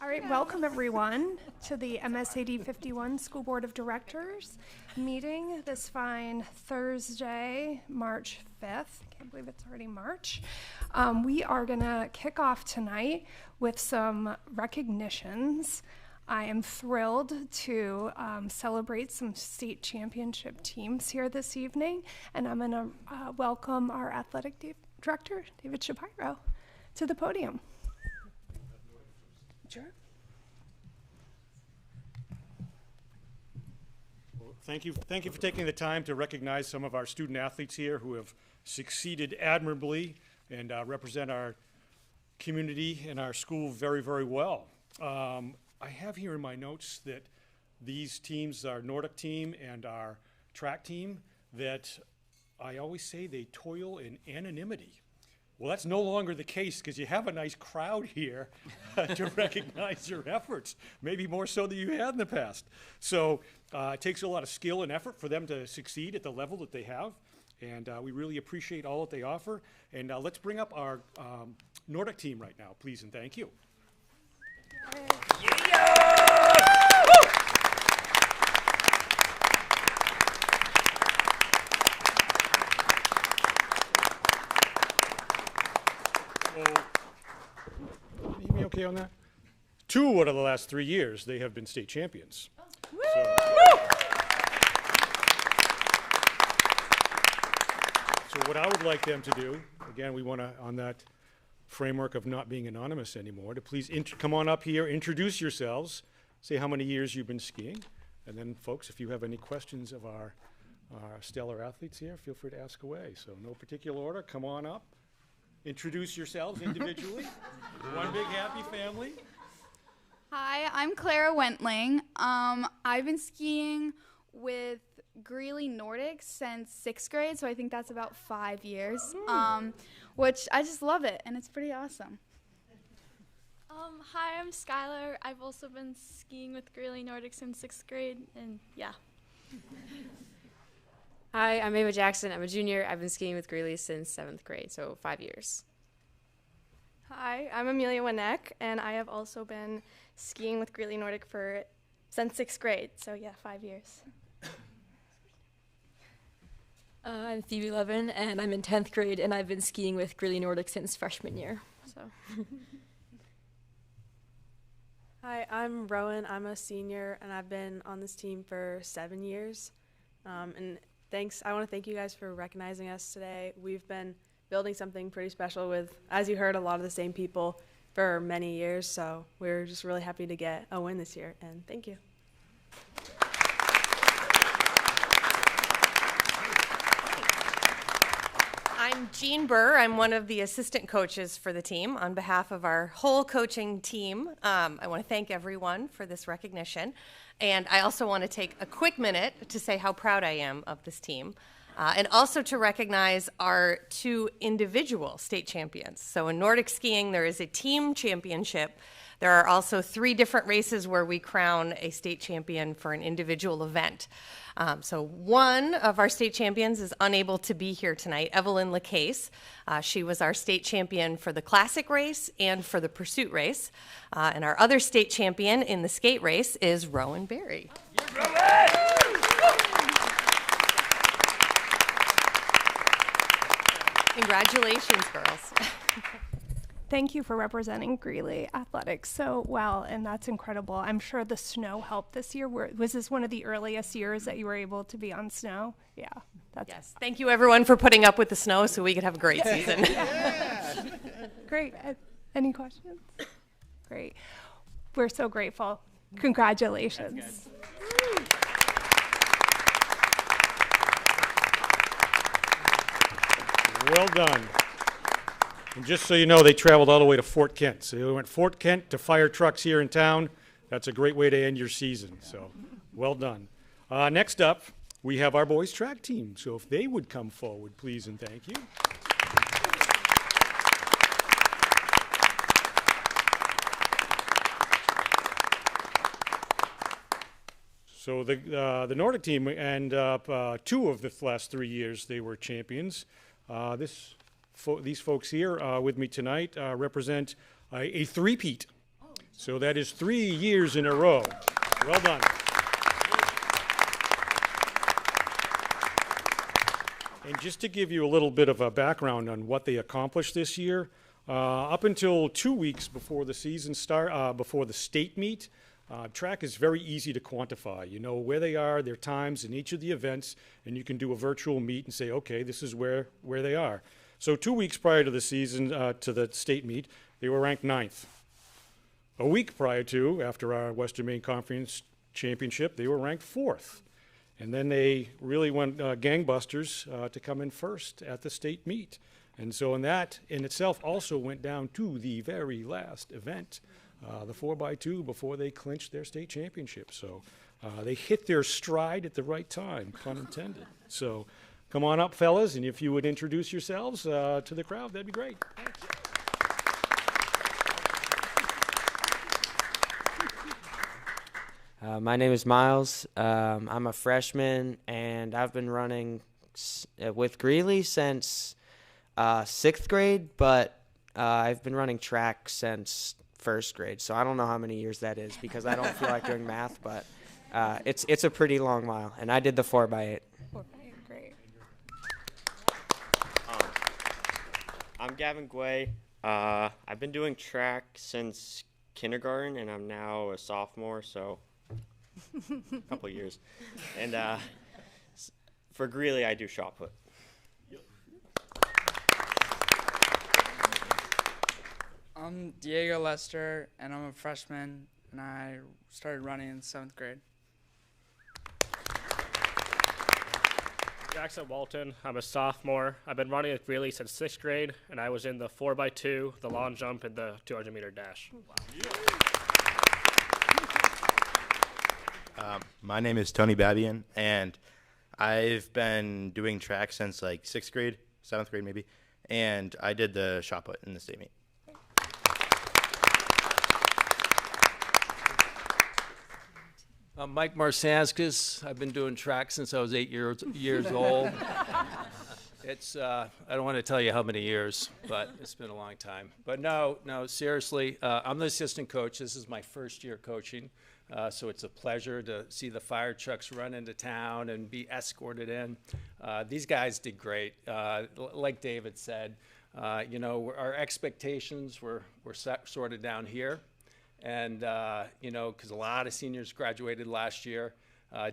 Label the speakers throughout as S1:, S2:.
S1: All right, welcome everyone to the MSAD 51 School Board of Directors meeting this fine Thursday, March 5th. Can't believe it's already March. We are gonna kick off tonight with some recognitions. I am thrilled to celebrate some state championship teams here this evening, and I'm gonna welcome our athletic director, David Shapiro, to the podium. Sure.
S2: Well, thank you for taking the time to recognize some of our student athletes here who have succeeded admirably and represent our community and our school very, very well. I have here in my notes that these teams, our Nordic team and our track team, that I always say they toil in anonymity. Well, that's no longer the case because you have a nice crowd here to recognize your efforts, maybe more so than you had in the past. So it takes a lot of skill and effort for them to succeed at the level that they have, and we really appreciate all that they offer. And let's bring up our Nordic team right now, please, and thank you. You be okay on that? 2 out of the last 3 years, they have been state champions. So what I would like them to do, again, we want to, on that framework of not being anonymous anymore, to please come on up here, introduce yourselves, say how many years you've been skiing, and then, folks, if you have any questions of our stellar athletes here, feel free to ask away. So no particular order, come on up. Introduce yourselves individually. One big happy family.
S3: Hi, I'm Clara Wentling. I've been skiing with Greeley Nordic since 6th grade, so I think that's about 5 years, which I just love it, and it's pretty awesome.
S4: Hi, I'm Skylar. I've also been skiing with Greeley Nordic since 6th grade, and yeah.
S5: Hi, I'm Ava Jackson. I'm a junior. I've been skiing with Greeley since 7th grade, so 5 years.
S6: Hi, I'm Amelia Winek, and I have also been skiing with Greeley Nordic since 6th grade, so yeah, 5 years.
S7: I'm Phoebe Levin, and I'm in 10th grade, and I've been skiing with Greeley Nordic since freshman year. So.
S8: Hi, I'm Rowan. I'm a senior, and I've been on this team for 7 years. And I want to thank you guys for recognizing us today. We've been building something pretty special with, as you heard, a lot of the same people for many years. So we're just really happy to get a win this year, and thank you.
S9: I'm Jean Burr. I'm one of the assistant coaches for the team. On behalf of our whole coaching team, I want to thank everyone for this recognition. And I also want to take a quick minute to say how proud I am of this team. And also to recognize our 2 individual state champions. So in Nordic skiing, there is a team championship. There are also 3 different races where we crown a state champion for an individual event. So one of our state champions is unable to be here tonight, Evelyn LaCase. She was our state champion for the classic race and for the pursuit race. And our other state champion in the skate race is Rowan Berry. Congratulations, girls.
S1: Thank you for representing Greeley Athletics so well, and that's incredible. I'm sure the snow helped this year. Was this one of the earliest years that you were able to be on snow? Yeah.
S9: Yes. Thank you, everyone, for putting up with the snow so we could have a great season.
S1: Great. Any questions? Great. We're so grateful. Congratulations.
S2: Well done. And just so you know, they traveled all the way to Fort Kent. So they went Fort Kent to fire trucks here in town. That's a great way to end your season. So well done. Next up, we have our boys track team. So if they would come forward, please, and thank you. So the Nordic team, and 2 of the last 3 years, they were champions. These folks here with me tonight represent a three-peat So that is 3 years in a row. Well done. And just to give you a little bit of a background on what they accomplished this year, up until 2 weeks before the season before the state meet, track is very easy to quantify. You know where they are, their times in each of the events, and you can do a virtual meet and say, okay, this is where they are. So 2 weeks prior to the season, to the state meet, they were ranked 9th. A week prior to, after our Western Maine Conference Championship, they were ranked 4th. And then they really went gangbusters to come in first at the state meet. And so that in itself also went down to the very last event, the 4x2, before they clinched their state championship. So they hit their stride at the right time, pun intended. So come on up, fellas, and if you would introduce yourselves to the crowd, that'd be great. Thank you.
S10: My name is Miles. I'm a freshman, and I've been running with Greeley since 6th grade, but I've been running track since 1st grade, so I don't know how many years that is because I don't feel like doing math, but it's a pretty long mile, and I did the 4x8.
S1: 4x8, great.
S11: I'm Gavin Guay. I've been doing track since kindergarten, and I'm now a sophomore, so a couple years. And for Greeley, I do shot put.
S12: I'm Diego Lester, and I'm a freshman, and I started running in 7th grade.
S13: Jackson Walton. I'm a sophomore. I've been running with Greeley since 6th grade, and I was in the 4x2, the long jump, and the 200-meter dash.
S14: My name is Tony Babian, and I've been doing track since like 6th grade, 7th grade maybe, and I did the shot put in the state meet.
S15: I'm Mike Marsanskas. I've been doing track since I was 8 years old. It's I don't want to tell you how many years, but it's been a long time. But no, seriously, I'm the assistant coach. This is my first year coaching, so it's a pleasure to see the fire trucks run into town and be escorted in. These guys did great. Like David said, our expectations were sorted down here. And, because a lot of seniors graduated last year.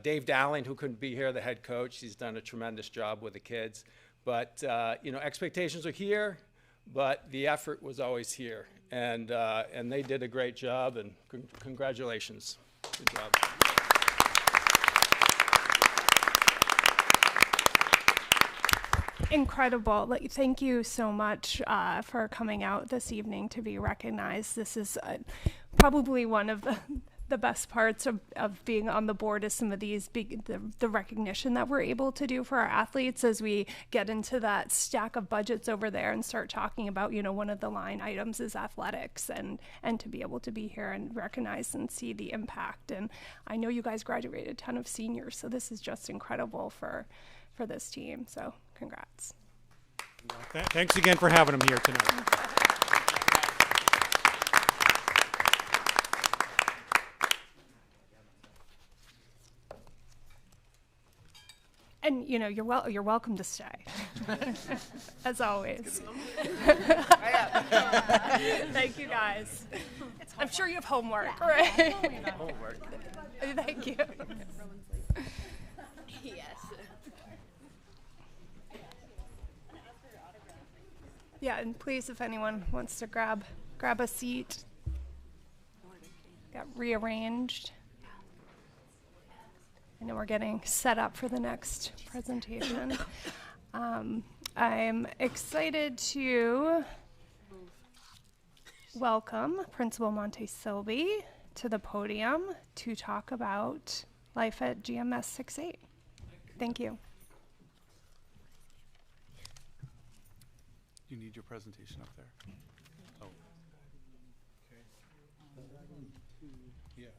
S15: Dave Dowling, who couldn't be here, the head coach, he's done a tremendous job with the kids. But, expectations are here, but the effort was always here. And they did a great job, and congratulations. Good job.
S1: Incredible. Thank you so much for coming out this evening to be recognized. This is probably one of the best parts of being on the board is some of these the recognition that we're able to do for our athletes as we get into that stack of budgets over there and start talking about, one of the line items is athletics and to be able to be here and recognize and see the impact. And I know you guys graduated a ton of seniors, so this is just incredible for this team. So congrats.
S2: Thanks again for having them here tonight.
S1: And you're welcome to stay, as always. Thank you guys. I'm sure you have homework, right?
S11: Homework.
S1: Thank you.
S5: Yes.
S1: Yeah, and please, if anyone wants to grab a seat, got rearranged. I know we're getting set up for the next presentation. I'm excited to welcome Principal Montesilvi to the podium to talk about life at GMS 6-8. Thank you.
S16: You need your presentation up there. Oh. Okay. Yeah.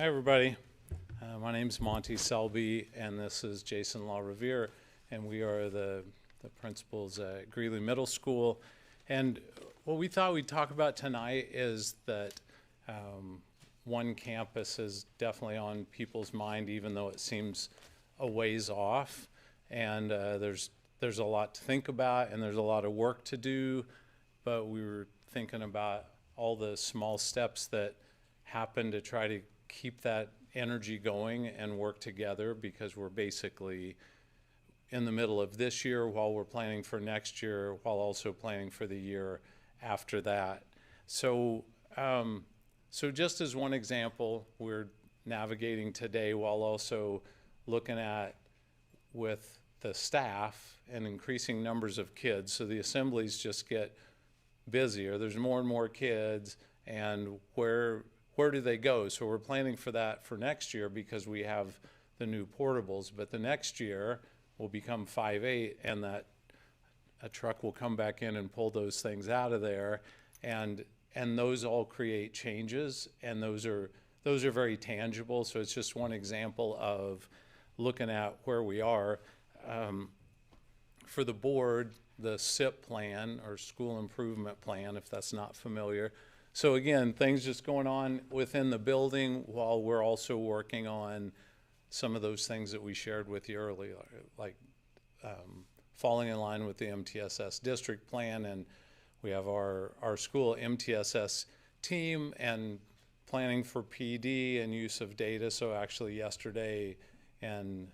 S15: Hi, everybody. My name's Monty Selby, and this is Jason LaRevere, and we are the principals at Greeley Middle School. And what we thought we'd talk about tonight is that one campus is definitely on people's mind, even though it seems a ways off. And there's a lot to think about, and there's a lot of work to do, but we were thinking about all the small steps that happen to try to keep that energy going and work together, because we're basically in the middle of this year while we're planning for next year, while also planning for the year after that. So, so just as one example, we're navigating today while also looking at with the staff and increasing numbers of kids. So the assemblies just get busier. There's more and more kids, and where do they go? So we're planning for that for next year because we have the new portables, but the next year will become 5-8, and that a truck will come back in and pull those things out of there, and those all create changes, and those are very tangible. So it's just one example of looking at where we are. For the board, the SIP plan, or school improvement plan, if that's not familiar. So again, things just going on within the building while we're also working on some of those things that we shared with you earlier, like falling in line with the MTSS district plan. And we have our school MTSS team and planning for PD and use of data. So actually yesterday and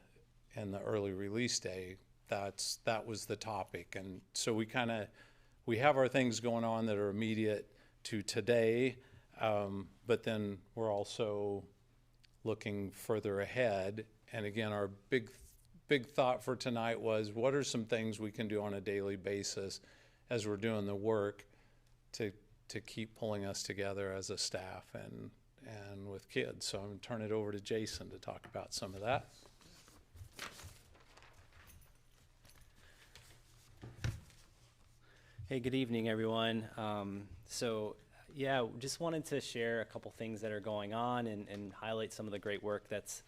S15: the early release day, that was the topic. And so we have our things going on that are immediate to today, but then we're also looking further ahead. And again, our big thought for tonight was, what are some things we can do on a daily basis as we're doing the work to keep pulling us together as a staff and with kids. So I'm going to turn it over to Jason to talk about some of that.
S17: Hey, good evening, everyone. Yeah, just wanted to share a couple things that are going on and highlight some of the great work that's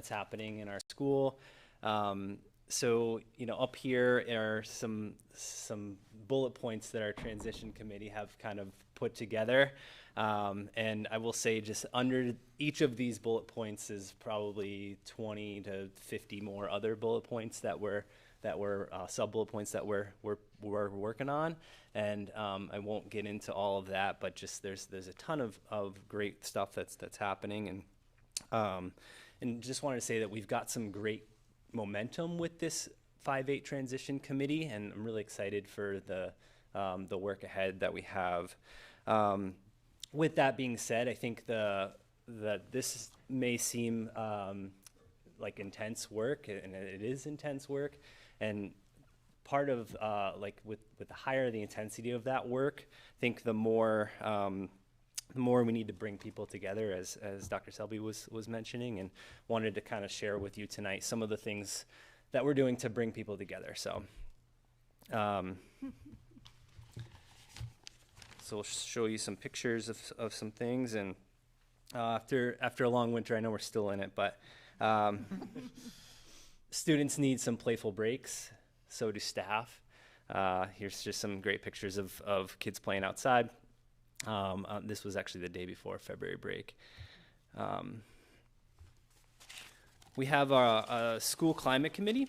S17: happening in our school. Up here are some bullet points that our transition committee have kind of put together. And I will say, just under each of these bullet points is probably 20 to 50 more other bullet points that were sub-bullet points that we're working on. And I won't get into all of that, but just there's a ton of great stuff that's happening. And just wanted to say that we've got some great momentum with this 5-8 transition committee, and I'm really excited for the work ahead that we have. With that being said, I think that this may seem like intense work, and it is intense work. And part of with the higher the intensity of that work, I think the more we need to bring people together, as Dr. Selby was mentioning, and wanted to kind of share with you tonight some of the things that we're doing to bring people together. So we'll show you some pictures of some things. And after a long winter, I know we're still in it, but students need some playful breaks, so do staff. Here's just some great pictures of kids playing outside. This was actually the day before February break. We have a school climate committee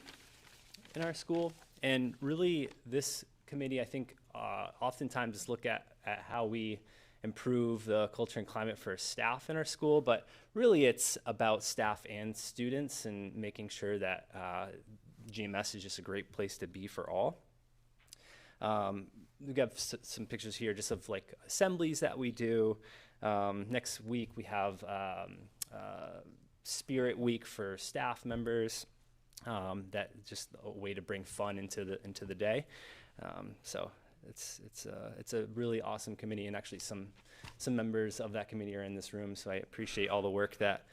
S17: in our school, and really this committee, I think, oftentimes look at how we improve the culture and climate for staff in our school, but really it's about staff and students and making sure that GMS is just a great place to be for all. We got some pictures here just of like assemblies that we do. Next week we have Spirit Week for staff members. That just a way to bring fun into the day. So it's a really awesome committee, and actually some members of that committee are in this room. So I appreciate all the work that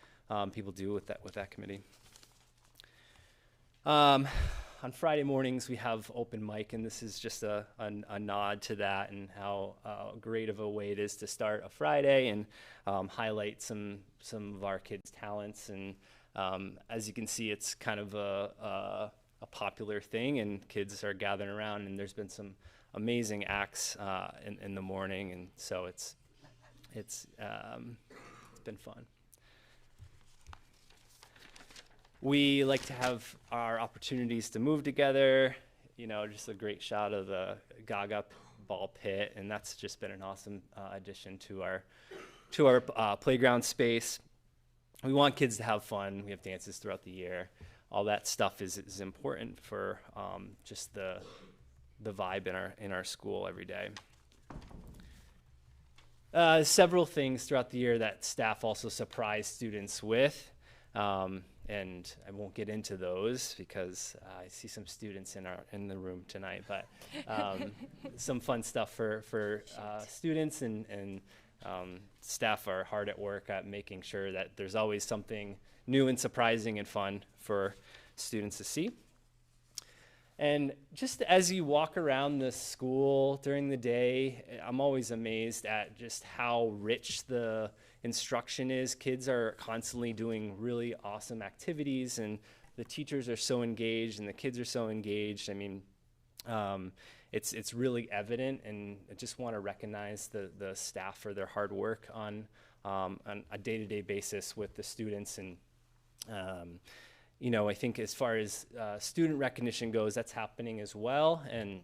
S17: people do with that committee. on Friday mornings we have open mic, and this is just a nod to that and how great of a way it is to start a Friday and highlight some of our kids' talents. And as you can see, it's kind of a popular thing, and kids are gathering around, and there's been some amazing acts in the morning, and so it's been fun. We like to have our opportunities to move together, just a great shot of the Gaga ball pit, and that's just been an awesome addition to our playground space. We want kids to have fun. We have dances throughout the year. All that stuff is important for just the vibe in our school every day. Several things throughout the year that staff also surprise students with. And I won't get into those because I see some students in the room tonight. But some fun stuff for students and staff are hard at work at making sure that there's always something new and surprising and fun for students to see. And just as you walk around the school during the day, I'm always amazed at just how rich the instruction is. Kids are constantly doing really awesome activities, and the teachers are so engaged and the kids are so engaged. I mean, it's really evident, and I just want to recognize the staff for their hard work on a day-to-day basis with the students. And I think as far as student recognition goes, that's happening as well. And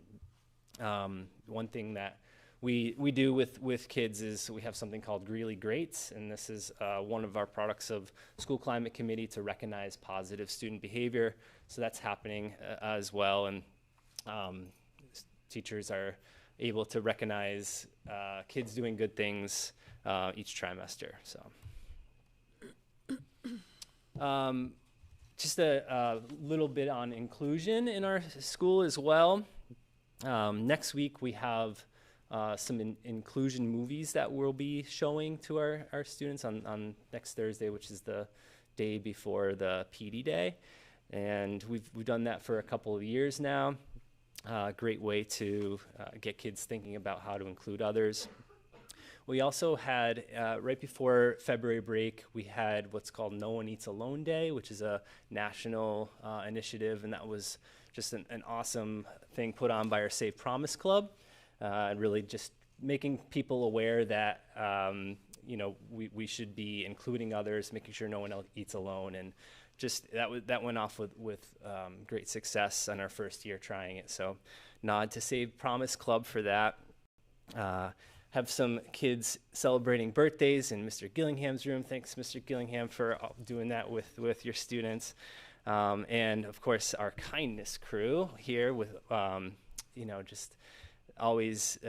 S17: one thing that we do with kids is we have something called Greeley Greats, and this is one of our products of School Climate Committee to recognize positive student behavior. So that's happening as well, and teachers are able to recognize kids doing good things each trimester. So just a little bit on inclusion in our school as well. Next week we have some inclusion movies that we'll be showing to our students on next Thursday, which is the day before the PD Day. And we've done that for a couple of years now. Great way to get kids thinking about how to include others. We also had, right before February break, we had what's called No One Eats Alone Day, which is a national initiative, and that was just an awesome thing put on by our Save Promise Club. And really just making people aware that we should be including others, making sure no one else eats alone, and just that went off with great success on our first year trying it. So nod to Save Promise Club for that. Have some kids celebrating birthdays in Mr. Gillingham's room. Thanks, Mr. Gillingham, for doing that with your students. And of course our kindness crew here with just always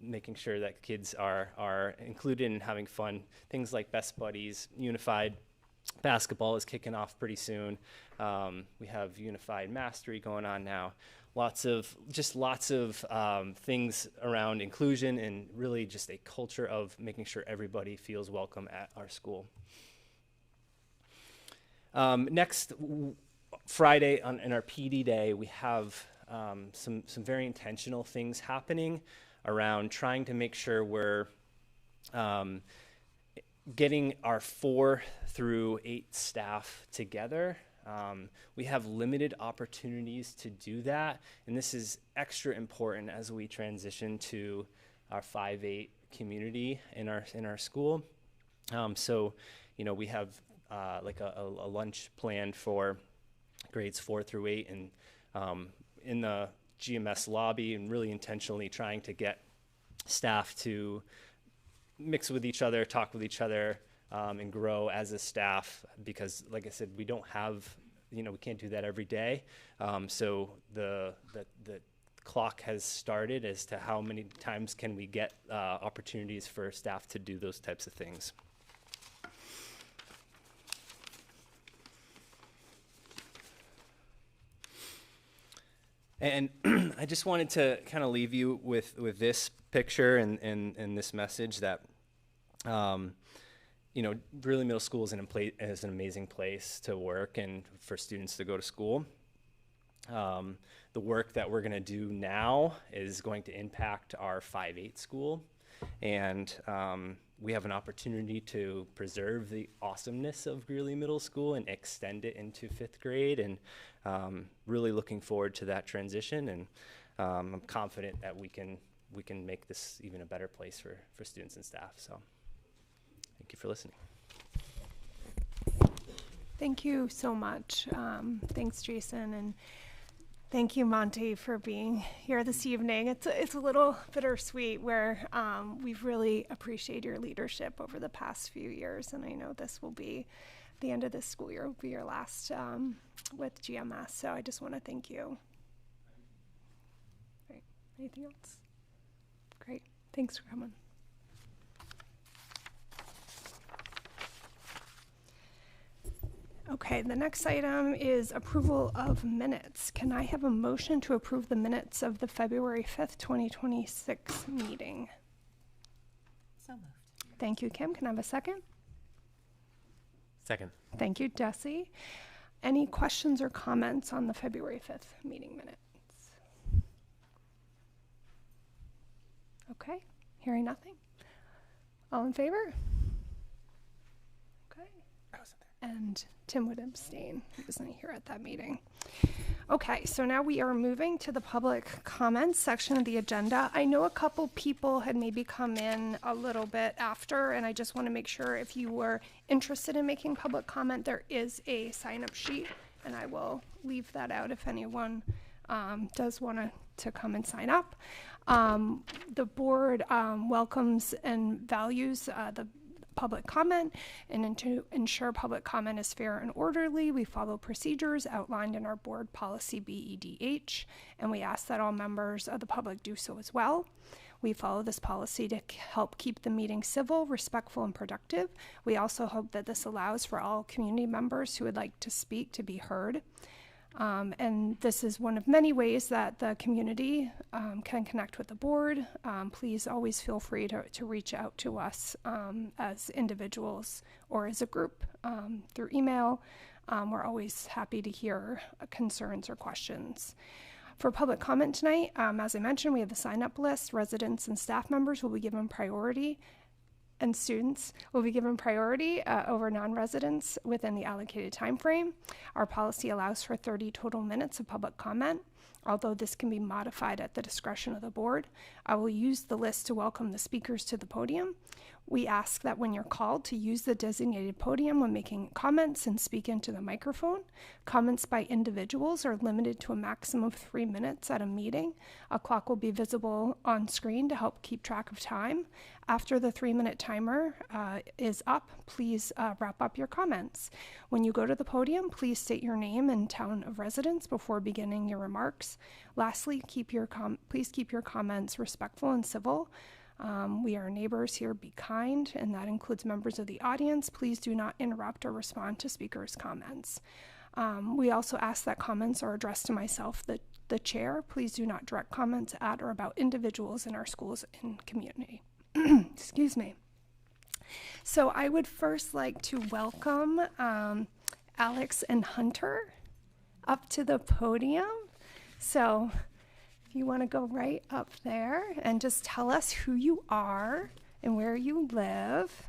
S17: making sure that kids are included in having fun. Things like Best Buddies, Unified Basketball is kicking off pretty soon. We have Unified Mastery going on now. Lots of things around inclusion and really just a culture of making sure everybody feels welcome at our school. Next Friday in our PD Day, we have some very intentional things happening around trying to make sure we're getting our 4 through 8 staff together. We have limited opportunities to do that, and this is extra important as we transition to our 5-8 community in our school. So we have like a lunch planned for grades 4 through 8, and in the GMS lobby, and really intentionally trying to get staff to mix with each other, talk with each other, and grow as a staff, because like I said, we don't have, we can't do that every day. So the clock has started as to how many times can we get opportunities for staff to do those types of things. And I just wanted to kind of leave you with this picture and this message that, Greeley Middle School is an amazing place to work and for students to go to school. The work that we're going to do now is going to impact our 5-8 school, and we have an opportunity to preserve the awesomeness of Greeley Middle School and extend it into 5th grade, and really looking forward to that transition, and I'm confident that we can make this even a better place for students and staff. So thank you for listening.
S1: Thank you so much. Thanks, Jason, and thank you, Monty, for being here this evening. It's a little bittersweet where we've really appreciated your leadership over the past few years, and I know this will be the end of this school year will be your last with GMS. So I just want to thank you. Great. Anything else? Great. Thanks for coming. Okay, the next item is approval of minutes. Can I have a motion to approve the minutes of the February 5th, 2026 meeting?
S18: So moved.
S1: Thank you, Kim. Can I have a second?
S17: Second.
S1: Thank you, Jesse. Any questions or comments on the February 5th meeting minutes? Okay, hearing nothing. All in favor? Okay.
S17: I wasn't there.
S1: And Tim would abstain. He wasn't here at that meeting. Okay, so now we are moving to the public comments section of the agenda. I know a couple people had maybe come in a little bit after, and I just want to make sure if you were interested in making public comment, there is a sign-up sheet, and I will leave that out if anyone does want to come and sign up. The board welcomes and values the public comment, and to ensure public comment is fair and orderly, we follow procedures outlined in our board policy BEDH, and we ask that all members of the public do so as well. We follow this policy to help keep the meeting civil, respectful, and productive. We also hope that this allows for all community members who would like to speak to be heard. And this is one of many ways that the community can connect with the board. Please always feel free to reach out to us as individuals or as a group through email. We're always happy to hear concerns or questions. For public comment tonight, as I mentioned, we have the sign-up list. Residents and staff members will be given priority, and students will be given priority over non-residents within the allocated time frame. Our policy allows for 30 total minutes of public comment, although this can be modified at the discretion of the board. I will use the list to welcome the speakers to the podium. We ask that when you're called to use the designated podium when making comments and speak into the microphone. Comments by individuals are limited to a maximum of 3 minutes at a meeting. A clock will be visible on screen to help keep track of time. After the 3-minute timer is up, please wrap up your comments. When you go to the podium, please state your name and town of residence before beginning your remarks. Lastly, please keep your comments respectful and civil. We are neighbors here. Be kind, and that includes members of the audience. Please do not interrupt or respond to speakers' comments. We also ask that comments are addressed to myself, the chair. Please do not direct comments at or about individuals in our schools and community. Excuse me. So I would first like to welcome Alex and Hunter up to the podium. So if you want to go right up there and just tell us who you are and where you live.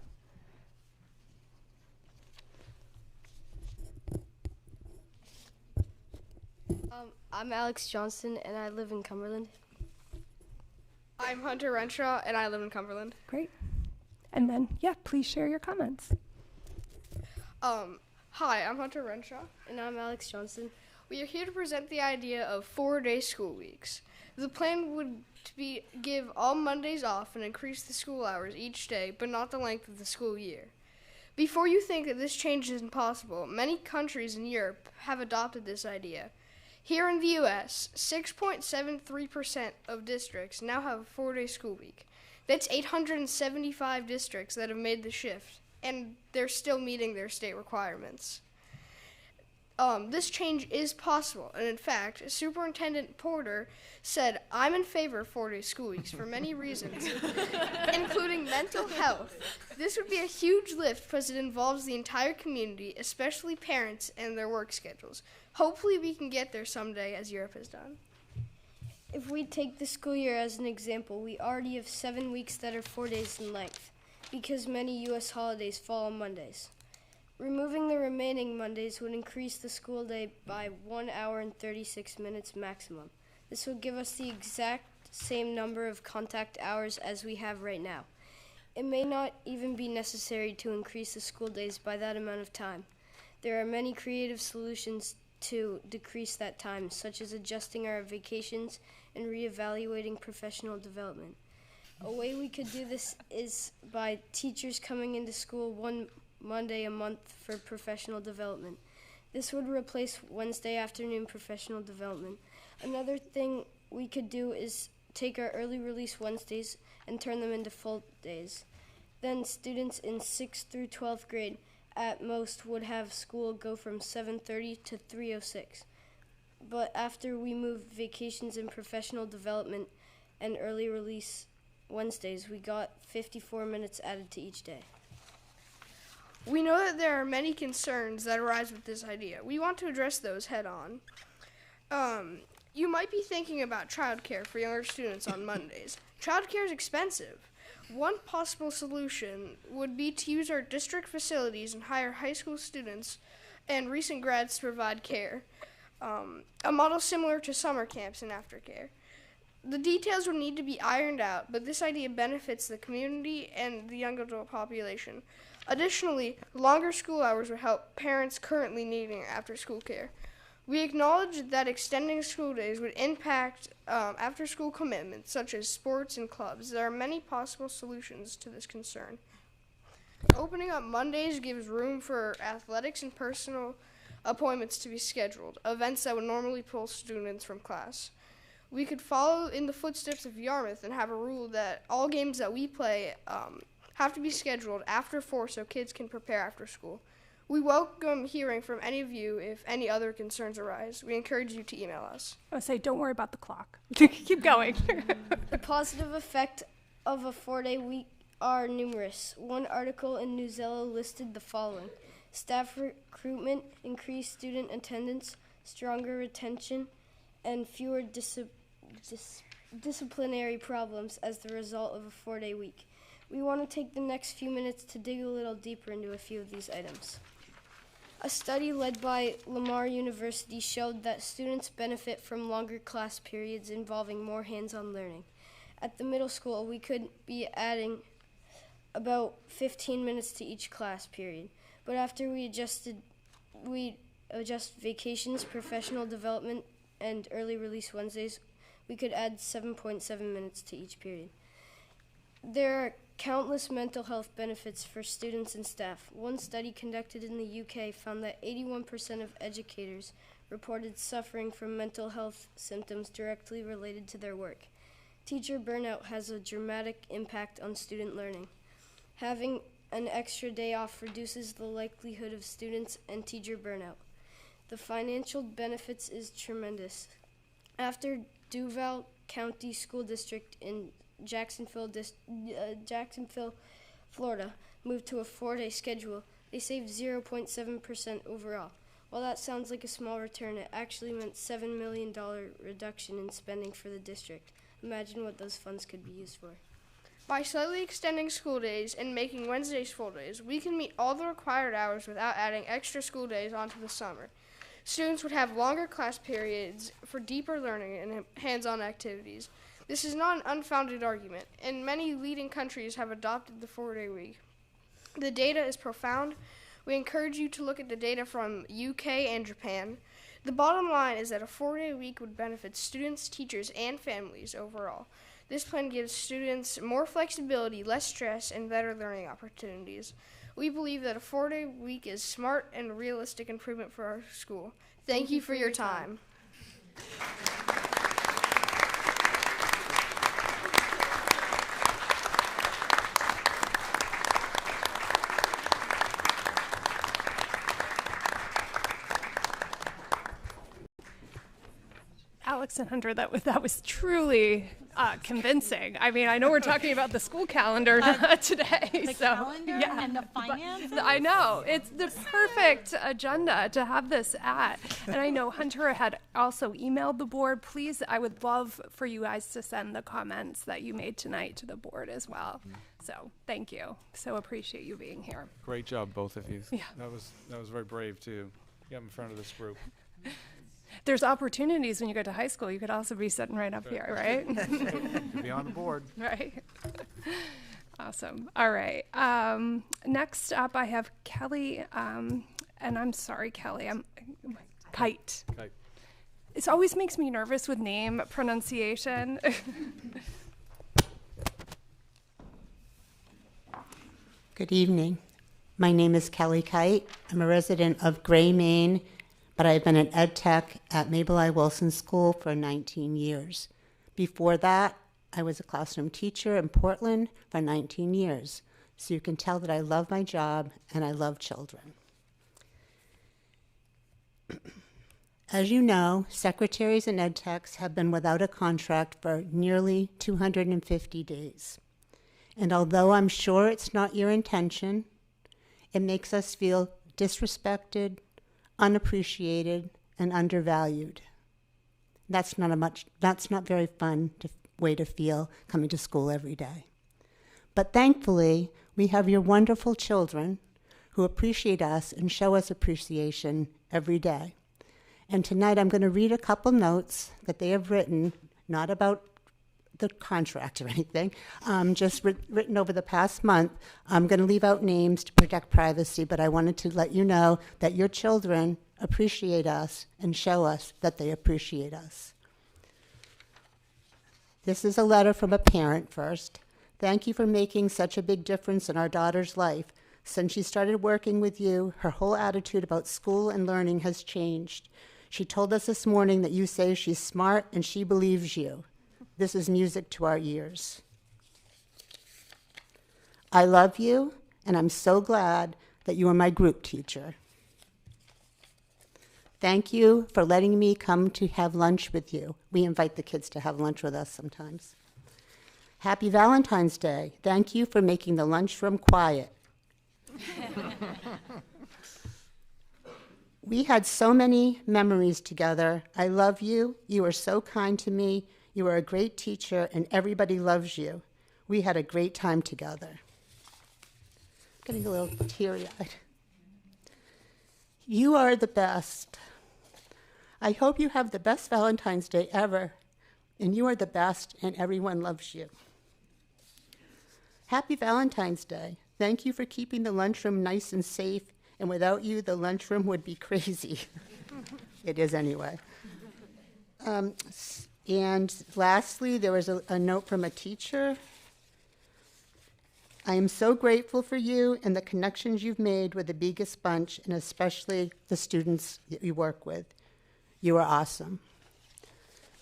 S19: I'm Alex Johnson, and I live in Cumberland.
S20: I'm Hunter Renshaw, and I live in Cumberland.
S1: Great. And then, yeah, please share your comments.
S20: Hi, I'm Hunter Renshaw.
S19: And I'm Alex Johnson.
S20: We are here to present the idea of 4-day school weeks. The plan would be give all Mondays off and increase the school hours each day, but not the length of the school year. Before you think that this change is impossible, many countries in Europe have adopted this idea. Here in the U.S., 6.73% of districts now have a 4-day school week. That's 875 districts that have made the shift, and they're still meeting their state requirements. This change is possible, and in fact, Superintendent Porter said, "I'm in favor of 4-day school weeks for many reasons, including mental health. This would be a huge lift because it involves the entire community, especially parents and their work schedules. Hopefully we can get there someday as Europe has done.
S19: If we take the school year as an example, we already have 7 weeks that are 4 days in length, because many U.S. holidays fall on Mondays. Removing the remaining Mondays would increase the school day by 1 hour and 36 minutes maximum. This would give us the exact same number of contact hours as we have right now. It may not even be necessary to increase the school days by that amount of time. There are many creative solutions to decrease that time, such as adjusting our vacations and reevaluating professional development. A way we could do this is by teachers coming into school 1 Monday a month for professional development. This would replace Wednesday afternoon professional development. Another thing we could do is take our early release Wednesdays and turn them into full days. Then students in 6th through 12th grade at most would have school go from 7:30 to 3:06. But after we move vacations and professional development and early release Wednesdays, we got 54 minutes added to each day.
S20: We know that there are many concerns that arise with this idea. We want to address those head on. You might be thinking about childcare for younger students on Mondays. Childcare is expensive. One possible solution would be to use our district facilities and hire high school students and recent grads to provide care, a model similar to summer camps and aftercare. The details would need to be ironed out, but this idea benefits the community and the young adult population. Additionally, longer school hours would help parents currently needing after-school care. We acknowledge that extending school days would impact after-school commitments such as sports and clubs. There are many possible solutions to this concern. Opening up Mondays gives room for athletics and personal appointments to be scheduled, events that would normally pull students from class. We could follow in the footsteps of Yarmouth and have a rule that all games that we play have to be scheduled after 4 so kids can prepare after school. We welcome hearing from any of you if any other concerns arise. We encourage you to email us.
S1: I would say, don't worry about the clock. Keep going.
S19: The positive effect of a 4-day week are numerous. One article in Newsella listed the following: staff recruitment, increased student attendance, stronger retention, and fewer disciplinary problems as the result of a 4-day week. We want to take the next few minutes to dig a little deeper into a few of these items. A study led by Lamar University showed that students benefit from longer class periods involving more hands-on learning. At the middle school, we could be adding about 15 minutes to each class period, but after we adjust vacations, professional development, and early release Wednesdays, we could add 7.7 minutes to each period. There are countless mental health benefits for students and staff. One study conducted in the UK found that 81% of educators reported suffering from mental health symptoms directly related to their work. Teacher burnout has a dramatic impact on student learning. Having an extra day off reduces the likelihood of students and teacher burnout. The financial benefits is tremendous. After Duval County School District in Jacksonville, Florida, moved to a 4-day schedule, they saved 0.7% overall. While that sounds like a small return, it actually meant $7 million reduction in spending for the district. Imagine what those funds could be used for.
S20: By slightly extending school days and making Wednesdays full days, we can meet all the required hours without adding extra school days onto the summer. Students would have longer class periods for deeper learning and hands-on activities. This is not an unfounded argument, and many leading countries have adopted the 4-day week. The data is profound. We encourage you to look at the data from UK and Japan. The bottom line is that a 4-day week would benefit students, teachers, and families overall. This plan gives students more flexibility, less stress, and better learning opportunities. We believe that a 4-day week is smart and a realistic improvement for our school. Thank you for your time.
S1: Alex and Hunter, that was truly convincing. I mean, I know we're talking about the school calendar today.
S18: The
S1: so,
S18: calendar
S1: yeah,
S18: and the finances?
S1: I know. It's the perfect agenda to have this at. And I know Hunter had also emailed the board. Please, I would love for you guys to send the comments that you made tonight to the board as well. So thank you. So appreciate you being here.
S16: Great job, both of you.
S1: Yeah.
S16: That was very brave too. Get in front of this group.
S1: There's opportunities when you go to high school. You could also be sitting right up here, right?
S16: Could be on the board.
S1: Right. Awesome. All right. Next up, I have Kelly, and I'm sorry, Kelly. I'm Kite.
S16: Kite.
S1: It always makes me nervous with name pronunciation.
S21: Good evening. My name is Kelly Kite. I'm a resident of Gray, Maine, but I've been an ed tech at Mabel I. Wilson School for 19 years. Before that, I was a classroom teacher in Portland for 19 years. So you can tell that I love my job and I love children. As you know, secretaries and ed techs have been without a contract for nearly 250 days. And although I'm sure it's not your intention, it makes us feel disrespected, unappreciated, and undervalued. That's not very fun way to feel coming to school every day. But thankfully, we have your wonderful children who appreciate us and show us appreciation every day. And tonight I'm going to read a couple notes that they have written, not about the contract or anything, just written over the past month. I'm going to leave out names to protect privacy, but I wanted to let you know that your children appreciate us and show us that they appreciate us. This is a letter from a parent first. Thank you for making such a big difference in our daughter's life. Since she started working with you, her whole attitude about school and learning has changed. She told us this morning that you say she's smart and she believes you. This is music to our ears. I love you, and I'm so glad that you are my group teacher. Thank you for letting me come to have lunch with you. We invite the kids to have lunch with us sometimes. Happy Valentine's Day. Thank you for making the lunchroom quiet. We had so many memories together. I love you. You are so kind to me. You are a great teacher, and everybody loves you. We had a great time together. Getting a little teary-eyed. You are the best. I hope you have the best Valentine's Day ever, and you are the best, and everyone loves you. Happy Valentine's Day. Thank you for keeping the lunchroom nice and safe, and without you, the lunchroom would be crazy. It is anyway. And lastly, there was a note from a teacher. I am so grateful for you and the connections you've made with the biggest bunch, and especially the students that you work with. You are awesome.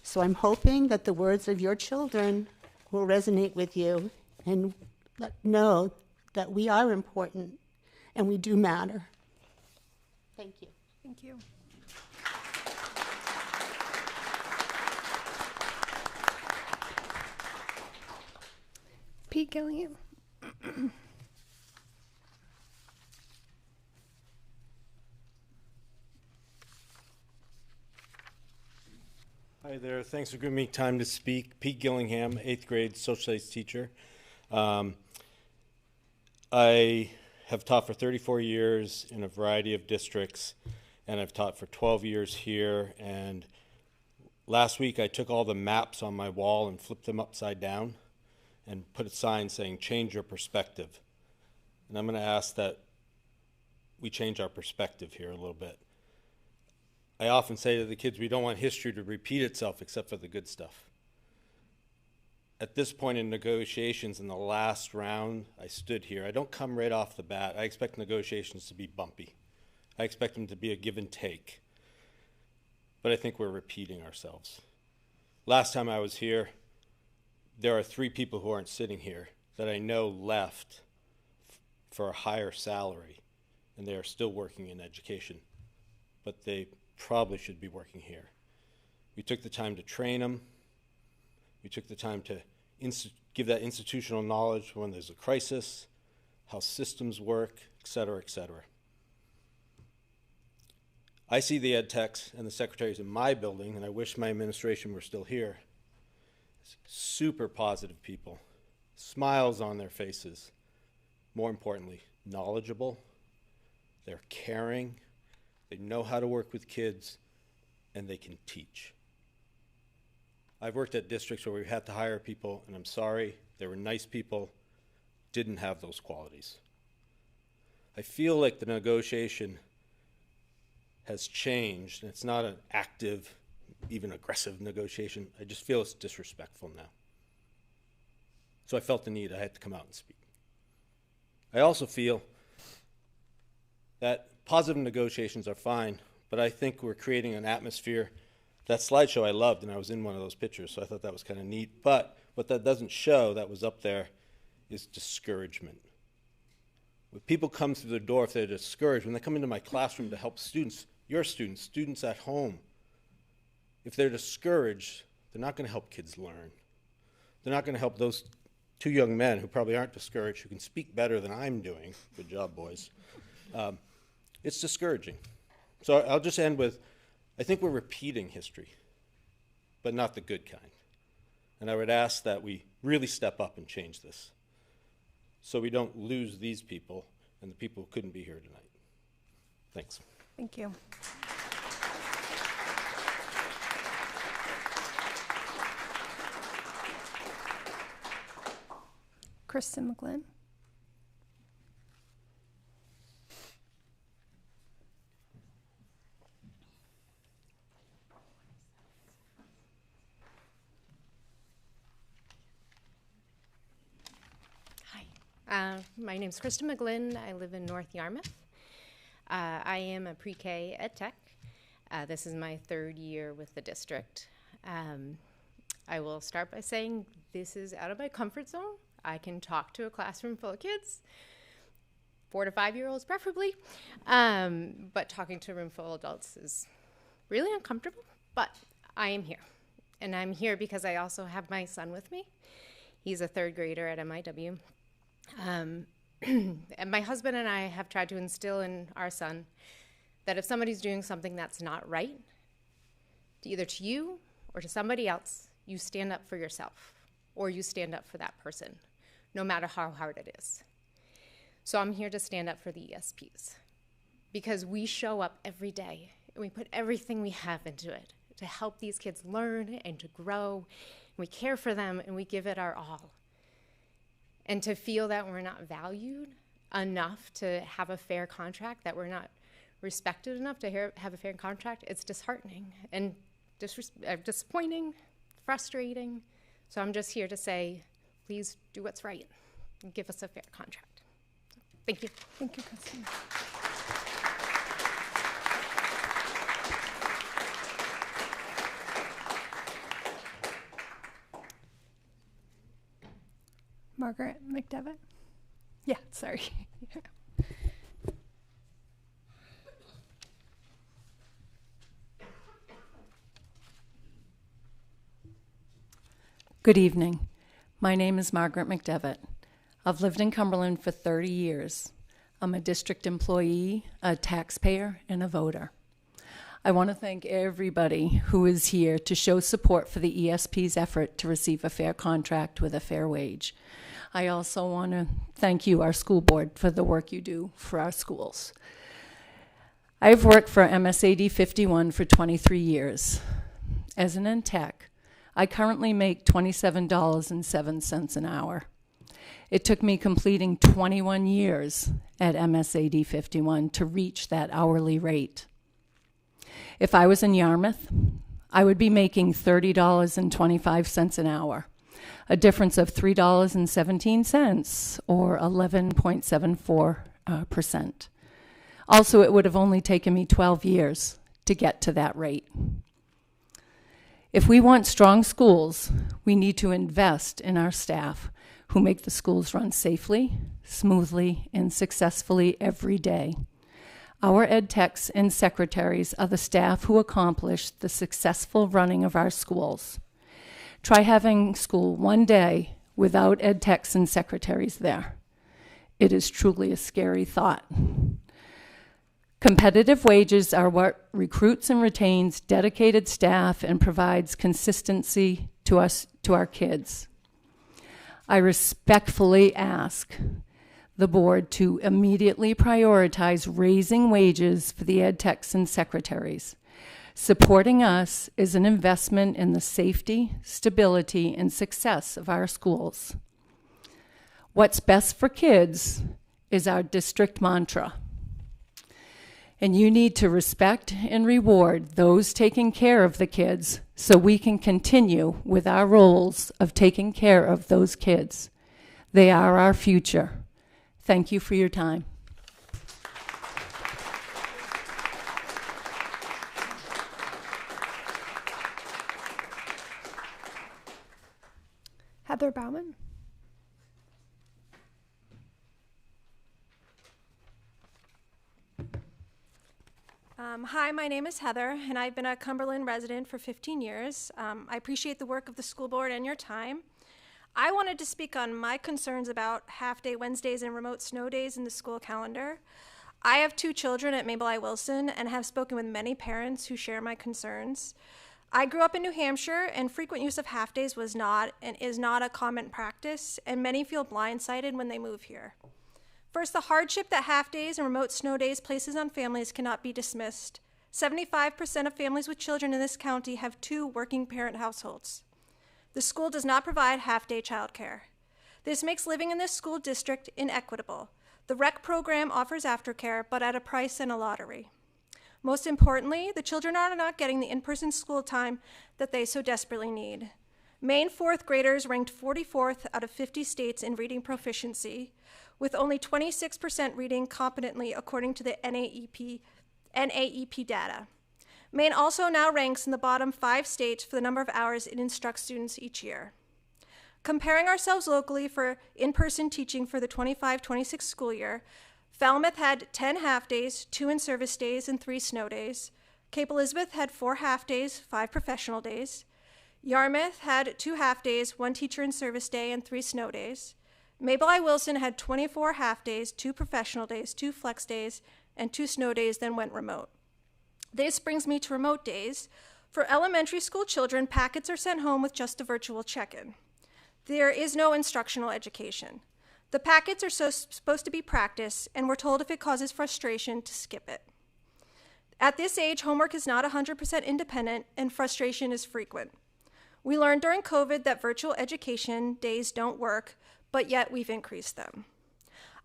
S21: So I'm hoping that the words of your children will resonate with you and know that we are important and we do matter. Thank you.
S1: Thank you. Pete Gilliam.
S2: Hi there. Thanks for giving me time to speak. Pete Gillingham, 8th grade social studies teacher. I have taught for 34 years in a variety of districts, and I've taught for 12 years here. And last week I took all the maps on my wall and flipped them upside down and put a sign saying, change your perspective. And I'm going to ask that we change our perspective here a little bit. I often say to the kids, we don't want history to repeat itself except for the good stuff. At this point in negotiations, in the last round, I stood here. I don't come right off the bat. I expect negotiations to be bumpy. I expect them to be a give and take. But I think we're repeating ourselves. Last time I was here, there are 3 people who aren't sitting here that I know left for a higher salary, and they are still working in education, but they probably should be working here. We took the time to train them,
S15: We took the time to give that institutional knowledge when there's a crisis, how systems work, et cetera, et cetera. I see the ed techs and the secretaries in my building, and I wish my administration were still here, as super positive people, smiles on their faces. More importantly, knowledgeable, they're caring, they know how to work with kids, and they can teach. I've worked at districts where we've had to hire people, and I'm sorry, they were nice people, didn't have those qualities. I feel like the negotiation has changed, and it's not an active, even aggressive negotiation. I just feel it's disrespectful now. So I felt the need, I had to come out and speak. I also feel that positive negotiations are fine, but I think we're creating an atmosphere. That slideshow I loved, and I was in one of those pictures, so I thought that was kind of neat. But what that doesn't show, that was up there, is discouragement. When people come through the door, if they're discouraged, when they come into my classroom to help students, your students, students at home, if they're discouraged, they're not going to help kids learn. They're not going to help those two young men who probably aren't discouraged, who can speak better than I'm doing. Good job, boys. It's discouraging. So I'll just end with, I think we're repeating history, but not the good kind. And I would ask that we really step up and change this so we don't lose these people and the people who couldn't be here tonight. Thanks.
S1: Thank you. Kristen McGlynn.
S3: My name is Kristen McGlynn. I live in North Yarmouth. I am a pre-K ed tech. This is my 3rd year with the district. I will start by saying this is out of my comfort zone. I can talk to a classroom full of kids, 4 to 5-year-olds preferably, but talking to a room full of adults is really uncomfortable, but I am here. And I'm here because I also have my son with me. He's a 3rd grader at MIW. And my husband and I have tried to instill in our son that if somebody's doing something that's not right, either to you or to somebody else, you stand up for yourself or you stand up for that person, no matter how hard it is. So I'm here to stand up for the ESPs because we show up every day and we put everything we have into it to help these kids learn and to grow. And we care for them and we give it our all. And to feel that we're not valued enough to have a fair contract, that we're not respected enough to have a fair contract, it's disheartening and disappointing, frustrating. So I'm just here to say, please do what's right and give us a fair contract. Thank you.
S1: Thank you, Kristen. Margaret McDevitt? Yeah, sorry.
S22: Good evening. My name is Margaret McDevitt. I've lived in Cumberland for 30 years. I'm a district employee, a taxpayer, and a voter. I want to thank everybody who is here to show support for the ESP's effort to receive a fair contract with a fair wage. I also want to thank you, our school board, for the work you do for our schools. I've worked for MSAD 51 for 23 years. As an ed tech, I currently make $27.07 an hour. It took me completing 21 years at MSAD 51 to reach that hourly rate. If I was in Yarmouth, I would be making $30.25 an hour, a difference of $3.17 or 11.74%. Also, it would have only taken me 12 years to get to that rate. If we want strong schools, we need to invest in our staff who make the schools run safely, smoothly, and successfully every day. Our ed techs and secretaries are the staff who accomplish the successful running of our schools. Try having school one day without ed techs and secretaries there. It is truly a scary thought. Competitive wages are what recruits and retains dedicated staff and provides consistency to us, to our kids. I respectfully ask the board to immediately prioritize raising wages for the ed techs and secretaries. Supporting us is an investment in the safety, stability, and success of our schools. What's best for kids is our district mantra. And you need to respect and reward those taking care of the kids so we can continue with our roles of taking care of those kids. They are our future. Thank you for your time.
S1: Heather Bauman.
S4: Hi, my name is Heather, and I've been a Cumberland resident for 15 years. I appreciate the work of the school board and your time. I wanted to speak on my concerns about half-day Wednesdays and remote snow days in the school calendar. I have 2 children at Mabel I. Wilson and have spoken with many parents who share my concerns. I grew up in New Hampshire, and frequent use of half-days was not and is not a common practice, and many feel blindsided when they move here. First, the hardship that half-days and remote snow days places on families cannot be dismissed. 75% of families with children in this county have 2 working parent households. The school does not provide half-day childcare. This makes living in this school district inequitable. The rec program offers aftercare, but at a price and a lottery. Most importantly, the children are not getting the in-person school time that they so desperately need. Maine 4th graders ranked 44th out of 50 states in reading proficiency, with only 26% reading competently according to the NAEP data. Maine also now ranks in the bottom 5 states for the number of hours it instructs students each year. Comparing ourselves locally for in-person teaching for the 25-26 school year, Falmouth had 10 half-days, 2 in-service days, and 3 snow days. Cape Elizabeth had 4 half-days, 5 professional days. Yarmouth had 2 half-days, 1 teacher in-service day, and 3 snow days. Mabel I. Wilson had 24 half-days, 2 professional days, 2 flex days, and 2 snow days, then went remote. This brings me to remote days. For elementary school children, packets are sent home with just a virtual check-in. There is no instructional education. The packets are supposed to be practice, and we're told if it causes frustration to skip it. At this age, homework is not 100% independent, and frustration is frequent. We learned during COVID that virtual education days don't work, but yet we've increased them.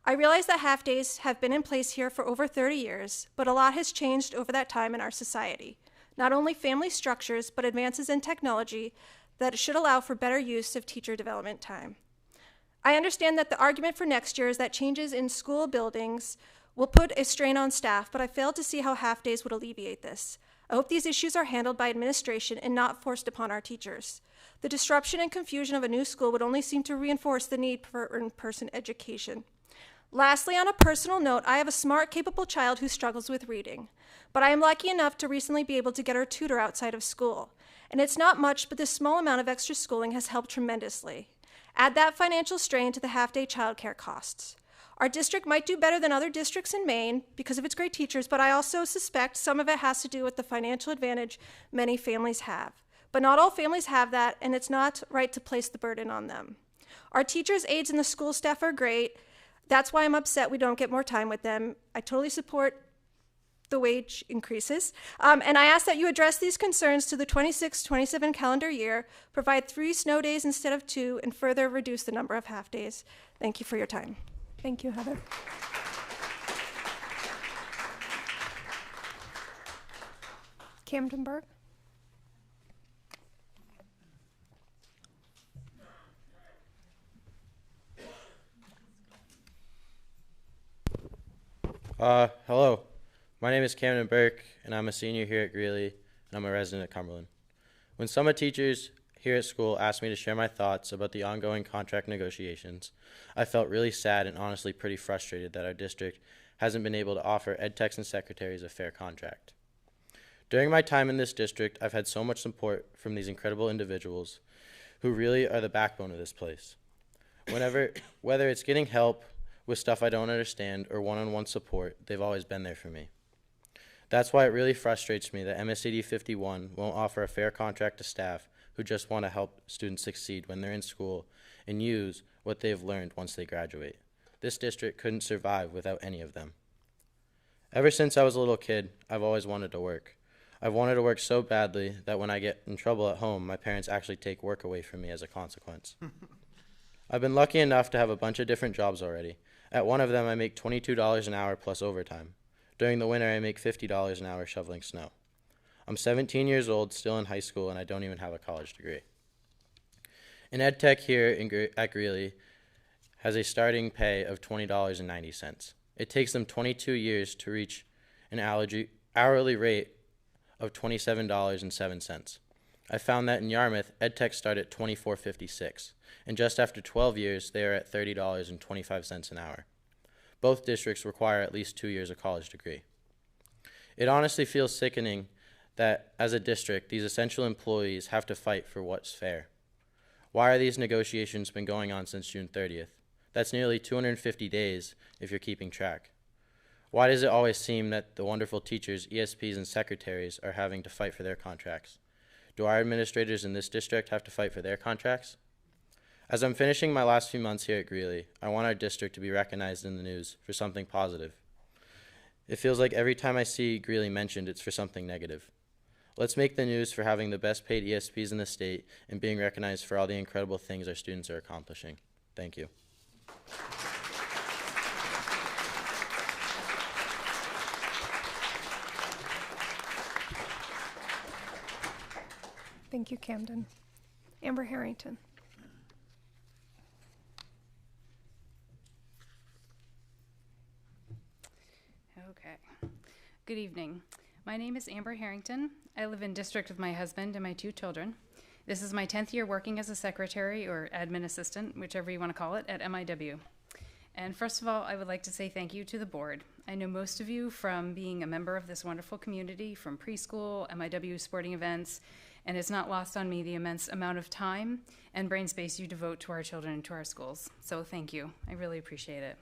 S4: I realize that half-days have been in place here for over 30 years, but a lot has changed over that time in our society. Not only family structures, but advances in technology that should allow for better use of teacher development time. I understand that the argument for next year is that changes in school buildings will put a strain on staff, but I fail to see how half-days would alleviate this. I hope these issues are handled by administration and not forced upon our teachers. The disruption and confusion of a new school would only seem to reinforce the need for in-person education. Lastly, on a personal note, I have a smart, capable child who struggles with reading, but I am lucky enough to recently be able to get her a tutor outside of school. And it's not much, but this small amount of extra schooling has helped tremendously. Add that financial strain to the half-day childcare costs. Our district might do better than other districts in Maine because of its great teachers, but I also suspect some of it has to do with the financial advantage many families have. But not all families have that, and it's not right to place the burden on them. Our teachers, aides, and the school staff are great. That's why I'm upset we don't get more time with them. I totally support the wage increases. And I ask that you address these concerns to the 26-27 calendar year, provide 3 snow days instead of 2, and further reduce the number of half-days. Thank you for your time.
S1: Thank you, Heather. Camden Burke.
S10: Hello. My name is Camden Burke, and I'm a senior here at Greeley, and I'm a resident at Cumberland. When some teachers here at school asked me to share my thoughts about the ongoing contract negotiations, I felt really sad and honestly pretty frustrated that our district hasn't been able to offer ed techs and secretaries a fair contract. During my time in this district, I've had so much support from these incredible individuals
S14: who really are the backbone of this place. Whether it's getting help with stuff I don't understand or one-on-one support, they've always been there for me. That's why it really frustrates me that MSAD 51 won't offer a fair contract to staff who just want to help students succeed when they're in school and use what they've learned once they graduate. This district couldn't survive without any of them. Ever since I was a little kid, I've always wanted to work. I've wanted to work so badly that when I get in trouble at home, my parents actually take work away from me as a consequence. I've been lucky enough to have a bunch of different jobs already. At one of them, I make $22 an hour plus overtime. During the winter, I make $50 an hour shoveling snow. I'm 17 years old, still in high school, and I don't even have a college degree. An ed tech here at Greeley has a starting pay of $20.90. It takes them 22 years to reach an hourly rate of $27.07. I found that in Yarmouth, ed tech start at $24.56, and just after 12 years, they are at $30.25 an hour. Both districts require at least 2 years of college degree. It honestly feels sickening that, as a district, these essential employees have to fight for what's fair. Why are these negotiations been going on since June 30th? That's nearly 250 days if you're keeping track. Why does it always seem that the wonderful teachers, ESPs, and secretaries are having to fight for their contracts? Do our administrators in this district have to fight for their contracts? As I'm finishing my last few months here at Greeley, I want our district to be recognized in the news for something positive. It feels like every time I see Greeley mentioned, it's for something negative. Let's make the news for having the best paid ESPs in the state and being recognized for all the incredible things our students are accomplishing. Thank you.
S1: Thank you, Camden. Amber Harrington.
S6: Okay. Good evening. My name is Amber Harrington. I live in district with my husband and my 2 children. This is my 10th year working as a secretary or admin assistant, whichever you want to call it, at MIW. And first of all, I would like to say thank you to the board. I know most of you from being a member of this wonderful community, from preschool, MIW sporting events, and it's not lost on me the immense amount of time and brain space you devote to our children and to our schools. So thank you. I really appreciate it.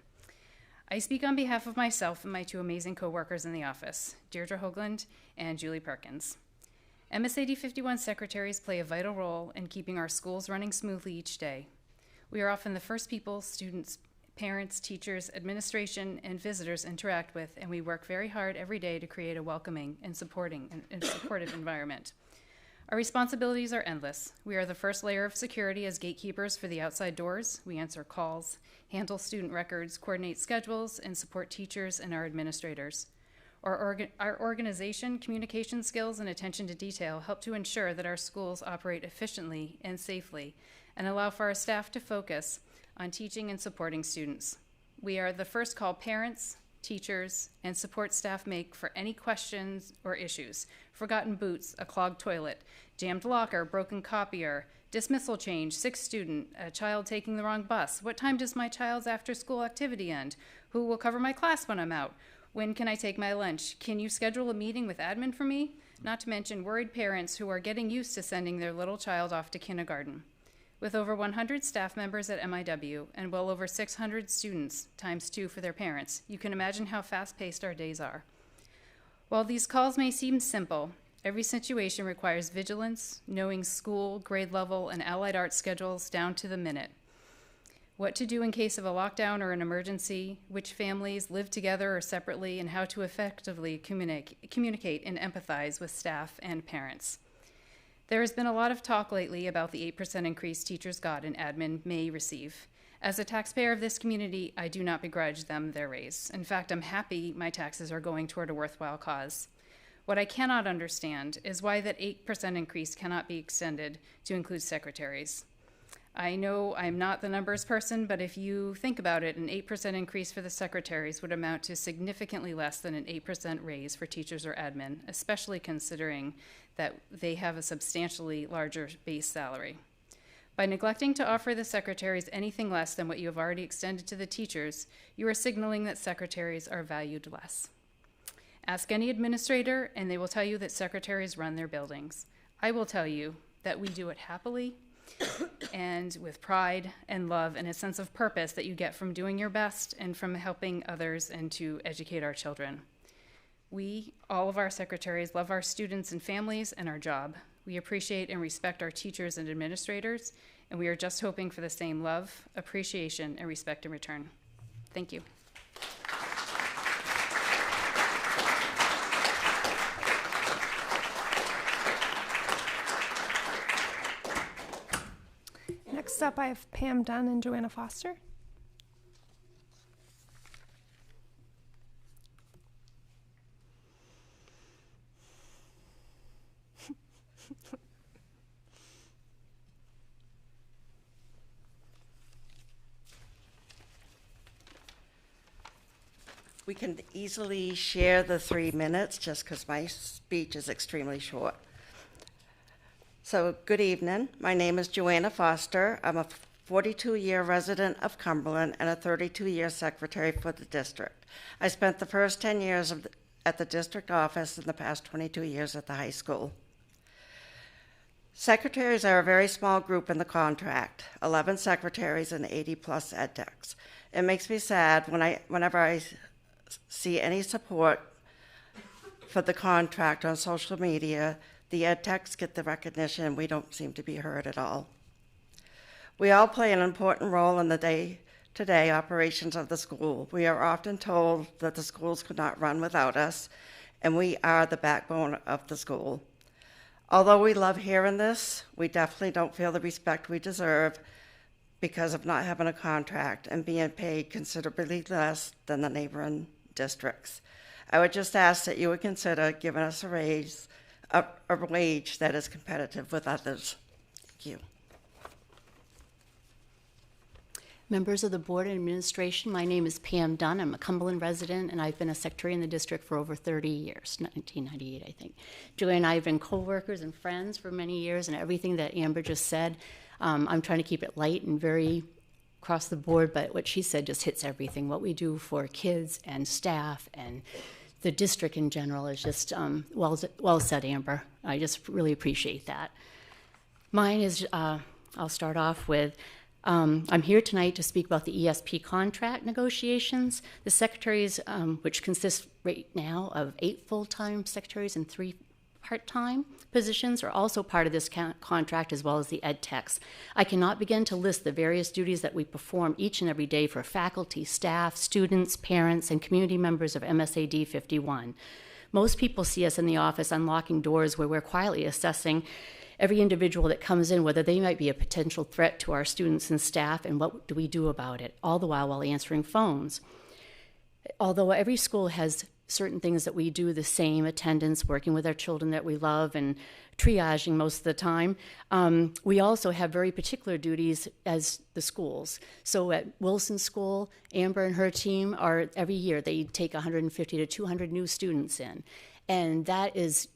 S6: I speak on behalf of myself and my 2 amazing coworkers in the office, Deirdre Hoagland and Julie Perkins. MSAD 51 secretaries play a vital role in keeping our schools running smoothly each day. We are often the first people students, parents, teachers, administration, and visitors interact with, and we work very hard every day to create a welcoming and supportive environment. Our responsibilities are endless. We are the first layer of security as gatekeepers for the outside doors. We answer calls, handle student records, coordinate schedules, and support teachers and our administrators. Our organization, communication skills, and attention to detail help to ensure that our schools operate efficiently and safely and allow for our staff to focus on teaching and supporting students. We are the first call parents, teachers, and support staff make for any questions or issues. Forgotten boots, a clogged toilet, jammed locker, broken copier, dismissal change, sick student, a child taking the wrong bus. What time does my child's after-school activity end? Who will cover my class when I'm out? When can I take my lunch? Can you schedule a meeting with admin for me? Not to mention worried parents who are getting used to sending their little child off to kindergarten. With over 100 staff members at MIW and well over 600 students, times 2 for their parents, you can imagine how fast-paced our days are. While these calls may seem simple, every situation requires vigilance, knowing school, grade level, and allied arts schedules down to the minute. What to do in case of a lockdown or an emergency, which families live together or separately, and how to effectively communicate and empathize with staff and parents. There has been a lot of talk lately about the 8% increase teachers got and admin may receive. As a taxpayer of this community, I do not begrudge them their raise. In fact, I'm happy my taxes are going toward a worthwhile cause. What I cannot understand is why that 8% increase cannot be extended to include secretaries. I know I'm not the numbers person, but if you think about it, an 8% increase for the secretaries would amount to significantly less than an 8% raise for teachers or admin, especially considering that they have a substantially larger base salary. By neglecting to offer the secretaries anything less than what you have already extended to the teachers, you are signaling that secretaries are valued less. Ask any administrator, and they will tell you that secretaries run their buildings. I will tell you that we do it happily and with pride and love and a sense of purpose that you get from doing your best and from helping others and to educate our children. We, all of our secretaries, love our students and families and our job. We appreciate and respect our teachers and administrators, and we are just hoping for the same love, appreciation, and respect in return. Thank you.
S1: Next up, I have Pam Dunn and Joanna Foster.
S7: We can easily share the 3 minutes just because my speech is extremely short. So, good evening. My name is Joanna Foster. I'm a 42-year resident of Cumberland and a 32-year secretary for the district. I spent the first 10 years at the district office and the past 22 years at the high school. Secretaries are a very small group in the contract, 11 secretaries and 80-plus ed techs. It makes me sad whenever I see any support for the contract on social media. The ed techs get the recognition, and we don't seem to be heard at all. We all play an important role in the day-to-day operations of the school. We are often told that the schools could not run without us, and we are the backbone of the school. Although we love hearing this, we definitely don't feel the respect we deserve because of not having a contract and being paid considerably less than the neighboring districts. I would just ask that you would consider giving us a raise, a wage that is competitive with others. Thank you.
S8: Members of the board and administration, my name is Pam Dunn. I'm a Cumberland resident, and I've been a secretary in the district for over 30 years, 1998, I think. Joanne and I have been co-workers and friends for many years, and everything that Amber just said, I'm trying to keep it light and very across the board, but what she said just hits everything. What we do for kids and staff and the district in general is just well said, Amber. I just really appreciate that. Mine is, I'll start off with, I'm here tonight to speak about the ESP contract negotiations. The secretaries, which consists right now of 8 full-time secretaries and 3 part-time positions, are also part of this contract, as well as the ed techs. I cannot begin to list the various duties that we perform each and every day for faculty, staff, students, parents, and community members of MSAD 51. Most people see us in the office unlocking doors where we're quietly assessing every individual that comes in, whether they might be a potential threat to our students and staff, and what do we do about it, all the while answering phones. Although every school has certain things that we do the same, attendance, working with our children that we love, and triaging most of the time, we also have very particular duties as the schools. So at Wilson School, Amber and her team are, every year, they take 150 to 200 new students in. And that is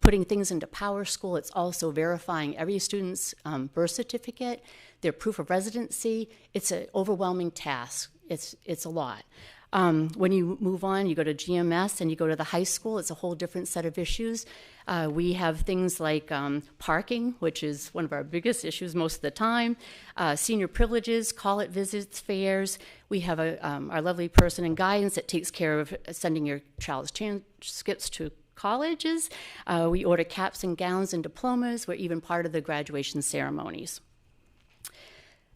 S8: putting things into Power School. It's also verifying every student's birth certificate, their proof of residency. It's an overwhelming task. It's a lot. When you move on, you go to GMS and you go to the high school, it's a whole different set of issues. We have things like parking, which is one of our biggest issues most of the time, senior privileges, call-it visits, fairs. We have our lovely person in guidance that takes care of sending your child's transcripts to colleges. We order caps and gowns and diplomas. We're even part of the graduation ceremonies.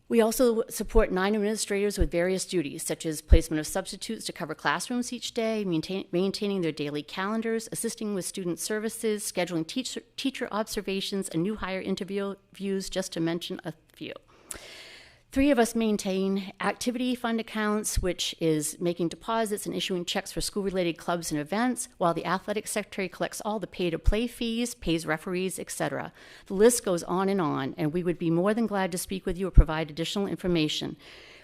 S8: We also support 9 administrators with various duties, such as placement of substitutes to cover classrooms each day, maintaining their daily calendars, assisting with student services, scheduling teacher observations, and new hire interviews, just to mention a few. 3 of us maintain activity fund accounts, which is making deposits and issuing checks for school-related clubs and events, while the athletic secretary collects all the pay-to-play fees, pays referees, etc. The list goes on, and we would be more than glad to speak with you or provide additional information.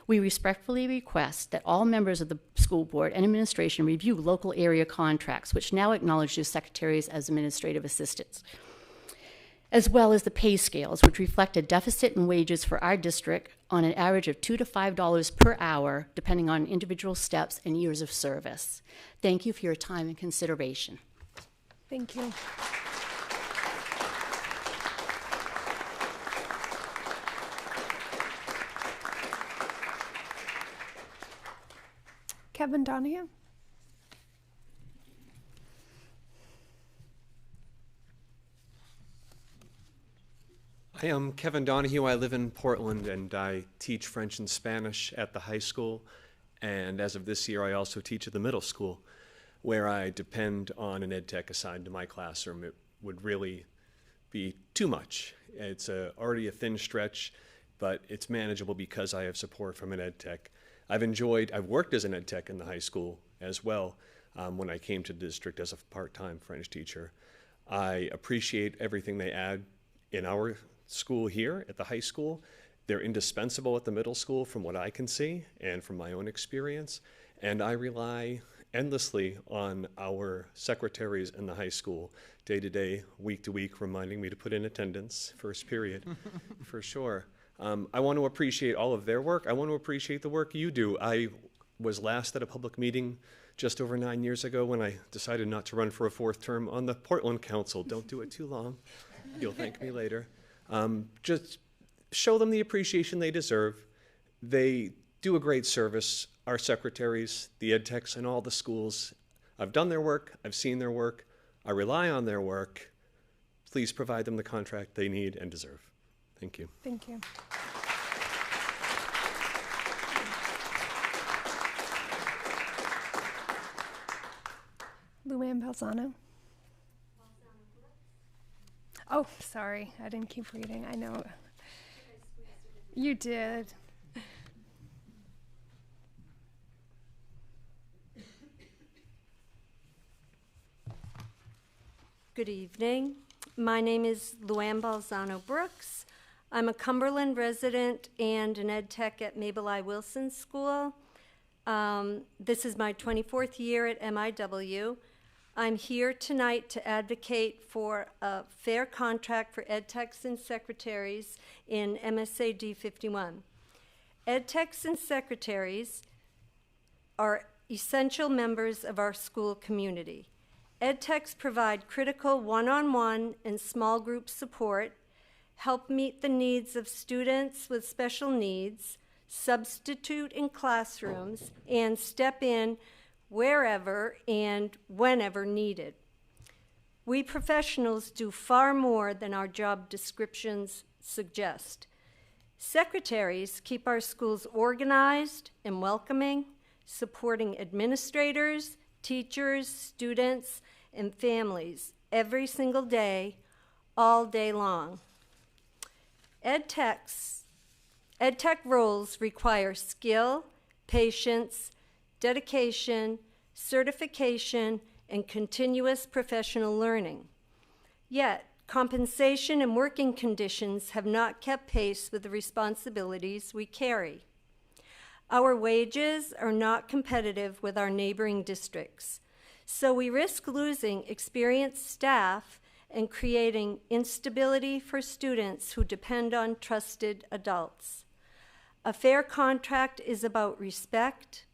S8: We respectfully request that all members of the school board and administration review local area contracts, which now acknowledge the secretaries as administrative assistants, as well as the pay scales, which reflect a deficit in wages for our district on an average of $2 to $5 per hour, depending on individual steps and years of service. Thank you for your time and consideration.
S1: Thank you. Kevin Donahue.
S9: Hi, I'm Kevin Donahue. I live in Portland and I teach French and Spanish at the high school. And as of this year, I also teach at the middle school, where I depend on an ed tech assigned to my classroom. It would really be too much. It's already a thin stretch, but it's manageable because I have support from an ed tech. I've worked as an ed tech in the high school as well when I came to the district as a part-time French teacher. I appreciate everything they add in our school here at the high school. They're indispensable at the middle school from what I can see and from my own experience. And I rely endlessly on our secretaries in the high school, day to day, week to week, reminding me to put in attendance, first period, for sure. I want to appreciate all of their work. I want to appreciate the work you do. I was last at a public meeting just over 9 years ago when I decided not to run for a fourth term on the Portland Council. Don't do it too long. You'll thank me later. Just show them the appreciation they deserve. They do a great service. Our secretaries, the ed techs, and all the schools. I've done their work. I've seen their work. I rely on their work. Please provide them the contract they need and deserve. Thank you.
S1: Thank you. Luann Balzano. Oh, sorry. I didn't keep reading. I know. You did.
S12: Good evening. My name is Luann Balzano Brooks. I'm a Cumberland resident and an ed tech at Mabel I. Wilson School. This is my 24th year at MIW. I'm here tonight to advocate for a fair contract for ed techs and secretaries in MSAD 51. Ed techs and secretaries are essential members of our school community. Ed techs provide critical one-on-one and small group support, help meet the needs of students with special needs, substitute in classrooms, and step in wherever and whenever needed. We professionals do far more than our job descriptions suggest. Secretaries keep our schools organized and welcoming, supporting administrators, teachers, students, and families every single day, all day long. Ed tech roles require skill, patience, dedication, certification, and continuous professional learning. Yet, compensation and working conditions have not kept pace with the responsibilities we carry. Our wages are not competitive with our neighboring districts, so we risk losing experienced staff and creating instability for students who depend on trusted adults. A fair contract is about respect,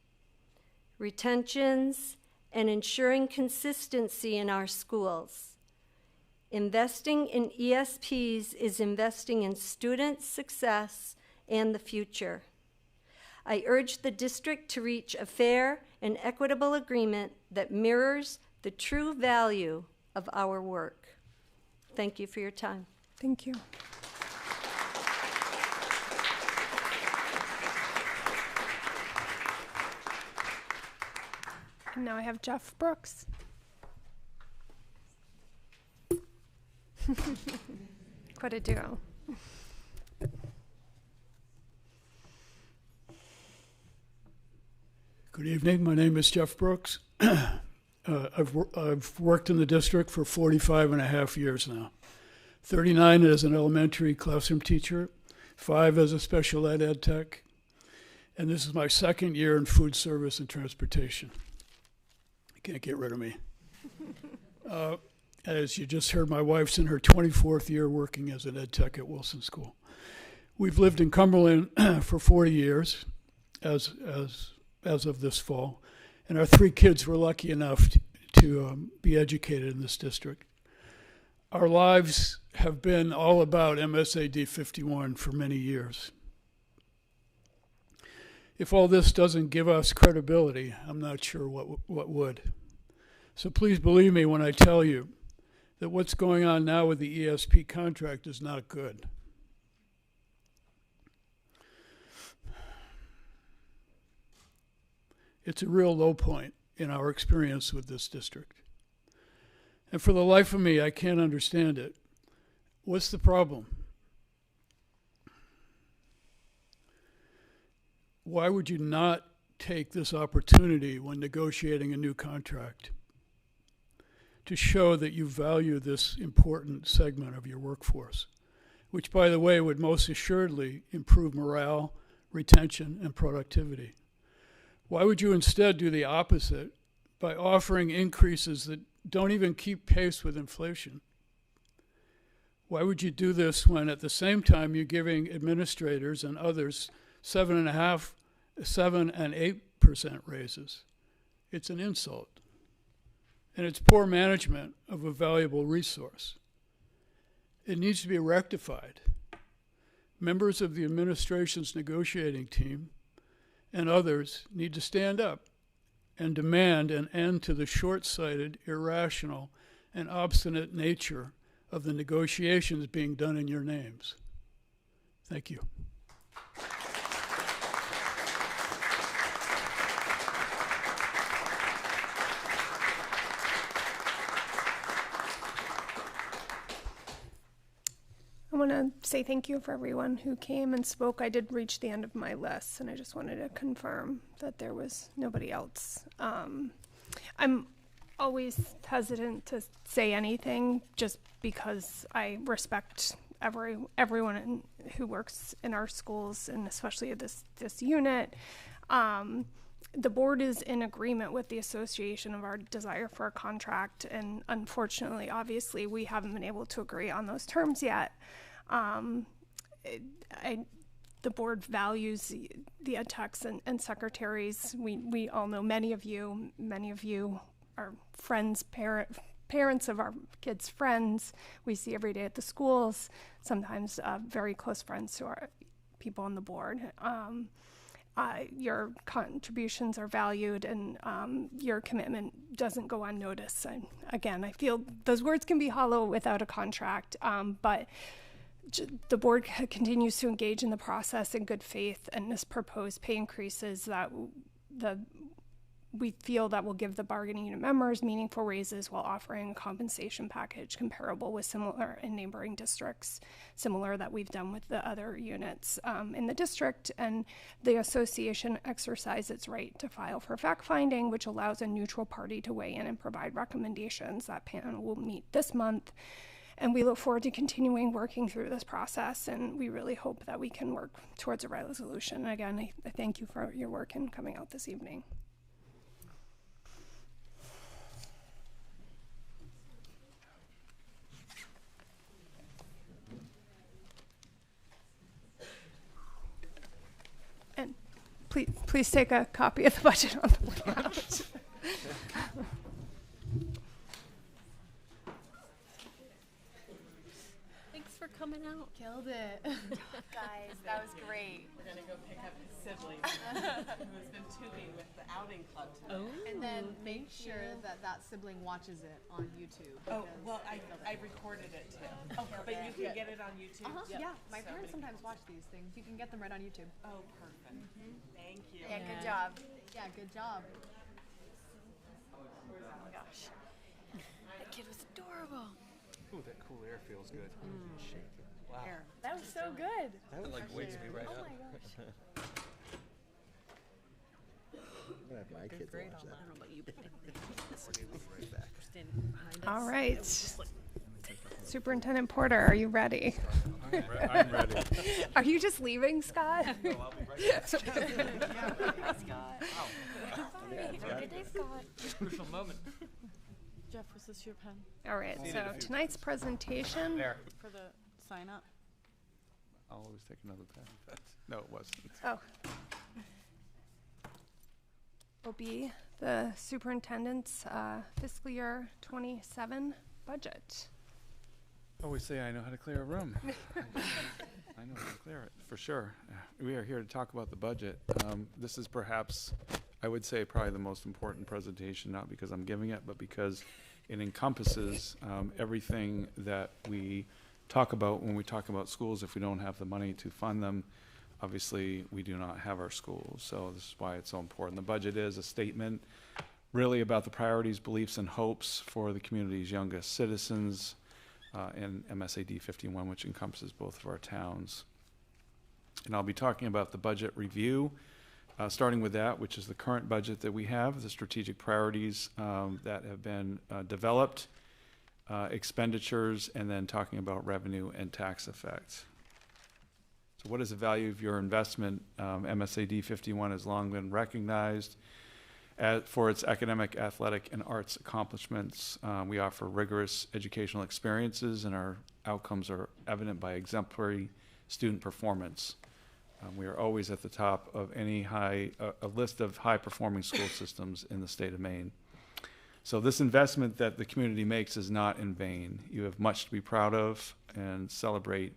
S12: retentions, and ensuring consistency in our schools. Investing in ESPs is investing in student success and the future. I urge the district to reach a fair and equitable agreement that mirrors the true value of our work. Thank you for your time.
S1: Thank you. And now I have Jeff Brooks. Quite a duo.
S23: Good evening. My name is Jeff Brooks. I've worked in the district for 45 and a half years now. 39 as an elementary classroom teacher, 5 as a special ed tech, and this is my second year in food service and transportation. You can't get rid of me. As you just heard, my wife's in her 24th year working as an ed tech at Wilson School. We've lived in Cumberland for 40 years as of this fall, and our 3 kids were lucky enough to be educated in this district. Our lives have been all about MSAD 51 for many years. If all this doesn't give us credibility, I'm not sure what would. So please believe me when I tell you that what's going on now with the ESP contract is not good. It's a real low point in our experience with this district. And for the life of me, I can't understand it. What's the problem? Why would you not take this opportunity when negotiating a new contract to show that you value this important segment of your workforce, which, by the way, would most assuredly improve morale, retention, and productivity? Why would you instead do the opposite by offering increases that don't even keep pace with inflation? Why would you do this when at the same time you're giving administrators and others 7.5%, 7% and 8% raises? It's an insult. And it's poor management of a valuable resource. It needs to be rectified. Members of the administration's negotiating team and others need to stand up and demand an end to the short-sighted, irrational, and obstinate nature of the negotiations being done in your names. Thank you.
S1: I want to say thank you for everyone who came and spoke. I did reach the end of my list, and I just wanted to confirm that there was nobody else. I'm always hesitant to say anything just because I respect everyone who works in our schools, and especially this unit. The board is in agreement with the association of our desire for a contract, and unfortunately, obviously, we haven't been able to agree on those terms yet. The board values the ed techs and secretaries. We all know many of you are friends, parents of our kids' friends. We see every day at the schools, sometimes very close friends to our people on the board. Your contributions are valued, and your commitment doesn't go unnoticed. And again, I feel those words can be hollow without a contract, but the board continues to engage in the process in good faith, and this proposed pay increases that we feel that will give the bargaining unit members meaningful raises while offering a compensation package comparable with similar in neighboring districts, similar that we've done with the other units in the district. And the association exercised its right to file for fact-finding, which allows a neutral party to weigh in and provide recommendations. That panel will meet this month. And we look forward to continuing working through this process, and we really hope that we can work towards a resolution. And again, I thank you for your work in coming out this evening. And please take a copy of the budget on the way out.
S5: Coming out.
S11: Killed it. Guys, that was great.
S5: We're going to go pick up his sibling who's been tubing with the outing club today.
S11: Oh, and then make sure that sibling watches it on YouTube.
S5: Oh, well, I recorded it too. Oh, but you can get it on YouTube?
S11: Yep. Yeah, my parents sometimes watch these things. You can get them right on YouTube.
S5: Oh, perfect. Thank you.
S11: Yeah, good job. Yeah, good job.
S5: Oh my gosh.
S11: That kid was adorable.
S16: Ooh, that cool air feels good. Shake it. Wow.
S11: Air. That was so good.
S16: That like wakes me right up.
S11: Oh my gosh.
S13: I'm gonna have my kids watch that.
S11: I don't know about you, but
S13: Right back.
S1: All right. Superintendent Porter, are you ready?
S16: I'm ready.
S1: Are you just leaving, Scott?
S16: No, I'll be right back.
S11: Scott. Good day, Scott.
S16: Crucial moment.
S5: Jeff, was this your pen?
S1: All right, so tonight's presentation.
S16: There.
S5: For the sign up?
S16: I'll always take another pen. No, it wasn't.
S1: Oh. Will be the superintendent's fiscal year 27 budget.
S16: always say I know how to clear a room. I know how to clear it, for sure. We are here to talk about the budget. This is perhaps, I would say, probably the most important presentation, not because I'm giving it, but because it encompasses everything that we talk about when we talk about schools. If we don't have the money to fund them, obviously we do not have our schools. So this is why it's so important. The budget is a statement really about the priorities, beliefs, and hopes for the community's youngest citizens, and MSAD 51, which encompasses both of our towns. And I'll be talking about the budget review, starting with that, which is the current budget that we have, the strategic priorities that have been developed, expenditures, and then talking about revenue and tax effects. So what is the value of your investment? MSAD 51 has long been recognized for its academic, athletic, and arts accomplishments. We offer rigorous educational experiences, and our outcomes are evident by exemplary student performance. We are always at the top of any a list of high-performing school systems in the state of Maine. So this investment that the community makes is not in vain. You have much to be proud of, and celebrate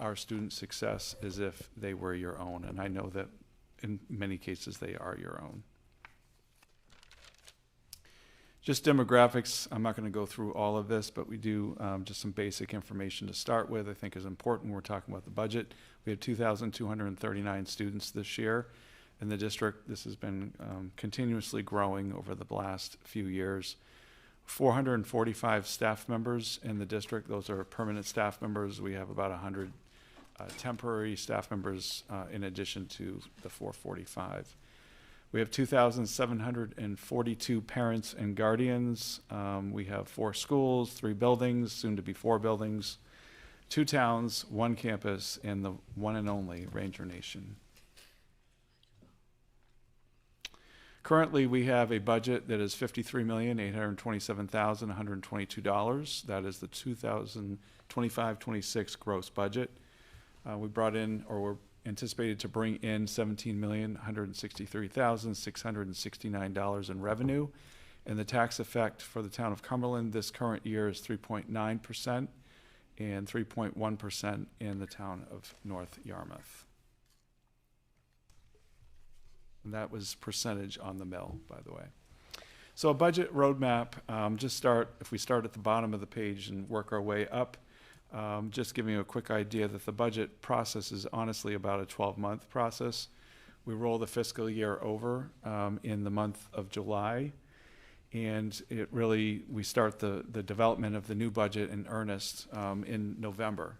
S16: our student success as if they were your own. And I know that in many cases they are your own. Just demographics, I'm not going to go through all of this, but we do just some basic information to start with I think is important when we're talking about the budget. We have 2,239 students this year in the district. This has been continuously growing over the last few years. 445 staff members in the district. Those are permanent staff members. We have about 100 temporary staff members in addition to the 445. We have 2,742 parents and guardians. We have 4 schools, 3 buildings, soon to be 4 buildings, 2 towns, 1 campus, and the one and only Ranger Nation. Currently, we have a budget that is $53,827,122. That is the 2025-26 gross budget. We brought in, or we're anticipated to bring in $17,163,669 in revenue. And the tax effect for the town of Cumberland this current year is 3.9% and 3.1% in the town of North Yarmouth. And that was percentage on the mill, by the way. So a budget roadmap, if we start at the bottom of the page and work our way up, just giving you a quick idea that the budget process is honestly about a 12-month process. We roll the fiscal year over in the month of July, and we start the development of the new budget in earnest in November.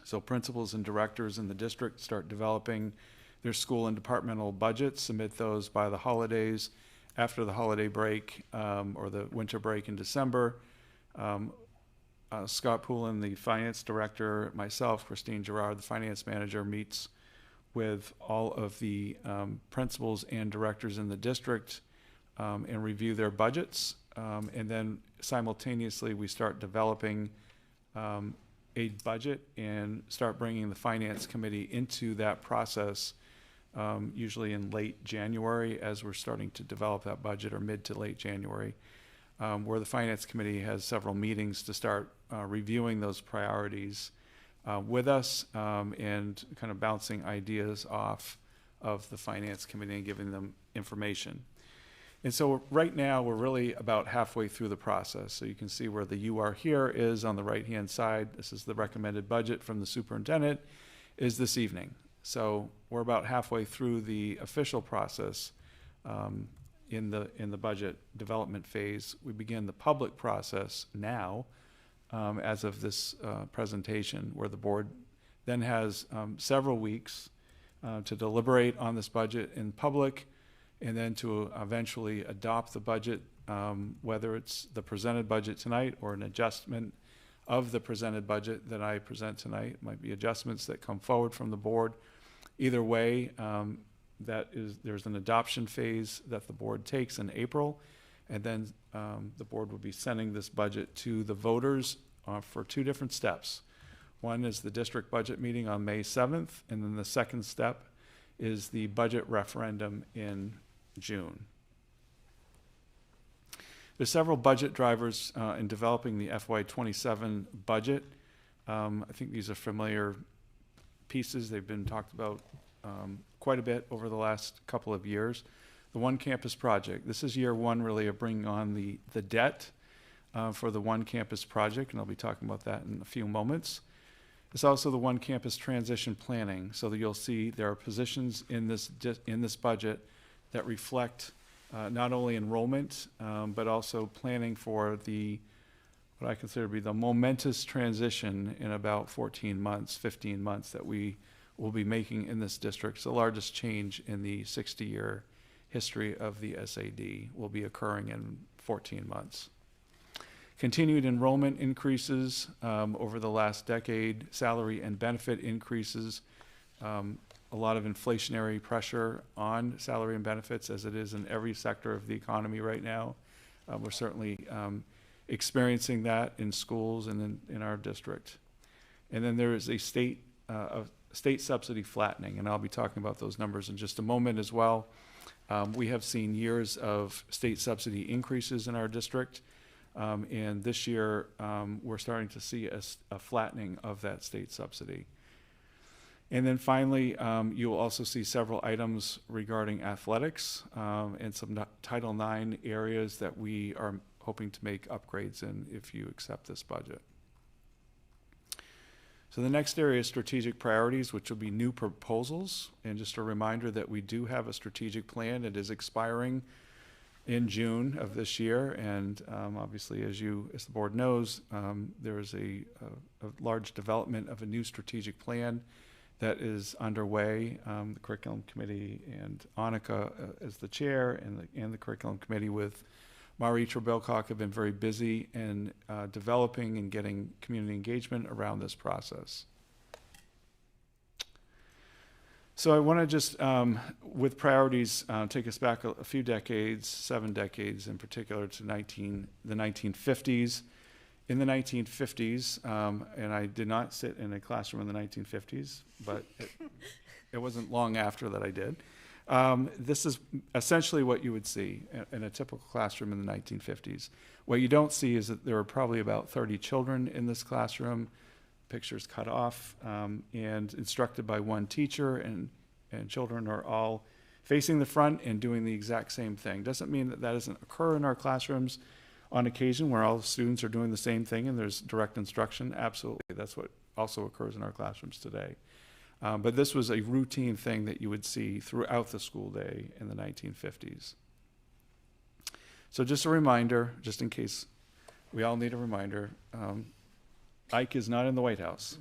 S16: So principals and directors in the district start developing their school and departmental budgets, submit those by the holidays. After the holiday break or the winter break in December, Scott Poulin, the finance director, myself, Christine Gerard, the finance manager, meets with all of the principals and directors in the district and review their budgets. And then simultaneously, we start developing a budget and start bringing the finance committee into that process, usually in late January as we're starting to develop that budget, or mid to late January. Where the Finance Committee has several meetings to start reviewing those priorities with us and kind of bouncing ideas off of the Finance Committee and giving them information. And so right now we're really about halfway through the process. So you can see where the "you are here" is on the right-hand side. This is the recommended budget from the superintendent is this evening. So we're about halfway through the official process. In the budget development phase. We begin the public process now as of this presentation, where the board then has several weeks to deliberate on this budget in public, and then to eventually adopt the budget, whether it's the presented budget tonight or an adjustment of the presented budget that I present tonight. It might be adjustments that come forward from the board. Either way, there's an adoption phase that the board takes in April, and then the board will be sending this budget to the voters for 2 different steps. One is the district budget meeting on May 7th, and then the second step is the budget referendum in June. There's several budget drivers in developing the FY27 budget. I think these are familiar pieces. They've been talked about quite a bit over the last couple of years. The One Campus project. This is year one really of bringing on the debt for the One Campus project, and I'll be talking about that in a few moments. It's also the One Campus transition planning, so that you'll see there are positions in this budget that reflect not only enrollment, but also planning for what I consider to be the momentous transition in about 14 months, 15 months that we will be making in this district. It's the largest change in the 60-year history of the SAD will be occurring in 14 months. Continued enrollment increases over the last decade, salary and benefit increases, a lot of inflationary pressure on salary and benefits as it is in every sector of the economy right now. We're certainly experiencing that in schools and in our district. And then there is a state subsidy flattening, and I'll be talking about those numbers in just a moment as well. We have seen years of state subsidy increases in our district, and this year we're starting to see a flattening of that state subsidy. And then finally, you will also see several items regarding athletics and some Title IX areas that we are hoping to make upgrades in if you accept this budget. So the next area is strategic priorities, which will be new proposals. And just a reminder that we do have a strategic plan. It is expiring in June of this year. And obviously, as the board knows, there is a large development of a new strategic plan that is underway. The curriculum committee and Annika as the chair and the curriculum committee with Marie Trebilcock have been very busy in developing and getting community engagement around this process. So I want to just, with priorities, take us back a few decades, 7 decades in particular, to the 1950s. In the 1950s, and I did not sit in a classroom in the 1950s, but it wasn't long after that I did. This is essentially what you would see in a typical classroom in the 1950s. What you don't see is that there were probably about 30 children in this classroom, pictures cut off, and instructed by one teacher, and children are all facing the front and doing the exact same thing. Doesn't mean that doesn't occur in our classrooms on occasion where all the students are doing the same thing and there's direct instruction. Absolutely, that's what also occurs in our classrooms today. But this was a routine thing that you would see throughout the school day in the 1950s. So just a reminder, just in case we all need a reminder, Ike is not in the White House.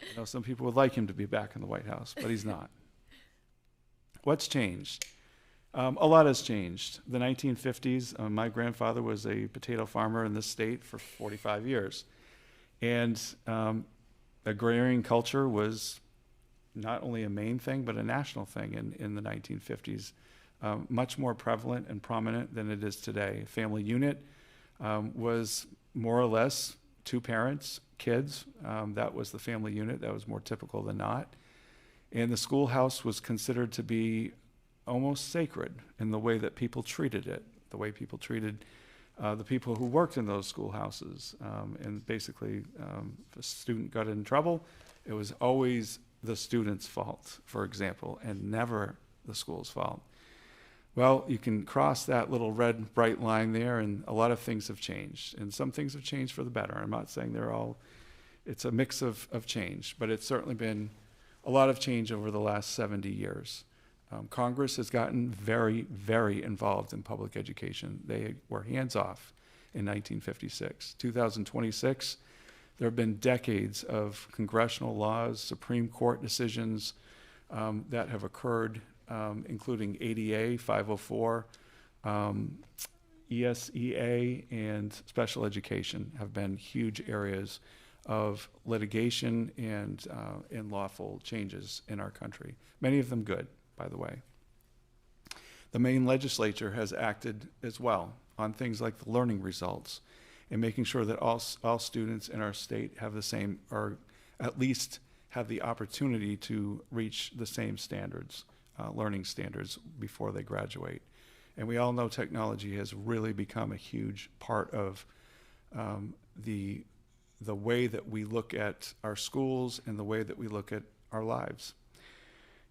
S16: I know some people would like him to be back in the White House, but he's not. What's changed? A lot has changed. The 1950s, my grandfather was a potato farmer in this state for 45 years. And agrarian culture was not only a main thing, but a national thing in the 1950s. Much more prevalent and prominent than it is today. Family unit was more or less 2 parents, kids. That was the family unit. That was more typical than not. And the schoolhouse was considered to be almost sacred in the way that people treated it, the way people treated the people who worked in those schoolhouses. And basically, if a student got in trouble, it was always the student's fault, for example, and never the school's fault. Well, you can cross that little red bright line there, and a lot of things have changed. And some things have changed for the better. I'm not saying it's a mix of change, but it's certainly been a lot of change over the last 70 years. Congress has gotten very, very involved in public education. They were hands-off in 1956. 2026, there have been decades of congressional laws, Supreme Court decisions that have occurred, including ADA, 504, ESEA, and special education have been huge areas of litigation and lawful changes in our country. Many of them good, by the way. The Maine legislature has acted as well on things like the learning results and making sure that all students in our state have the same, or at least have the opportunity to reach the same standards, learning standards before they graduate. And we all know technology has really become a huge part of the way that we look at our schools and the way that we look at our lives.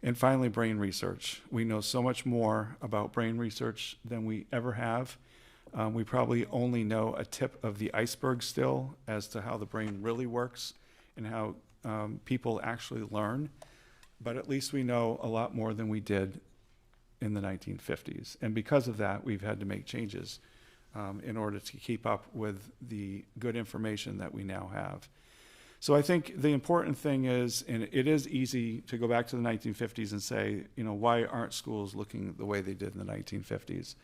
S16: And finally, brain research. We know so much more about brain research than we ever have. We probably only know a tip of the iceberg still as to how the brain really works and how people actually learn. But at least we know a lot more than we did in the 1950s. And because of that, we've had to make changes in order to keep up with the good information that we now have. So I think the important thing is, and it is easy to go back to the 1950s and say, you know, why aren't schools looking the way they did in the 1950s?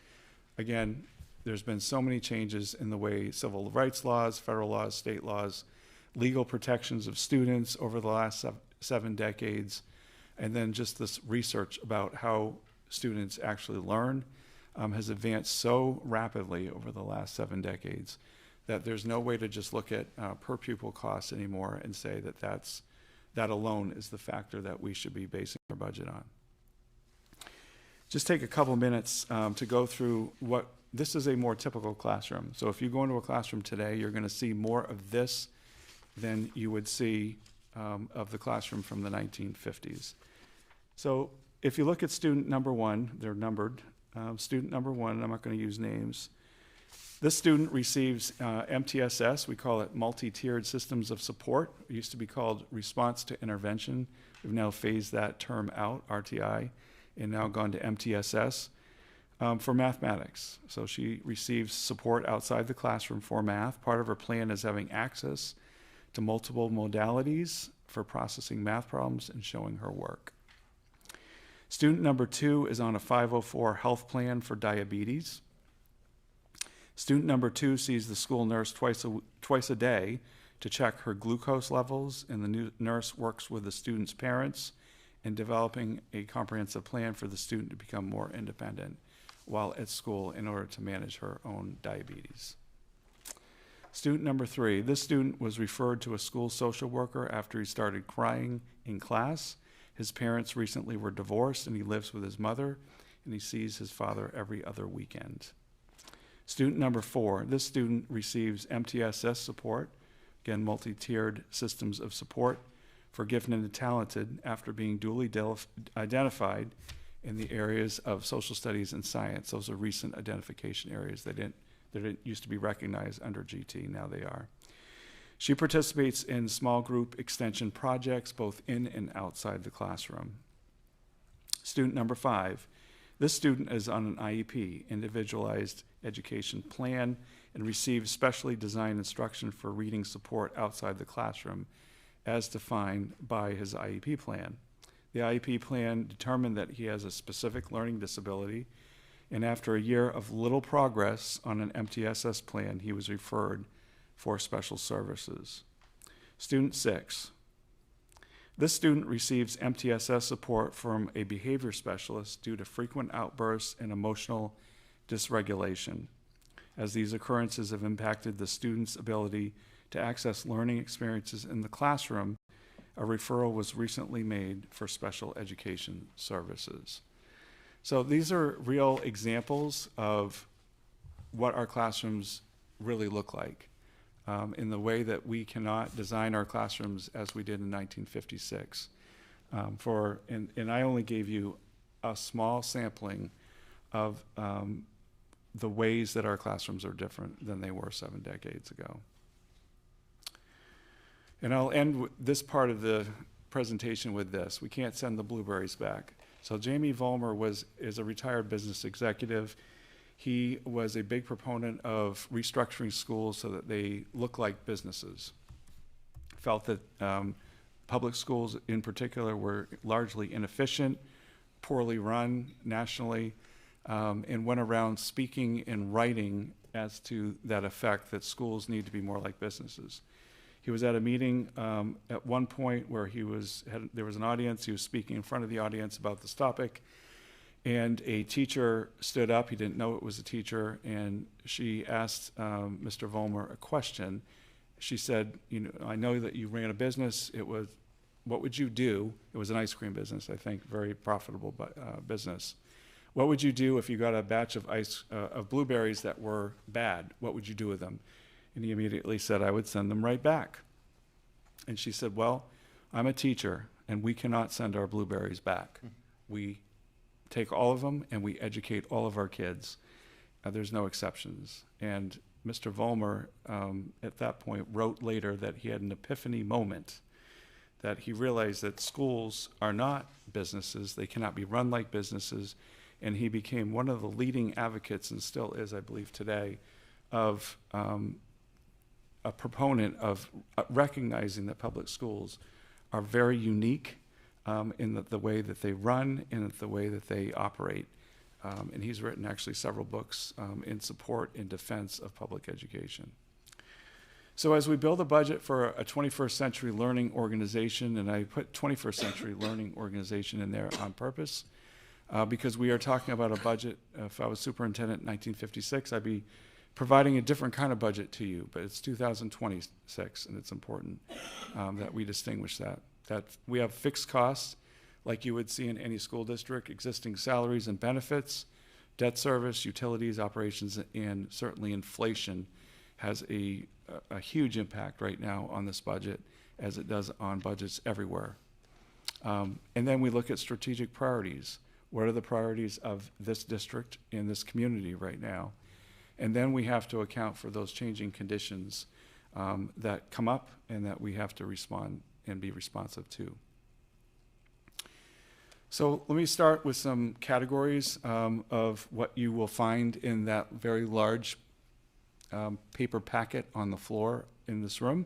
S16: Again, there's been so many changes in the way civil rights laws, federal laws, state laws, legal protections of students over the last 7 decades, and then just this research about how students actually learn has advanced so rapidly over the last 7 decades that there's no way to just look at per pupil costs anymore and say that that alone is the factor that we should be basing our budget on. Just take a couple minutes to go through what, this is a more typical classroom. So if you go into a classroom today, you're gonna see more of this than you would see of the classroom from the 1950s. So if you look at student number 1, they're numbered. Student number 1, I'm not gonna use names. This student receives MTSS, we call it multi-tiered systems of support. It used to be called response to intervention. We've now phased that term out, RTI, and now gone to MTSS for mathematics. So she receives support outside the classroom for math. Part of her plan is having access to multiple modalities for processing math problems and showing her work. Student number 2 is on a 504 health plan for diabetes. Student number 2 sees the school nurse twice a day to check her glucose levels, and the nurse works with the student's parents in developing a comprehensive plan for the student to become more independent while at school in order to manage her own diabetes. Student number 3, this student was referred to a school social worker after he started crying in class. His parents recently were divorced and he lives with his mother, and he sees his father every other weekend. Student number 4, this student receives MTSS support, again, multi-tiered systems of support for gifted and talented after being duly identified in the areas of social studies and science. Those are recent identification areas. They didn't used to be recognized under GT, now they are. She participates in small group extension projects both in and outside the classroom. Student number 5, this student is on an IEP, individualized education plan, and receives specially designed instruction for reading support outside the classroom as defined by his IEP plan. The IEP plan determined that he has a specific learning disability, and after a year of little progress on an MTSS plan, he was referred for special services. Student 6. This student receives MTSS support from a behavior specialist due to frequent outbursts and emotional dysregulation. As these occurrences have impacted the student's ability to access learning experiences in the classroom, a referral was recently made for special education services. So these are real examples of what our classrooms really look like. In the way that we cannot design our classrooms as we did in 1956. And I only gave you a small sampling of the ways that our classrooms are different than they were 7 decades ago. And I'll end this part of the presentation with this. We can't send the blueberries back. So Jamie Vollmer is a retired business executive. He was a big proponent of restructuring schools so that they look like businesses. Felt that public schools in particular were largely inefficient, poorly run nationally, and went around speaking and writing as to that effect that schools need to be more like businesses. He was at a meeting at one point where there was an audience. He was speaking in front of the audience about this topic. And a teacher stood up, he didn't know it was a teacher, and she asked Mr. Vollmer a question. She said, you know, I know that you ran a business. What would you do? It was an ice cream business, I think, very profitable business. What would you do if you got a batch of of blueberries that were bad? What would you do with them? And he immediately said, I would send them right back. And she said, well, I'm a teacher, and we cannot send our blueberries back. We take all of them, and we educate all of our kids. There's no exceptions. And Mr. Vollmer, at that point, wrote later that he had an epiphany moment, that he realized that schools are not businesses. They cannot be run like businesses. And he became one of the leading advocates, and still is, I believe, today, of a proponent of recognizing that public schools are very unique in the way that they run and the way that they operate. And he's written actually several books in support and defense of public education. So as we build a budget for a 21st century learning organization, and I put 21st century learning organization in there on purpose, because we are talking about a budget. If I was superintendent in 1956, I'd be providing a different kind of budget to you, but it's 2026, and it's important that we distinguish that we have fixed costs like you would see in any school district, existing salaries and benefits, debt service, utilities, operations, and certainly inflation has a huge impact right now on this budget, as it does on budgets everywhere. And then we look at strategic priorities. What are the priorities of this district in this community right now? And then we have to account for those changing conditions that come up and that we have to respond and be responsive to. So let me start with some categories of what you will find in that very large paper packet on the floor in this room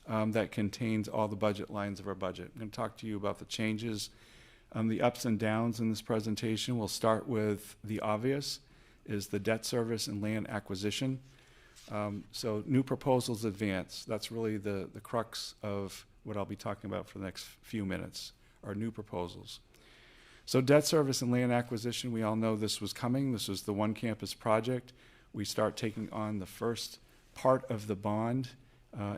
S16: that contains all the budget lines of our budget. I'm going to talk to you about the changes, the ups and downs in this presentation. We'll start with the obvious, is the debt service and land acquisition. So new proposals advance. That's really the crux of what I'll be talking about for the next few minutes, are new proposals. So debt service and land acquisition, we all know this was coming. This was the One Campus project. We start taking on the first part of the bond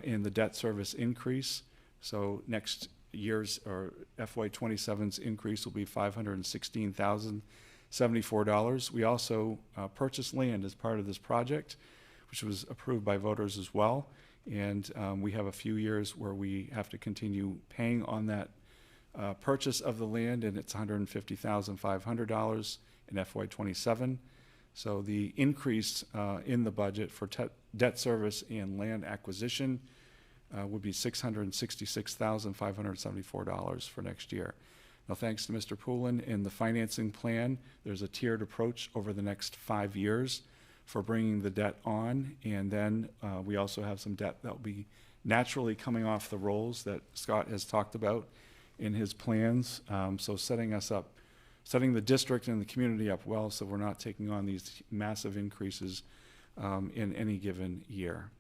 S16: in the debt service increase. So next year's, or FY 27's increase will be $516,074. We also purchased land as part of this project, which was approved by voters as well. And we have a few years where we have to continue paying on that purchase of the land, and it's $150,500 in FY 27. So the increase in the budget for debt service and land acquisition would be $666,574 for next year. Now, thanks to Mr. Poulin, in the financing plan, there's a tiered approach over the next 5 years for bringing the debt on, and then we also have some debt that will be naturally coming off the rolls that Scott has talked about in his plans. So setting the district and the community up well, so we're not taking on these massive increases in any given year.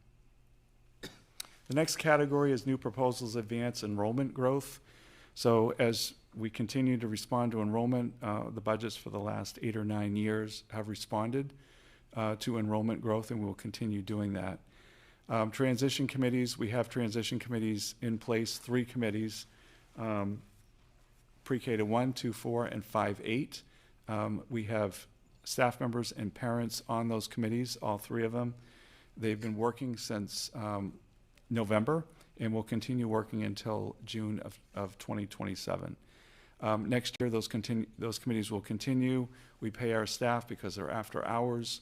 S16: The next category is new proposals advance enrollment growth. So as we continue to respond to enrollment, the budgets for the last 8 or 9 years have responded to enrollment growth, and we will continue doing that. Transition committees, we have transition committees in place, 3 committees, pre-K to 1, 2, 4, and 5, 8. We have staff members and parents on those committees, all 3 of them. They've been working since November, and will continue working until June of 2027. Next year, those committees will continue. We pay our staff because they're after hours.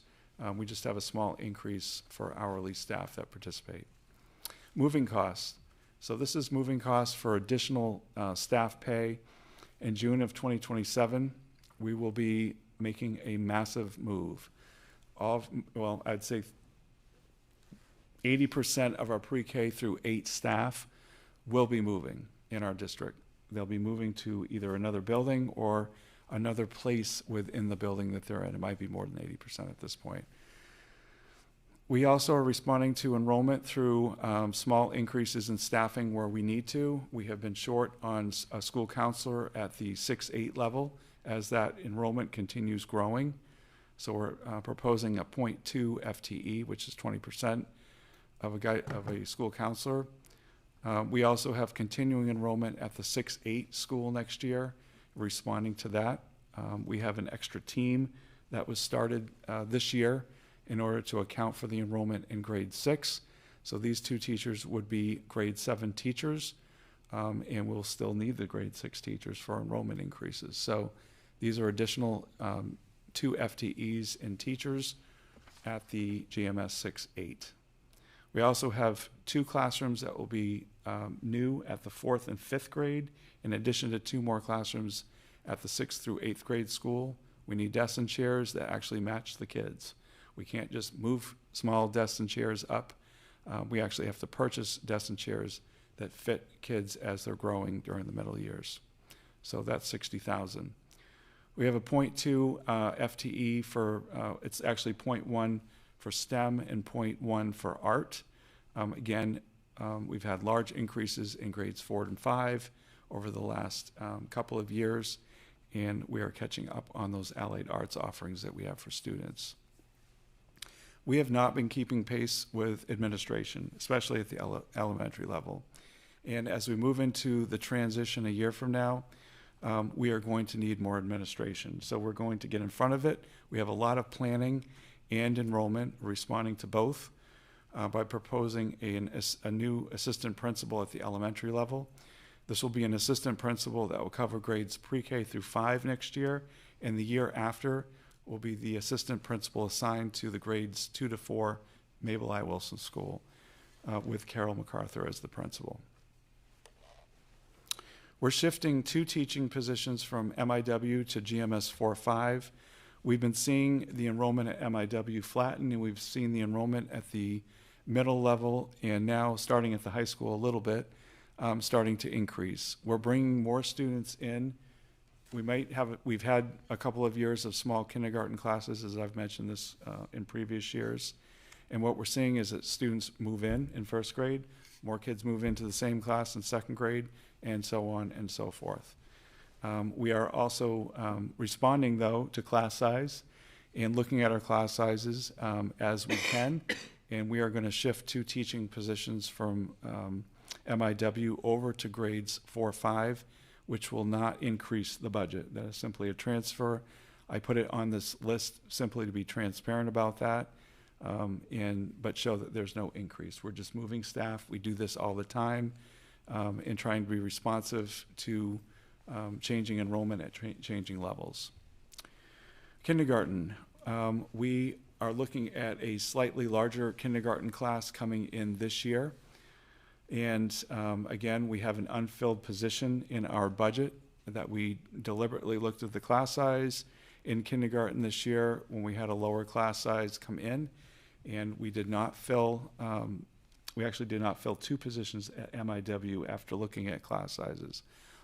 S16: We just have a small increase for hourly staff that participate. Moving costs. So this is moving costs for additional staff pay. In June of 2027, we will be making a massive move. I'd say 80% of our pre-K through 8 staff will be moving in our district. They'll be moving to either another building or another place within the building that they're in. It might be more than 80% at this point. We also are responding to enrollment through small increases in staffing where we need to. We have been short on a school counselor at the 6-8 level as that enrollment continues growing. So we're proposing a 0.2 FTE, which is 20% of a school counselor. We also have continuing enrollment at the 6-8 school next year, responding to that. We have an extra team that was started this year in order to account for the enrollment in grade 6. So these 2 teachers would be grade 7 teachers, and we'll still need the grade 6 teachers for enrollment increases. So these are additional 2 FTEs in teachers at the GMS 6-8. We also have 2 classrooms that will be new at the 4th and 5th grade, in addition to 2 more classrooms at the 6th through 8th grade school. We need desks and chairs that actually match the kids. We can't just move small desks and chairs up. We actually have to purchase desks and chairs that fit kids as they're growing during the middle years. So that's $60,000. We have a 0.2 FTE for, it's actually 0.1 for STEM and 0.1 for art. Again, we've had large increases in grades 4 and 5 over the last couple of years, and we are catching up on those allied arts offerings that we have for students. We have not been keeping pace with administration, especially at the elementary level. And as we move into the transition a year from now, we are going to need more administration. So we're going to get in front of it. We have a lot of planning and enrollment, responding to both by proposing a new assistant principal at the elementary level. This will be an assistant principal that will cover grades pre-K through 5 next year, and the year after will be the assistant principal assigned to the grades 2 to 4 Mabel I. Wilson School with Carol MacArthur as the principal. We're shifting 2 teaching positions from MIW to GMS 4-5. We've been seeing the enrollment at MIW flatten, and we've seen the enrollment at the middle level, and now starting at the high school a little bit, starting to increase. We're bringing more students in. We've had a couple of years of small kindergarten classes, as I've mentioned this in previous years. And what we're seeing is that students move in 1st grade, more kids move into the same class in 2nd grade, and so on and so forth. We are also responding, though, to class size and looking at our class sizes as we can. And we are going to shift 2 teaching positions from MIW over to grades 4-5, which will not increase the budget. That is simply a transfer. I put it on this list simply to be transparent about that, but show that there's no increase. We're just moving staff. We do this all the time and trying to be responsive to changing enrollment at changing levels. Kindergarten. We are looking at a slightly larger kindergarten class coming in this year. And again, we have an unfilled position in our budget that we deliberately looked at the class size in kindergarten this year when we had a lower class size come in, and we did not fill, we actually did not fill 2 positions at MIW after looking at class sizes.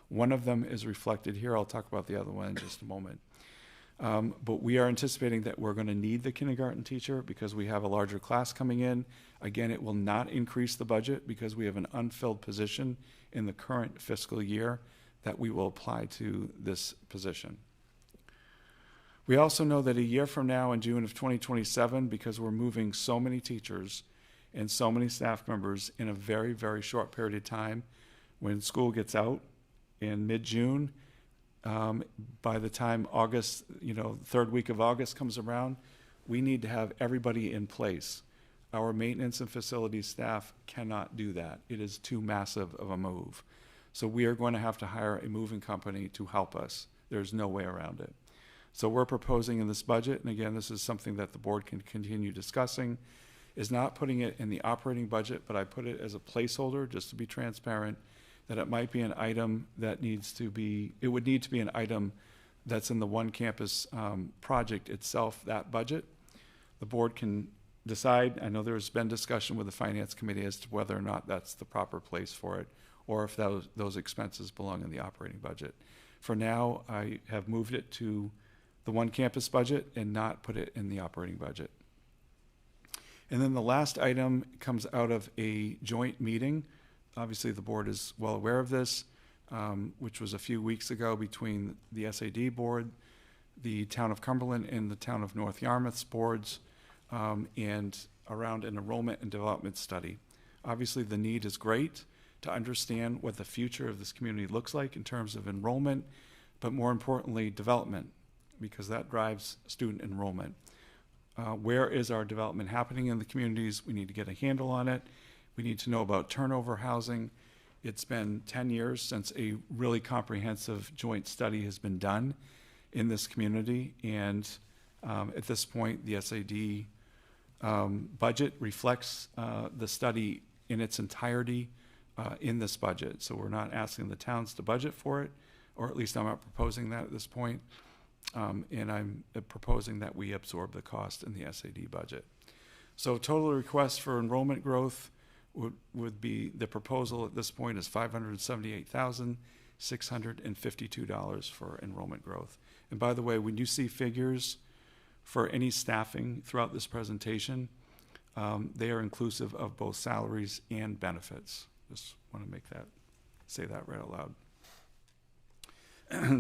S16: One of them is reflected here. I'll talk about the other one in just a moment. But we are anticipating that we're going to need the kindergarten teacher because we have a larger class coming in. Again, it will not increase the budget because we have an unfilled position in the current fiscal year that we will apply to this position. We also know that a year from now, in June of 2027, because we're moving so many teachers and so many staff members in a very, very short period of time, when school gets out in mid-June, by the time August, 3rd week of August comes around, we need to have everybody in place. Our maintenance and facilities staff cannot do that. It is too massive of a move. So we are going to have to hire a moving company to help us. There's no way around it. So we're proposing in this budget, and again, this is something that the board can continue discussing, is not putting it in the operating budget, but I put it as a placeholder just to be transparent, that it might be an item that needs to be, it would need to be an item that's in the One Campus project itself, that budget. The board can decide. I know there's been discussion with the Finance Committee as to whether or not that's the proper place for it, or if those expenses belong in the operating budget. For now, I have moved it to the One Campus budget and not put it in the operating budget. And then the last item comes out of a joint meeting. Obviously, the board is well aware of this, which was a few weeks ago between the SAD board, the Town of Cumberland, and the Town of North Yarmouth's boards, and around an enrollment and development study. Obviously, the need is great to understand what the future of this community looks like in terms of enrollment, but more importantly, development. because that drives student enrollment. Where is our development happening in the communities? We need to get a handle on it. We need to know about turnover housing. It's been 10 years since a really comprehensive joint study has been done in this community, and at this point, the SAD budget reflects the study in its entirety in this budget. So we're not asking the towns to budget for it, or at least I'm not proposing that at this point. And I'm proposing that we absorb the cost in the SAD budget. So total request for enrollment growth would be, the proposal at this point is $578,652 for enrollment growth. And by the way, when you see figures for any staffing throughout this presentation, they are inclusive of both salaries and benefits. Just want to say that right out loud.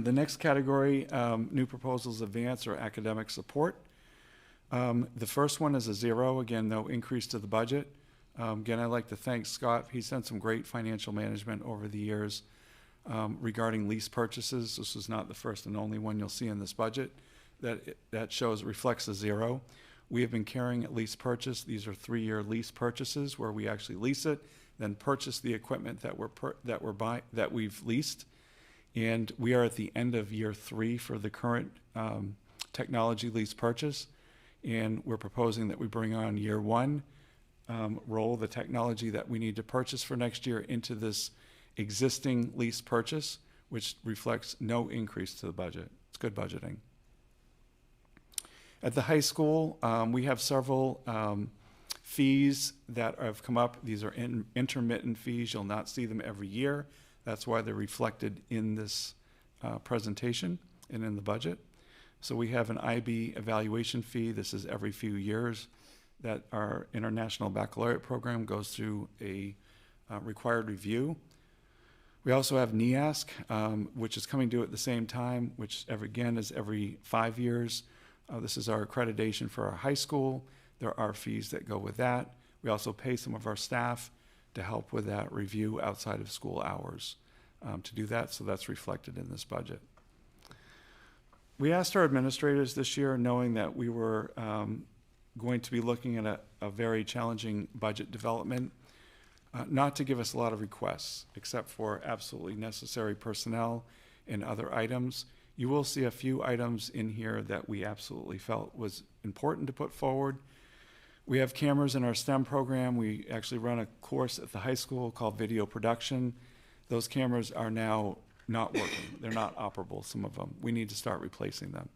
S16: The next category, new proposals, advance or academic support. The first one is a 0. Again, no increase to the budget. Again, I'd like to thank Scott. He's done some great financial management over the years regarding lease purchases. This is not the first and only one you'll see in this budget that reflects a 0. We have been carrying a lease purchase. These are 3-year lease purchases where we actually lease it, then purchase the equipment that we've leased. And we are at the end of year 3 for the current technology lease purchase. And we're proposing that we bring on year 1, roll the technology that we need to purchase for next year into this existing lease purchase, which reflects no increase to the budget. It's good budgeting. At the high school, we have several fees that have come up. These are intermittent fees. You'll not see them every year. That's why they're reflected in this presentation and in the budget. So we have an IB evaluation fee. This is every few years that our International Baccalaureate program goes through a required review. We also have NEASC, which is coming due at the same time, which again is every 5 years. This is our accreditation for our high school. There are fees that go with that. We also pay some of our staff to help with that review outside of school hours to do that, so that's reflected in this budget. We asked our administrators this year, knowing that we were going to be looking at a very challenging budget development, not to give us a lot of requests, except for absolutely necessary personnel and other items. You will see a few items in here that we absolutely felt was important to put forward. We have cameras in our STEM program. We actually run a course at the high school called video production. Those cameras are now not working. They're not operable, some of them. We need to start replacing them.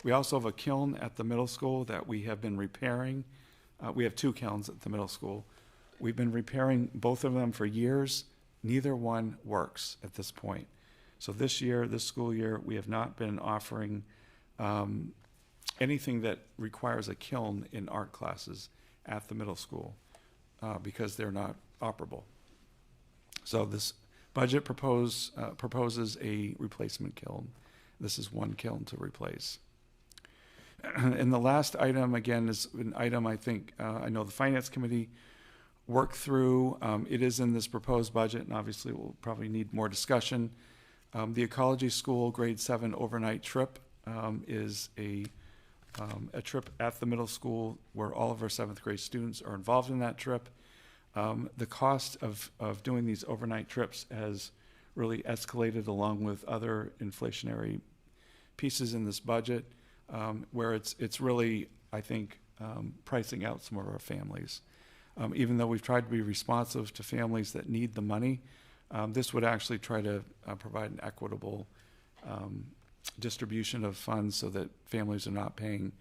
S16: We also have a kiln at the middle school that we have been repairing. We have 2 kilns at the middle school. We've been repairing both of them for years. Neither one works at this point. So this school year, we have not been offering anything that requires a kiln in art classes at the middle school because they're not operable. So this budget proposes a replacement kiln. This is one kiln to replace. And the last item, again, is an item I think I know the Finance Committee worked through. It is in this proposed budget, and obviously we'll probably need more discussion. The Ecology School Grade 7 overnight trip is a trip at the middle school where all of our 7th grade students are involved in that trip. The cost of doing these overnight trips has really escalated along with other inflationary pieces in this budget, where it's really, I think, pricing out some of our families. Even though we've tried to be responsive to families that need the money, this would actually try to provide an equitable distribution of funds so that families are not paying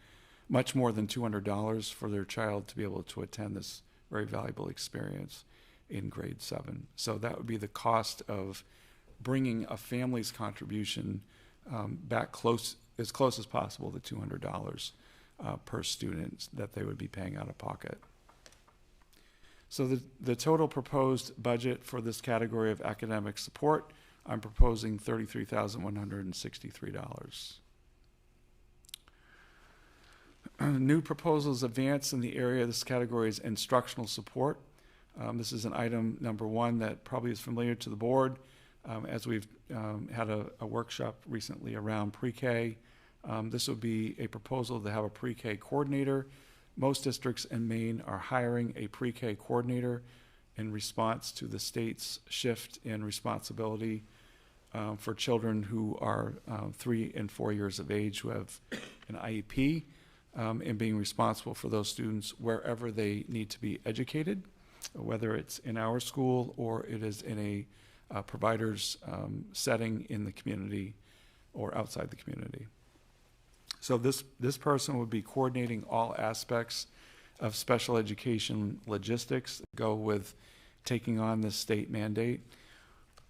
S16: much more than $200 for their child to be able to attend this very valuable experience in grade 7. So that would be the cost of bringing a family's contribution back as close as possible to $200 per student that they would be paying out of pocket. So the total proposed budget for this category of academic support, I'm proposing $33,163. New proposals advance in the area. This category is instructional support. This is an item number 1 that probably is familiar to the board, as we've had a workshop recently around pre-K. This would be a proposal to have a pre-K coordinator. Most districts in Maine are hiring a pre-K coordinator in response to the state's shift in responsibility for children who are 3 and 4 years of age who have an IEP, and being responsible for those students wherever they need to be educated, whether it's in our school or it is in a provider's setting in the community or outside the community. So this person would be coordinating all aspects of special education logistics that go with taking on this state mandate.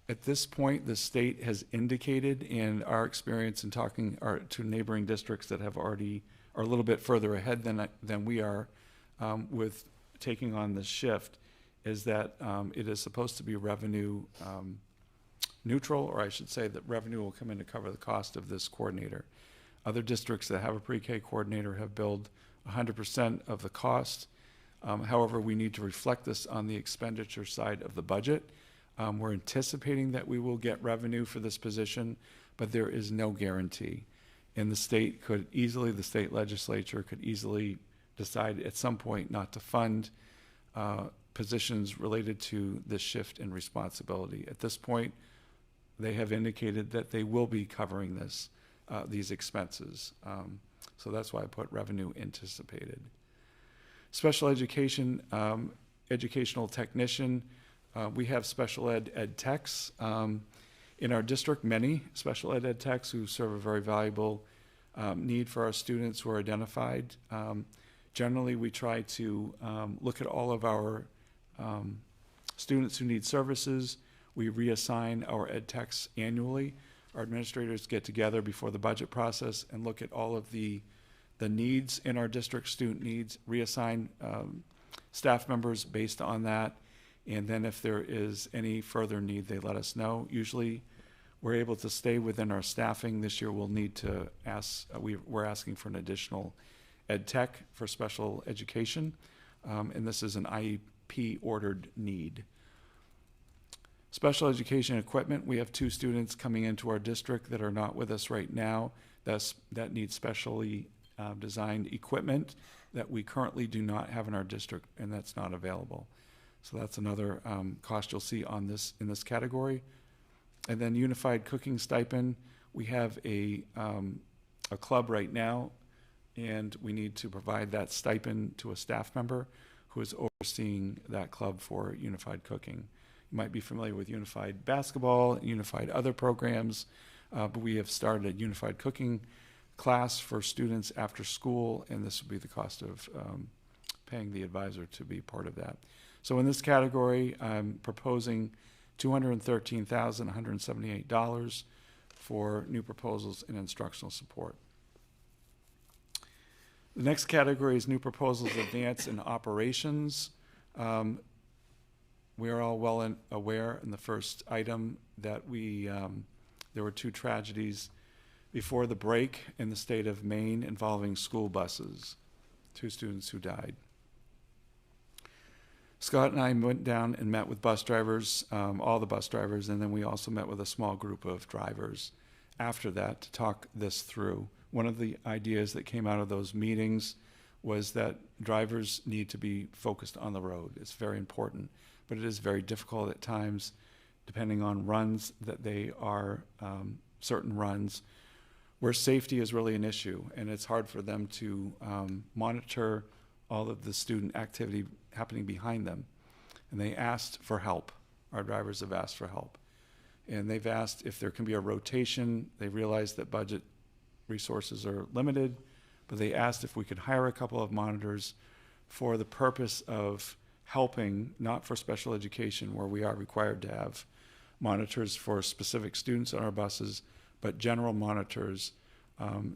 S16: At this point, the state has indicated, in our experience in talking to neighboring districts that have already are a little bit further ahead than we are with taking on this shift, is that it is supposed to be revenue neutral, or I should say that revenue will come in to cover the cost of this coordinator. Other districts that have a pre-K coordinator have billed 100% of the cost. However, we need to reflect this on the expenditure side of the budget. We're anticipating that we will get revenue for this position, but there is no guarantee. And the state legislature could easily decide at some point not to fund positions related to this shift in responsibility. At this point, they have indicated that they will be covering these expenses. So that's why I put revenue anticipated. Special education, educational technician. We have special ed techs in our district, many special ed techs who serve a very valuable need for our students who are identified. Generally, we try to look at all of our students who need services. We reassign our ed techs annually. Our administrators get together before the budget process and look at all of the needs in our district, student needs, reassign staff members based on that. And then if there is any further need, they let us know. Usually we're able to stay within our staffing. This year we'll need to ask, we're asking for an additional ed tech for special education. And this is an IEP ordered need. Special education equipment, we have 2 students coming into our district that are not with us right now that need specially designed equipment that we currently do not have in our district, and that's not available. So that's another cost you'll see on this in this category. And then unified cooking stipend, we have a club right now, and we need to provide that stipend to a staff member who is overseeing that club for unified cooking. You might be familiar with unified basketball, unified other programs, but we have started a unified cooking class for students after school, and this will be the cost of paying the advisor to be part of that. So in this category, I'm proposing $213,178 for new proposals in instructional support. The next category is new proposals, advance in operations. We are all well aware in the first item that there were 2 tragedies before the break in the state of Maine involving school buses, 2 students who died. Scott and I went down and met with bus drivers, all the bus drivers, and then we also met with a small group of drivers after that to talk this through. One of the ideas that came out of those meetings was that drivers need to be focused on the road. It's very important, but it is very difficult at times, depending on runs that they are, certain runs, where safety is really an issue, and it's hard for them to monitor all of the student activity happening behind them. And they asked for help. Our drivers have asked for help. And they've asked if there can be a rotation. They realize that budget resources are limited, but they asked if we could hire a couple of monitors for the purpose of helping, not for special education where we are required to have monitors for specific students on our buses, but general monitors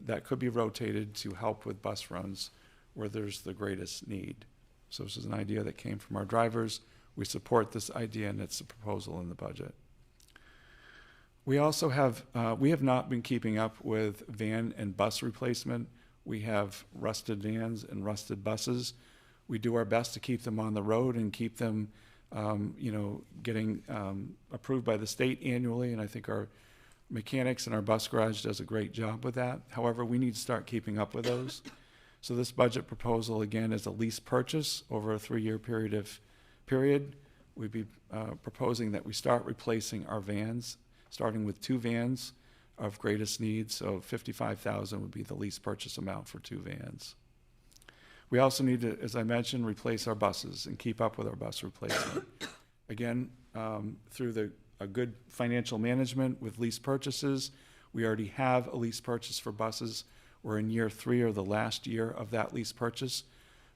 S16: that could be rotated to help with bus runs where there's the greatest need. So this is an idea that came from our drivers. We support this idea, and it's a proposal in the budget. We also have, we have not been keeping up with van and bus replacement. We have rusted vans and rusted buses. We do our best to keep them on the road and keep them, getting approved by the state annually, and I think our Mechanics in our bus garage does a great job with that. However, we need to start keeping up with those. So this budget proposal, again, is a lease purchase over a 3-year period. We'd be proposing that we start replacing our vans, starting with 2 vans of greatest need. So $55,000 would be the lease purchase amount for 2 vans. We also need to, as I mentioned, replace our buses and keep up with our bus replacement. Again, through a good financial management with lease purchases, we already have a lease purchase for buses. We're in year 3 or the last year of that lease purchase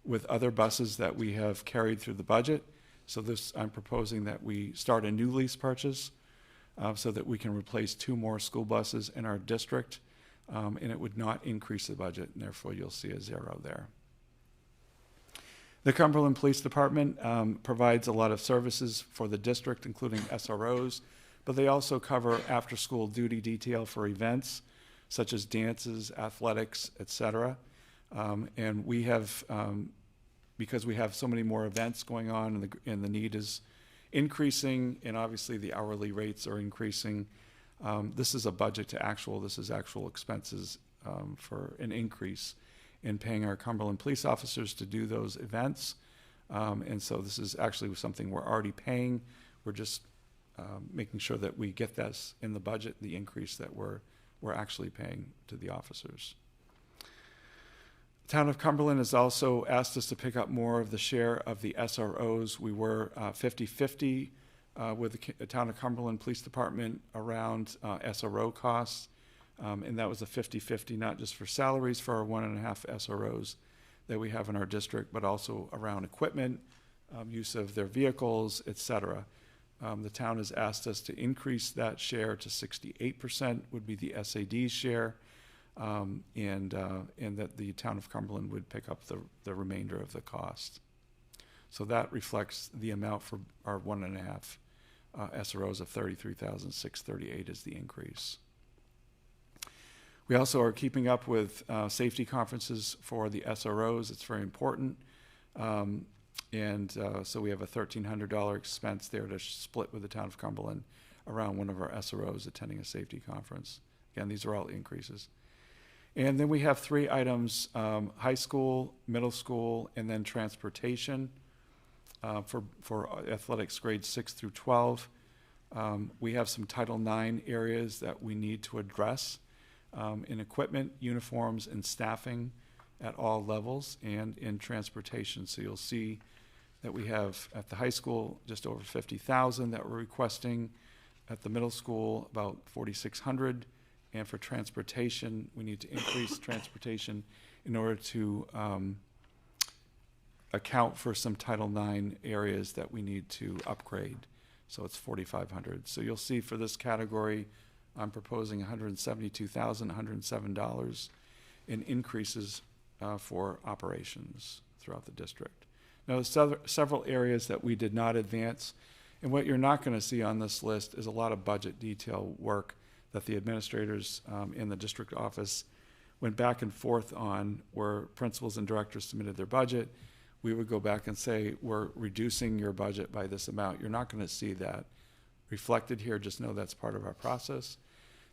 S16: with other buses that we have carried through the budget. So I'm proposing that we start a new lease purchase so that we can replace 2 more school buses in our district, and it would not increase the budget, and therefore you'll see a 0 there. The Cumberland Police Department provides a lot of services for the district, including SROs, but they also cover after-school duty detail for events such as dances, athletics, etc. And we have, because we have so many more events going on and the need is increasing, and obviously the hourly rates are increasing, this is a budget to actual. This is actual expenses for an increase in paying our Cumberland police officers to do those events. And so this is actually something we're already paying. We're just making sure that we get this in the budget, the increase that we're actually paying to the officers. The town of Cumberland has also asked us to pick up more of the share of the SROs. We were 50-50 with the town of Cumberland Police Department around SRO costs. And that was a 50-50, not just for salaries for our 1.5 SROs that we have in our district, but also around equipment, use of their vehicles, etc. The town has asked us to increase that share to 68% would be the SAD share, and that the town of Cumberland would pick up the remainder of the cost. So that reflects the amount for our 1.5 SROs of $33,638 is the increase. We also are keeping up with safety conferences for the SROs. It's very important. So we have a $1,300 expense there to split with the town of Cumberland around one of our SROs attending a safety conference. Again, these are all increases. And then we have 3 items, high school, middle school, and then transportation for athletics grades 6 through 12. We have some Title IX areas that we need to address in equipment, uniforms, and staffing at all levels, and in transportation. So you'll see that we have at the high school just over 50,000 that we're requesting, at the middle school about 4,600, and for transportation we need to increase transportation in order to account for some Title IX areas that we need to upgrade. So it's 4,500. So you'll see for this category I'm proposing $172,107 in increases for operations throughout the district. Now, there's several areas that we did not advance, and what you're not going to see on this list is a lot of budget detail work that the administrators in the district office went back and forth on, where principals and directors submitted their budget. We would go back and say, we're reducing your budget by this amount. You're not going to see that reflected here. Just know that's part of our process.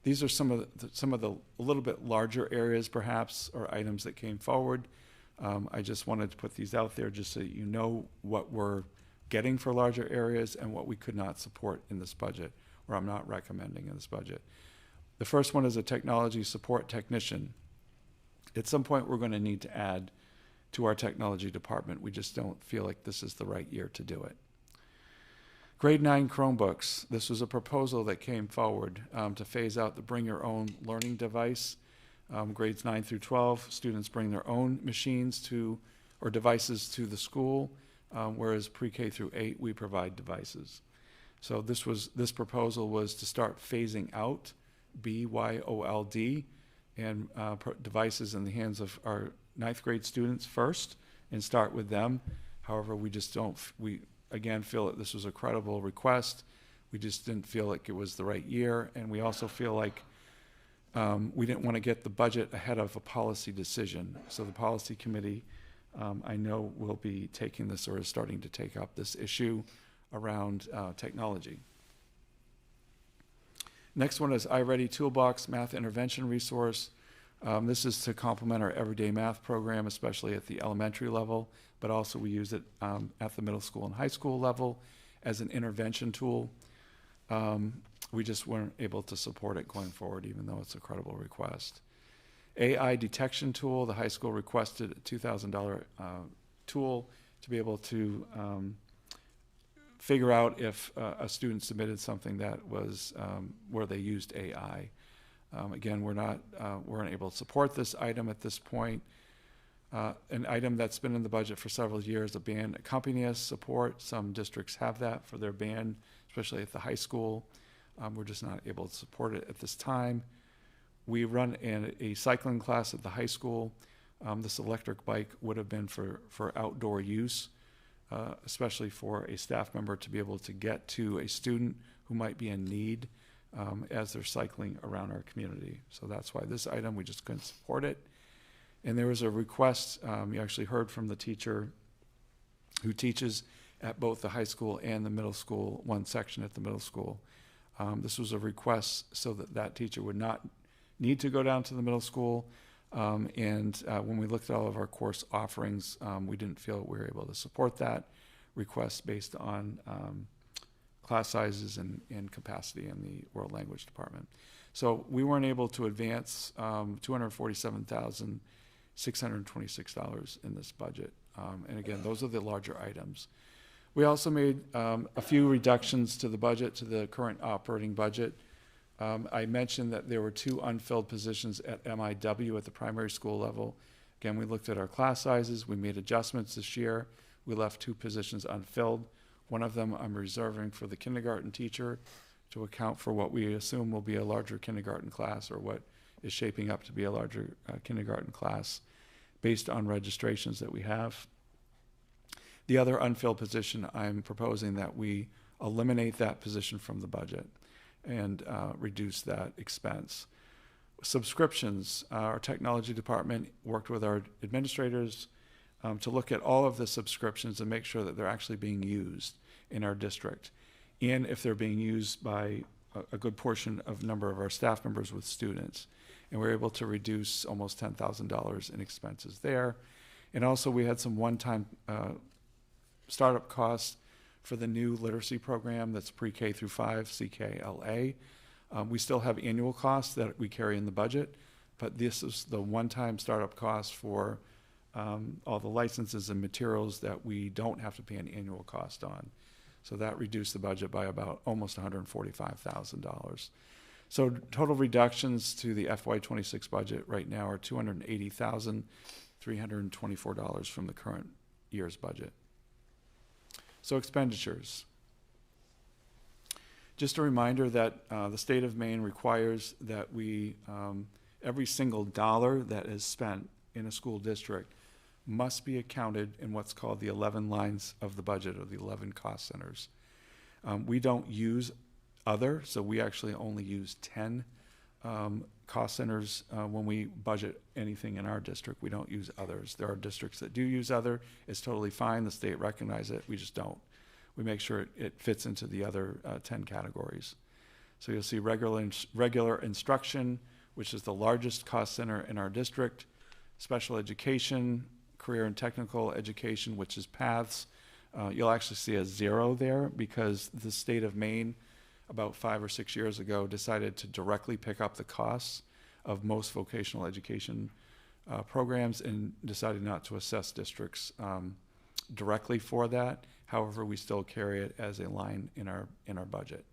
S16: These are some of the a little bit larger areas, perhaps, or items that came forward. I just wanted to put these out there just so you know what we're getting for larger areas and what we could not support in this budget, or I'm not recommending in this budget. The first one is a technology support technician. At some point, we're going to need to add to our technology department. We just don't feel like this is the right year to do it. Grade 9 Chromebooks. This was a proposal that came forward to phase out the bring your own learning device. Grades 9 through 12, students bring their own machines or devices to the school, whereas pre-K through 8, we provide devices. So this proposal was to start phasing out BYOLD and devices in the hands of our 9th grade students first and start with them. However, we just we again feel that this was a credible request. We just didn't feel like it was the right year, and we also feel like we didn't want to get the budget ahead of a policy decision. So the policy committee, I know, will be taking this, or is starting to take up this issue around technology. Next one is iReady Toolbox Math Intervention Resource. This is to complement our everyday math program, especially at the elementary level, but also we use it at the middle school and high school level as an intervention tool. We just weren't able to support it going forward, even though it's a credible request. AI detection tool, the high school requested a $2,000 tool to be able to figure out if a student submitted something that was where they used AI. Again, we're unable to support this item at this point. An item that's been in the budget for several years, a band accompanist support. Some districts have that for their band, especially at the high school. We're just not able to support it at this time. We run a cycling class at the high school. This electric bike would have been for outdoor use, especially for a staff member to be able to get to a student who might be in need as they're cycling around our community. So that's why this item, we just couldn't support it. And there was a request, you actually heard from the teacher who teaches at both the high school and the middle school, one section at the middle school. This was a request so that that teacher would not need to go down to the middle school. When we looked at all of our course offerings, we didn't feel we were able to support that request based on class sizes and capacity in the world language department. So we weren't able to advance $247,626 in this budget. And again, those are the larger items. We also made a few reductions to the budget, to the current operating budget. I mentioned that there were 2 unfilled positions at MIW at the primary school level. Again, we looked at our class sizes. We made adjustments this year. We left 2 positions unfilled. One of them I'm reserving for the kindergarten teacher to account for what we assume will be a larger kindergarten class, or what is shaping up to be a larger kindergarten class based on registrations that we have. The other unfilled position, I'm proposing that we eliminate that position from the budget and reduce that expense. Subscriptions, our technology department worked with our administrators to look at all of the subscriptions and make sure that they're actually being used in our district, and if they're being used by a good portion of number of our staff members with students. And we're able to reduce almost $10,000 in expenses there. And also we had some one-time startup costs for the new literacy program that's pre-K through 5, CKLA. We still have annual costs that we carry in the budget, but this is the one-time startup cost for all the licenses and materials that we don't have to pay an annual cost on. So that reduced the budget by about almost $145,000. So total reductions to the FY26 budget right now are $280,324 from the current year's budget. So expenditures. Just a reminder that the state of Maine requires that we, every single dollar that is spent in a school district must be accounted in what's called the 11 lines of the budget, or the 11 cost centers. We don't use other, so we actually only use 10 cost centers when we budget anything in our district. We don't use others. There are districts that do use other. It's totally fine. The state recognizes it. We just don't. We make sure it fits into the other 10 categories. So you'll see regular instruction, which is the largest cost center in our district, special education, career and technical education, which is paths. You'll actually see a 0 there because the state of Maine about 5 or 6 years ago decided to directly pick up the costs of most vocational education programs and decided not to assess districts directly for that. However, we still carry it as a line in our budget.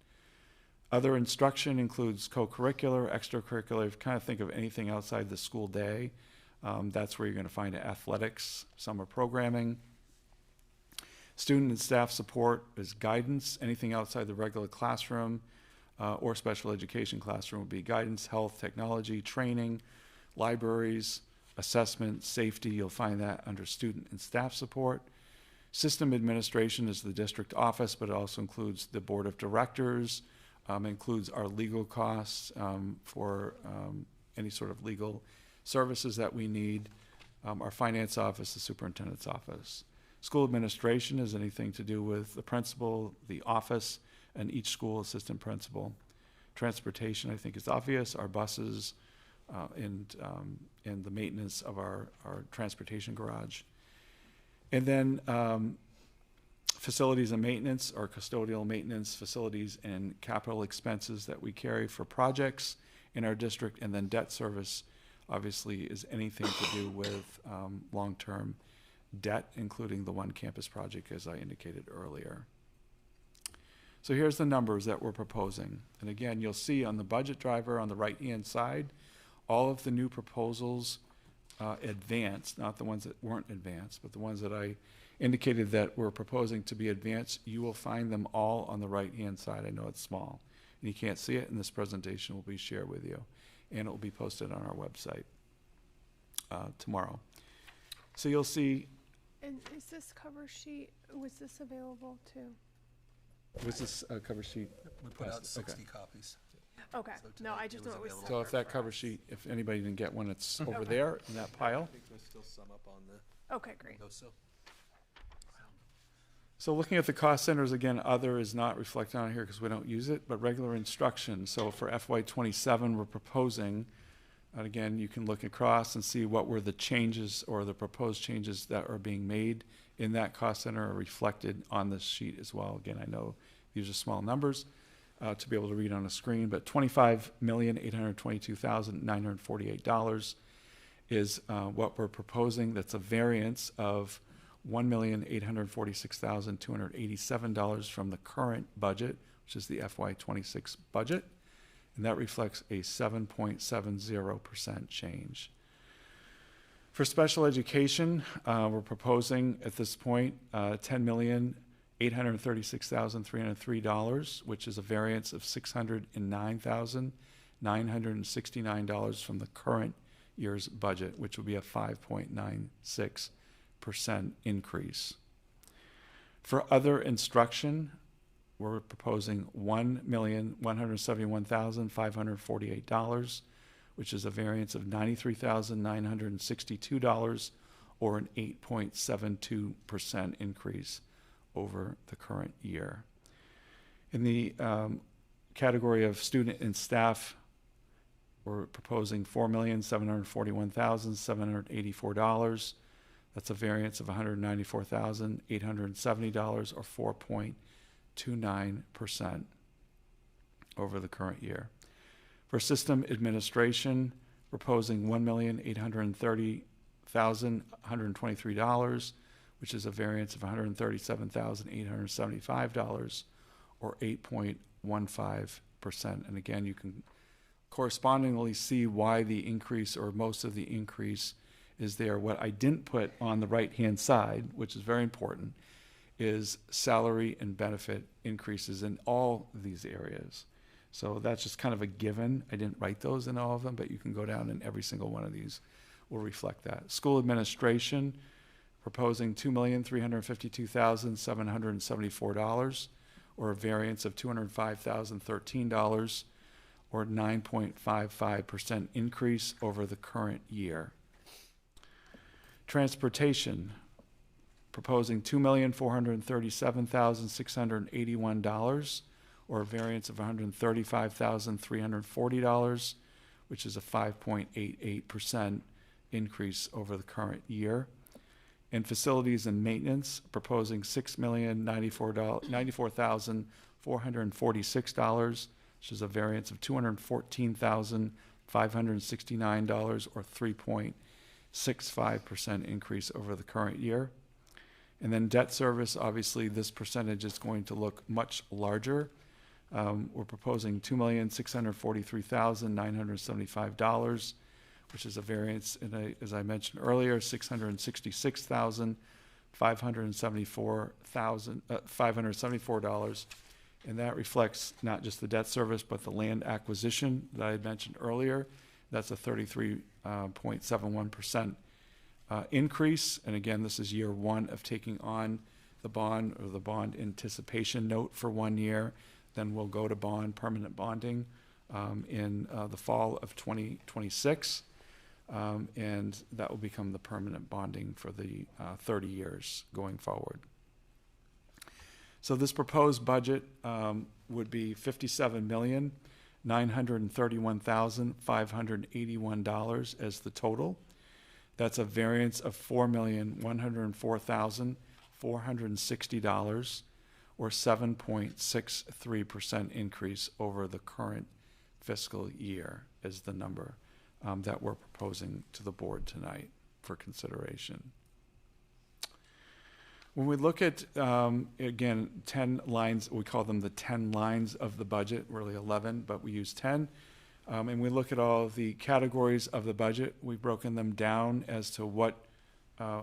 S16: Other instruction includes co-curricular, extracurricular. Kind of think of anything outside the school day. That's where you're going to find athletics, summer programming. Student and staff support is guidance. Anything outside the regular classroom or special education classroom would be guidance, health, technology, training, libraries, assessment, safety. You'll find that under student and staff support. System administration is the district office, but it also includes the board of directors, includes our legal costs for any sort of legal services that we need, our finance office, the superintendent's office. School administration is anything to do with the principal, the office, and each school assistant principal. Transportation, I think, is obvious. Our buses and the maintenance of our transportation garage. And then facilities and maintenance, or custodial maintenance, facilities and capital expenses that we carry for projects in our district. And then debt service, obviously, is anything to do with long-term debt, including the One Campus project, as I indicated earlier. So here's the numbers that we're proposing. And again, you'll see on the budget driver on the right-hand side, all of the new proposals advanced, not the ones that weren't advanced, but the ones that I indicated that we're proposing to be advanced. You will find them all on the right-hand side. I know it's small, and you can't see it, and this presentation will be shared with you, and it will be posted on our website tomorrow. So you'll see.
S1: And is this cover sheet, was this available too?
S16: Was this cover sheet?
S13: We put out 60 copies.
S1: Okay,
S13: So
S1: no,
S13: tonight
S1: I just
S13: it
S1: know it was.
S16: So if that cover sheet, if anybody didn't get one, it's over
S1: Okay.
S16: there in that pile.
S13: I think there's still some up on the
S1: Okay, great.
S13: windowsill.
S16: So looking at the cost centers, again, other is not reflected on here because we don't use it, but regular instruction. So for FY27, we're proposing, and again, you can look across and see what were the changes or the proposed changes that are being made in that cost center are reflected on this sheet as well. Again, I know these are small numbers to be able to read on a screen, but $25,822,948 is what we're proposing. That's a variance of $1,846,287 from the current budget, which is the FY26 budget, and that reflects a 7.70% change. For special education, we're proposing at this point $10,836,303, which is a variance of $609,969 from the current year's budget, which would be a 5.96% increase. For other instruction, we're proposing $1,171,548, which is a variance of $93,962, or an 8.72% increase over the current year. In the category of student and staff, we're proposing $4,741,784. That's a variance of $194,870, or 4.29% over the current year. For system administration, proposing $1,830,123, which is a variance of $137,875, or 8.15%. And again, you can correspondingly see why the increase, or most of the increase, is there. What I didn't put on the right-hand side, which is very important, is salary and benefit increases in all these areas. So that's just kind of a given. I didn't write those in all of them, but you can go down and every single one of these will reflect that. School administration, proposing $2,352,774, or a variance of $205,013, or 9.55% increase over the current year. Transportation, proposing $2,437,681, or a variance of $135,340, which is a 5.88% increase over the current year. And facilities and maintenance, proposing $6,094,446, which is a variance of $214,569, or 3.65% increase over the current year. And then debt service, obviously this percentage is going to look much larger. We're proposing $2,643,975, which is a variance, as I mentioned earlier, $666,574, and that reflects not just the debt service, but the land acquisition that I had mentioned earlier. That's a 33.71% increase. And again, this is year one of taking on the bond, or the bond anticipation note, for 1 year. Then we'll go to permanent bonding in the fall of 2026. And that will become the permanent bonding for the 30 years going forward. So this proposed budget would be $57,941,978. $931,581 as the total. That's a variance of $4,104,460, or 7.63% increase over the current fiscal year is the number that we're proposing to the board tonight for consideration. When we look at, again, 10 lines, we call them the 10 lines of the budget, really 11, but we use 10. And we look at all the categories of the budget. We've broken them down as to what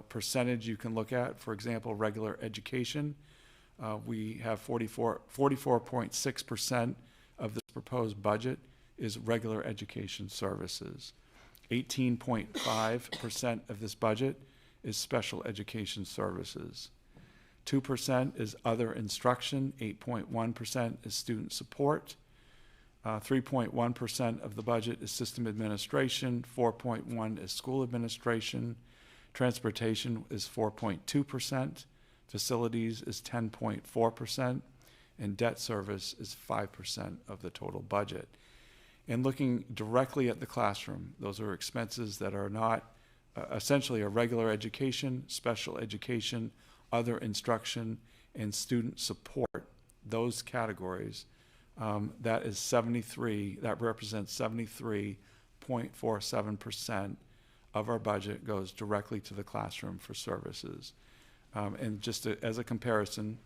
S16: percentage you can look at. For example, regular education. We have 44.6% of this proposed budget is regular education services. 18.5% of this budget is special education services. 2% is other instruction. 8.1% is student support. 3.1% of the budget is system administration. 4.1% is school administration. Transportation is 4.2%. Facilities is 10.4%. And debt service is 5% of the total budget. And looking directly at the classroom, those are expenses that are not essentially a regular education, special education, other instruction, and student support. Those categories, that represents 73.47% of our budget goes directly to the classroom for services. And just as a comparison,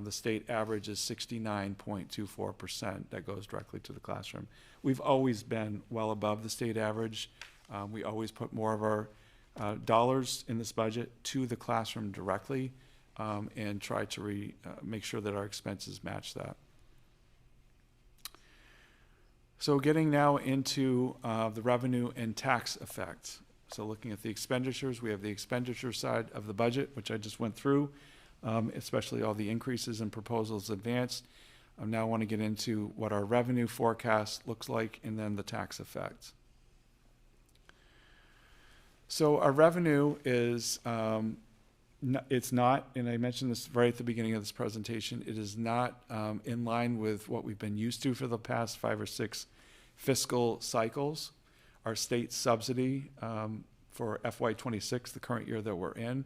S16: the state average is 69.24% that goes directly to the classroom. We've always been well above the state average. We always put more of our dollars in this budget to the classroom directly, and try to make sure that our expenses match that. So getting now into the revenue and tax effect. So looking at the expenditures, we have the expenditure side of the budget, which I just went through, especially all the increases and proposals advanced. I now want to get into what our revenue forecast looks like, and then the tax effect. So our revenue is, it's not, and I mentioned this right at the beginning of this presentation, it is not in line with what we've been used to for the past 5 or 6 fiscal cycles. Our state subsidy for FY26, the current year that we're in,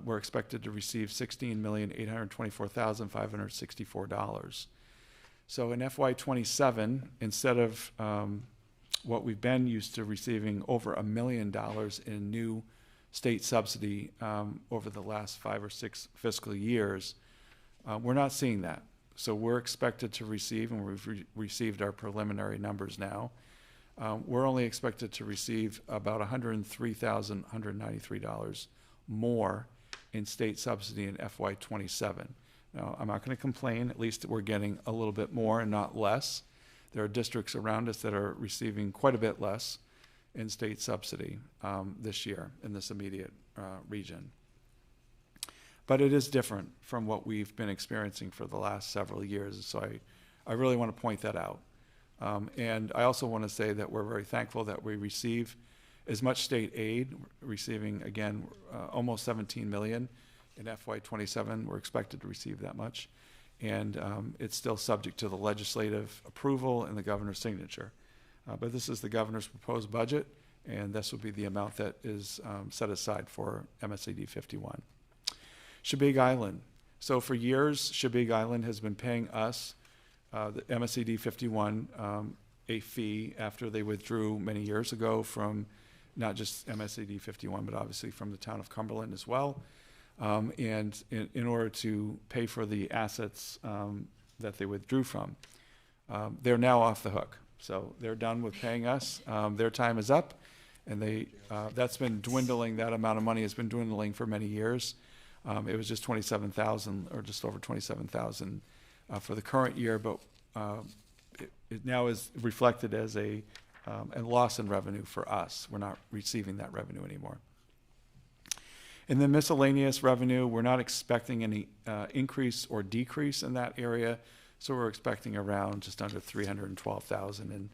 S16: we're expected to receive $16,824,564. So in FY27, instead of what we've been used to receiving over $1 million in new state subsidy over the last 5 or 6 fiscal years, we're not seeing that. So we're expected to receive, and we've received our preliminary numbers now, we're only expected to receive about $103,193 more in state subsidy in FY27. Now, I'm not going to complain. At least we're getting a little bit more and not less. There are districts around us that are receiving quite a bit less in state subsidy this year in this immediate region. But it is different from what we've been experiencing for the last several years, so I really want to point that out. And I also want to say that we're very thankful that we receive as much state aid, receiving, again, almost $17 million in FY27. We're expected to receive that much. And it's still subject to the legislative approval and the governor's signature. But this is the governor's proposed budget, and this would be the amount that is set aside for MSAD 51. Shebig Island. So for years, Shebig Island has been paying us, the MSAD 51, a fee after they withdrew many years ago from not just MSAD 51, but obviously from the town of Cumberland as well. And in order to pay for the assets that they withdrew from, they're now off the hook. So they're done with paying us. Their time is up, and that's been dwindling. That amount of money has been dwindling for many years. It was just $27,000 or just over $27,000 for the current year, but it now is reflected as a loss in revenue for us. We're not receiving that revenue anymore. And then miscellaneous revenue, we're not expecting any increase or decrease in that area, so we're expecting around just under $312,000 in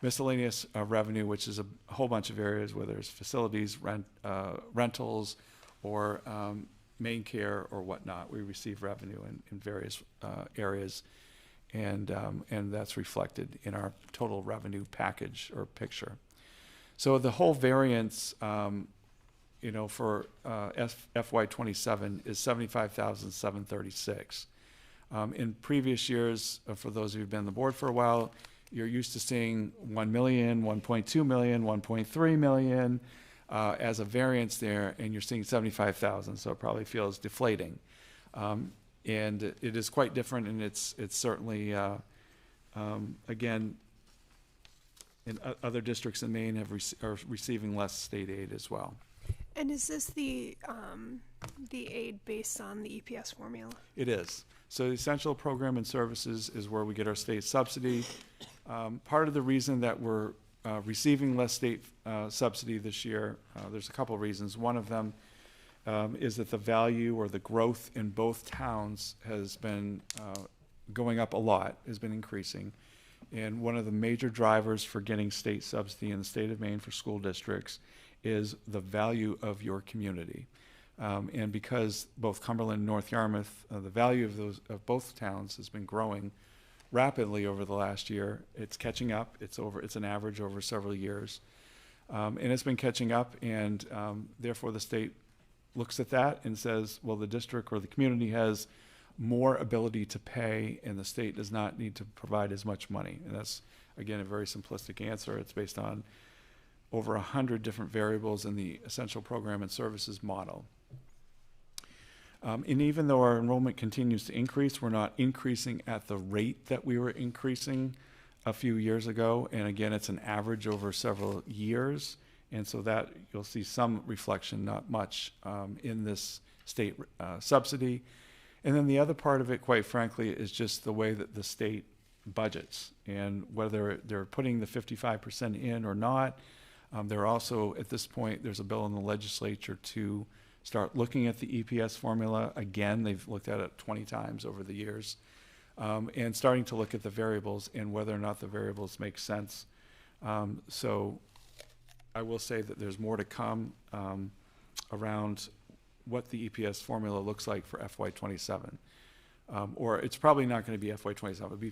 S16: miscellaneous revenue, which is a whole bunch of areas, whether it's facilities, rentals, or main care or whatnot. We receive revenue in various areas. and that's reflected in our total revenue package or picture. So the whole variance, for FY27 is $75,736. In previous years, for those of you who've been on the board for a while, you're used to seeing 1 million, 1.2 million, 1.3 million as a variance there, and you're seeing 75,000, so it probably feels deflating. And it is quite different, and it's certainly, again, in other districts in Maine are receiving less state aid as well.
S1: And is this the aid based on the EPS formula?
S16: It is. So the essential program and services is where we get our state subsidy. Part of the reason that we're receiving less state subsidy this year, there's a couple of reasons. One of them is that the value or the growth in both towns has been going up a lot, has been increasing. And one of the major drivers for getting state subsidy in the state of Maine for school districts is the value of your community. And because both Cumberland and North Yarmouth, the value of both towns has been growing rapidly over the last year, it's catching up. It's an average over several years. And it's been catching up, and therefore the state looks at that and says, well, the district or the community has more ability to pay, and the state does not need to provide as much money. And that's, again, a very simplistic answer. It's based on over 100 different variables in the essential program and services model. And even though our enrollment continues to increase, we're not increasing at the rate that we were increasing a few years ago. And again, it's an average over several years. And so that you'll see some reflection, not much, in this state subsidy. And then the other part of it, quite frankly, is just the way that the state budgets and whether they're putting the 55% in or not. They're also, at this point, there's a bill in the legislature to start looking at the EPS formula again. They've looked at it 20 times over the years, and starting to look at the variables and whether or not the variables make sense. So I will say that there's more to come around what the EPS formula looks like for FY27. Or it's probably not going to be FY27, it'll be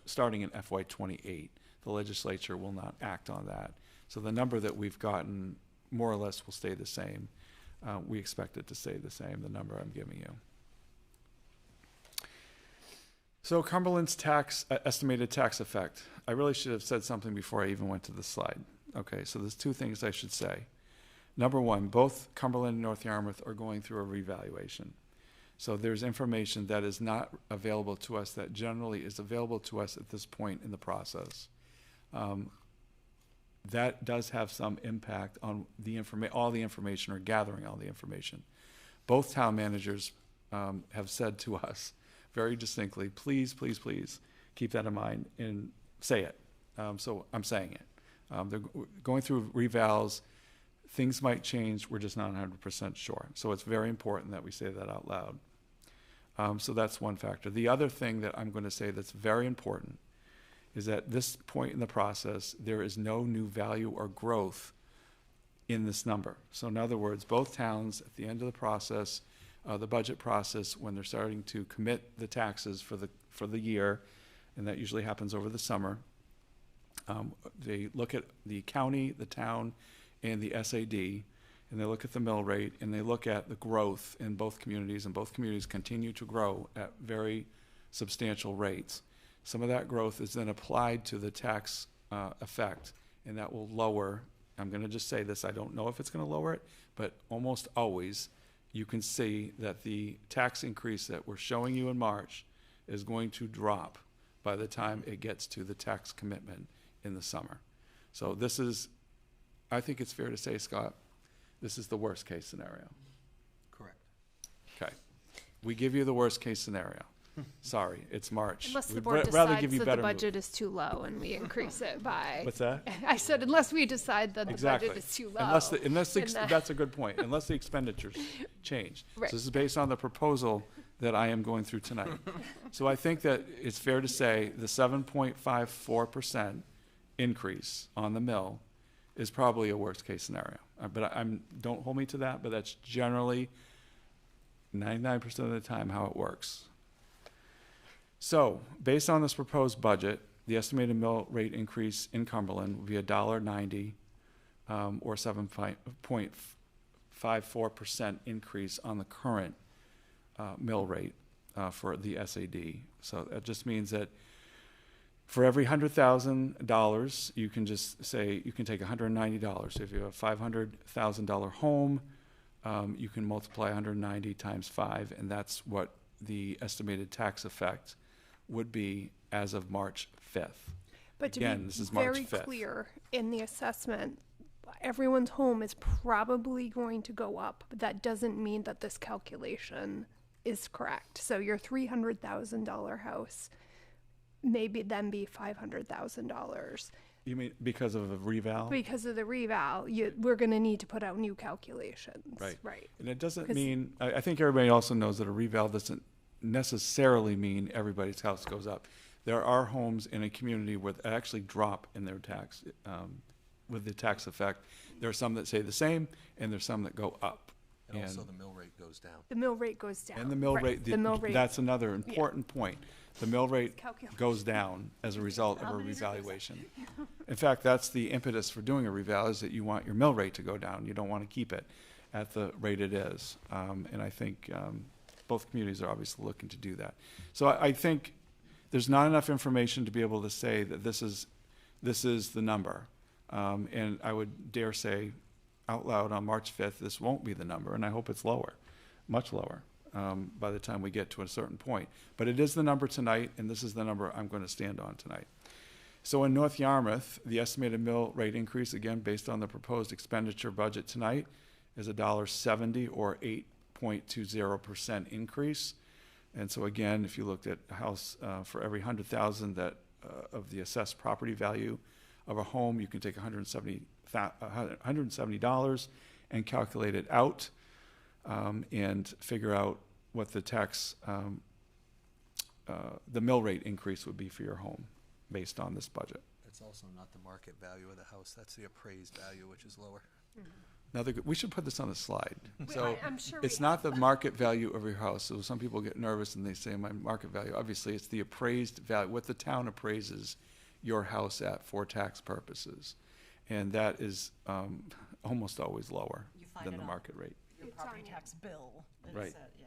S16: starting in FY28. The legislature will not act on that. So the number that we've gotten more or less will stay the same. We expect it to stay the same, the number I'm giving you. So Cumberland's estimated tax effect. I really should have said something before I even went to the slide. Okay, so there's two things I should say. Number one, both Cumberland and North Yarmouth are going through a revaluation. So there's information that is not available to us that generally is available to us at this point in the process. That does have some impact on all the information or gathering all the information. Both town managers have said to us very distinctly, please, please, please keep that in mind and say it. So I'm saying it. They're going through revals. Things might change. We're just not 100% sure. So it's very important that we say that out loud. So that's one factor. The other thing that I'm going to say that's very important is at this point in the process, there is no new value or growth in this number. So in other words, both towns at the end of the process, the budget process, when they're starting to commit the taxes for the year, and that usually happens over the summer, they look at the county, the town, and the SAD, and they look at the mill rate, and they look at the growth in both communities, and both communities continue to grow at very substantial rates. Some of that growth is then applied to the tax effect, and that will lower. I'm going to just say this, I don't know if it's going to lower it, but almost always you can see that the tax increase that we're showing you in March is going to drop by the time it gets to the tax commitment in the summer. So this is, I think it's fair to say, Scott, this is the worst case scenario.
S13: Correct.
S16: Okay. We give you the worst case scenario. Sorry, it's March.
S1: Unless the
S16: We'd
S1: board
S16: rather
S1: decides
S16: give you
S1: that
S16: better
S1: the budget is too low and we increase it by.
S16: What's that?
S1: I said, unless we decide that
S16: Exactly.
S1: the budget is too low.
S16: That's a good point. Unless the expenditures change.
S1: Right.
S16: So this is based on the proposal that I am going through tonight. So I think that it's fair to say the 7.54% increase on the mill is probably a worst case scenario. But don't hold me to that, but that's generally 99% of the time how it works. So, based on this proposed budget, the estimated mill rate increase in Cumberland would be $1.90, or 7.54% increase on the current mill rate for the SAD. So that just means that for every $100,000, you can just say you can take $190. If you have a $500,000 home, you can multiply 190 times 5, and that's what the estimated tax effect would be as of March 5th.
S1: But to
S16: Again,
S1: be
S16: this is March
S1: very
S16: 5th.
S1: clear in the assessment, everyone's home is probably going to go up, but that doesn't mean that this calculation is correct. So your $300,000 house maybe then be $500,000.
S16: You mean because of a reval?
S1: Because of the reval, we're going to need to put out new calculations.
S16: Right.
S1: Right.
S16: And it doesn't
S1: 'Cause-
S16: mean, I think everybody also knows that a reval doesn't necessarily mean everybody's house goes up. There are homes in a community where they actually drop in their tax, with the tax effect. There are some that stay the same, and there's some that go up.
S13: And also the mill rate goes down.
S1: The mill rate goes down.
S16: And the mill
S1: Right.
S16: rate,
S1: The mill rate.
S16: that's another important point. The mill rate
S1: Calculation.
S16: goes down as a result of a revaluation. In fact, that's the impetus for doing a reval, is that you want your mill rate to go down. You don't want to keep it at the rate it is. And I think both communities are obviously looking to do that. So I think there's not enough information to be able to say that this is the number. And I would dare say out loud on March 5th, this won't be the number, and I hope it's lower, much lower, by the time we get to a certain point. But it is the number tonight, and this is the number I'm going to stand on tonight. So in North Yarmouth, the estimated mill rate increase, again, based on the proposed expenditure budget tonight, is $1.70 or 8.20% increase. And so again, if you looked at a house for every 100,000 that of the assessed property value of a home, you can take $170 and calculate it out and figure out what the tax, the mill rate increase would be for your home based on this budget.
S13: It's also not the market value of the house, that's the appraised value, which is lower.
S16: We should put this on the slide. So
S1: I'm sure
S16: it's not the market value of your house. So some people get nervous and they say my market value. Obviously, it's the appraised value, what the town appraises your house at for tax purposes. And that is almost always lower than the market rate.
S18: Your property tax bill.
S16: Right.
S18: Yeah.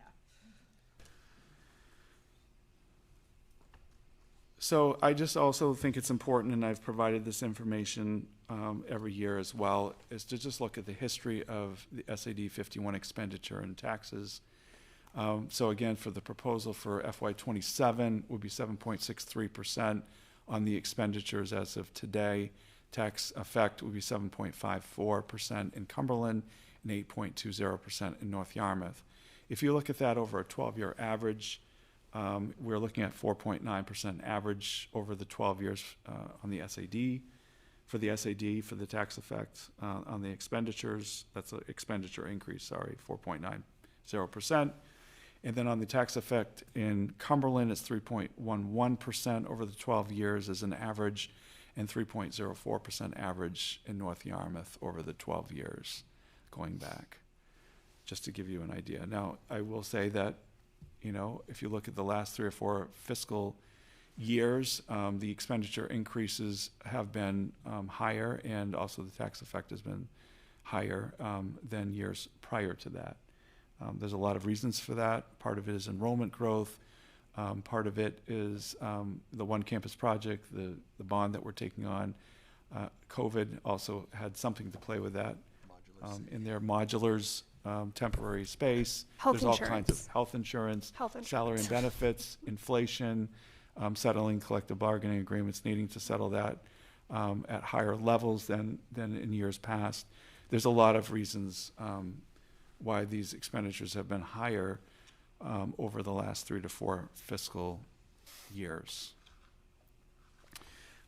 S16: So I just also think it's important, and I've provided this information every year as well, is to just look at the history of the SAD 51 expenditure and taxes. So again, for the proposal for FY27 would be 7.63% on the expenditures as of today. Tax effect would be 7.54% in Cumberland and 8.20% in North Yarmouth. If you look at that over a 12-year average, we're looking at 4.9% average over the 12 years on the SAD. For the SAD, for the tax effect on the expenditures, that's an expenditure increase, 4.90%. And then on the tax effect in Cumberland, it's 3.11% over the 12 years as an average, and 3.04% average in North Yarmouth over the 12 years going back, just to give you an idea. Now, I will say that, you know, if you look at the last 3 or 4 fiscal years, the expenditure increases have been higher, and also the tax effect has been higher than years prior to that. There's a lot of reasons for that. Part of it is enrollment growth. Part of it is the One Campus project, the bond that we're taking on. COVID also had something to play with that. In their modulars, temporary space.
S1: Health
S16: There's
S1: insurance.
S16: all kinds of health insurance, salary and benefits, inflation, settling collective bargaining agreements, needing to settle that at higher levels than in years past. There's a lot of reasons why these expenditures have been higher over the last 3 to 4 fiscal years.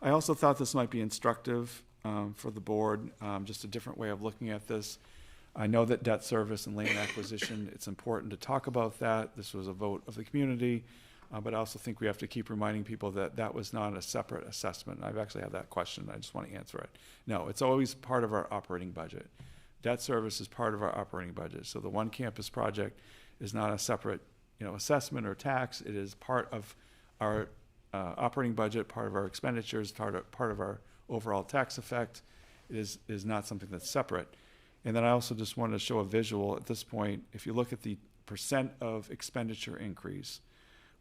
S16: I also thought this might be instructive for the board, just a different way of looking at this. I know that debt service and land acquisition, it's important to talk about that. This was a vote of the community, but I also think we have to keep reminding people that that was not a separate assessment. I've actually had that question. I just want to answer it. No, it's always part of our operating budget. Debt service is part of our operating budget. So the One Campus project is not a separate, assessment or tax. It is part of our operating budget, part of our expenditures, part of our overall tax effect. It is not something that's separate. And then I also just wanted to show a visual at this point. If you look at the percent of expenditure increase,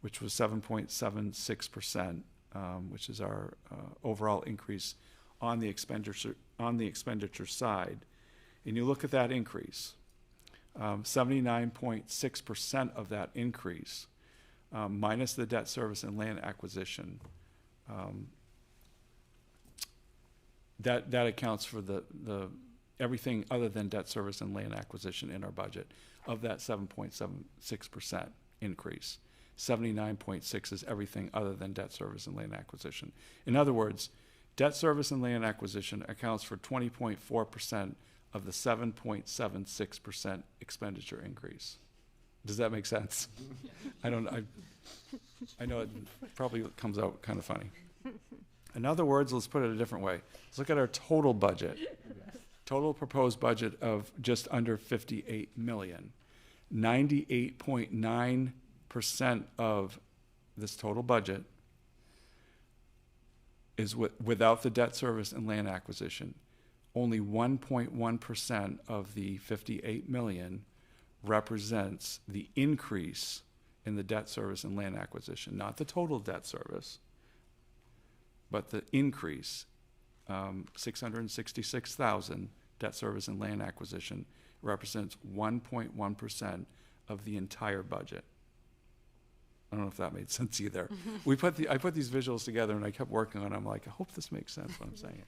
S16: which was 7.76%, which is our overall increase on the expenditure side, and you look at that increase, 79.6% of that increase, minus the debt service and land acquisition, that accounts for the everything other than debt service and land acquisition in our budget. Of that 7.76% increase, 79.6 is everything other than debt service and land acquisition. In other words, debt service and land acquisition accounts for 20.4% of the 7.76% expenditure increase. Does that make sense? I know it probably comes out kind of funny. In other words, let's put it a different way. Let's look at our total budget. Total proposed budget of just under 58 million. 98.9% of this total budget is without the debt service and land acquisition. Only 1.1% of the 58 million represents the increase in the debt service and land acquisition, not the total debt service, but the increase, 666,000 debt service and land acquisition represents 1.1% of the entire budget. I don't know if that made sense either. I put these visuals together and I kept working on them. I'm like, I hope this makes sense when I'm saying it.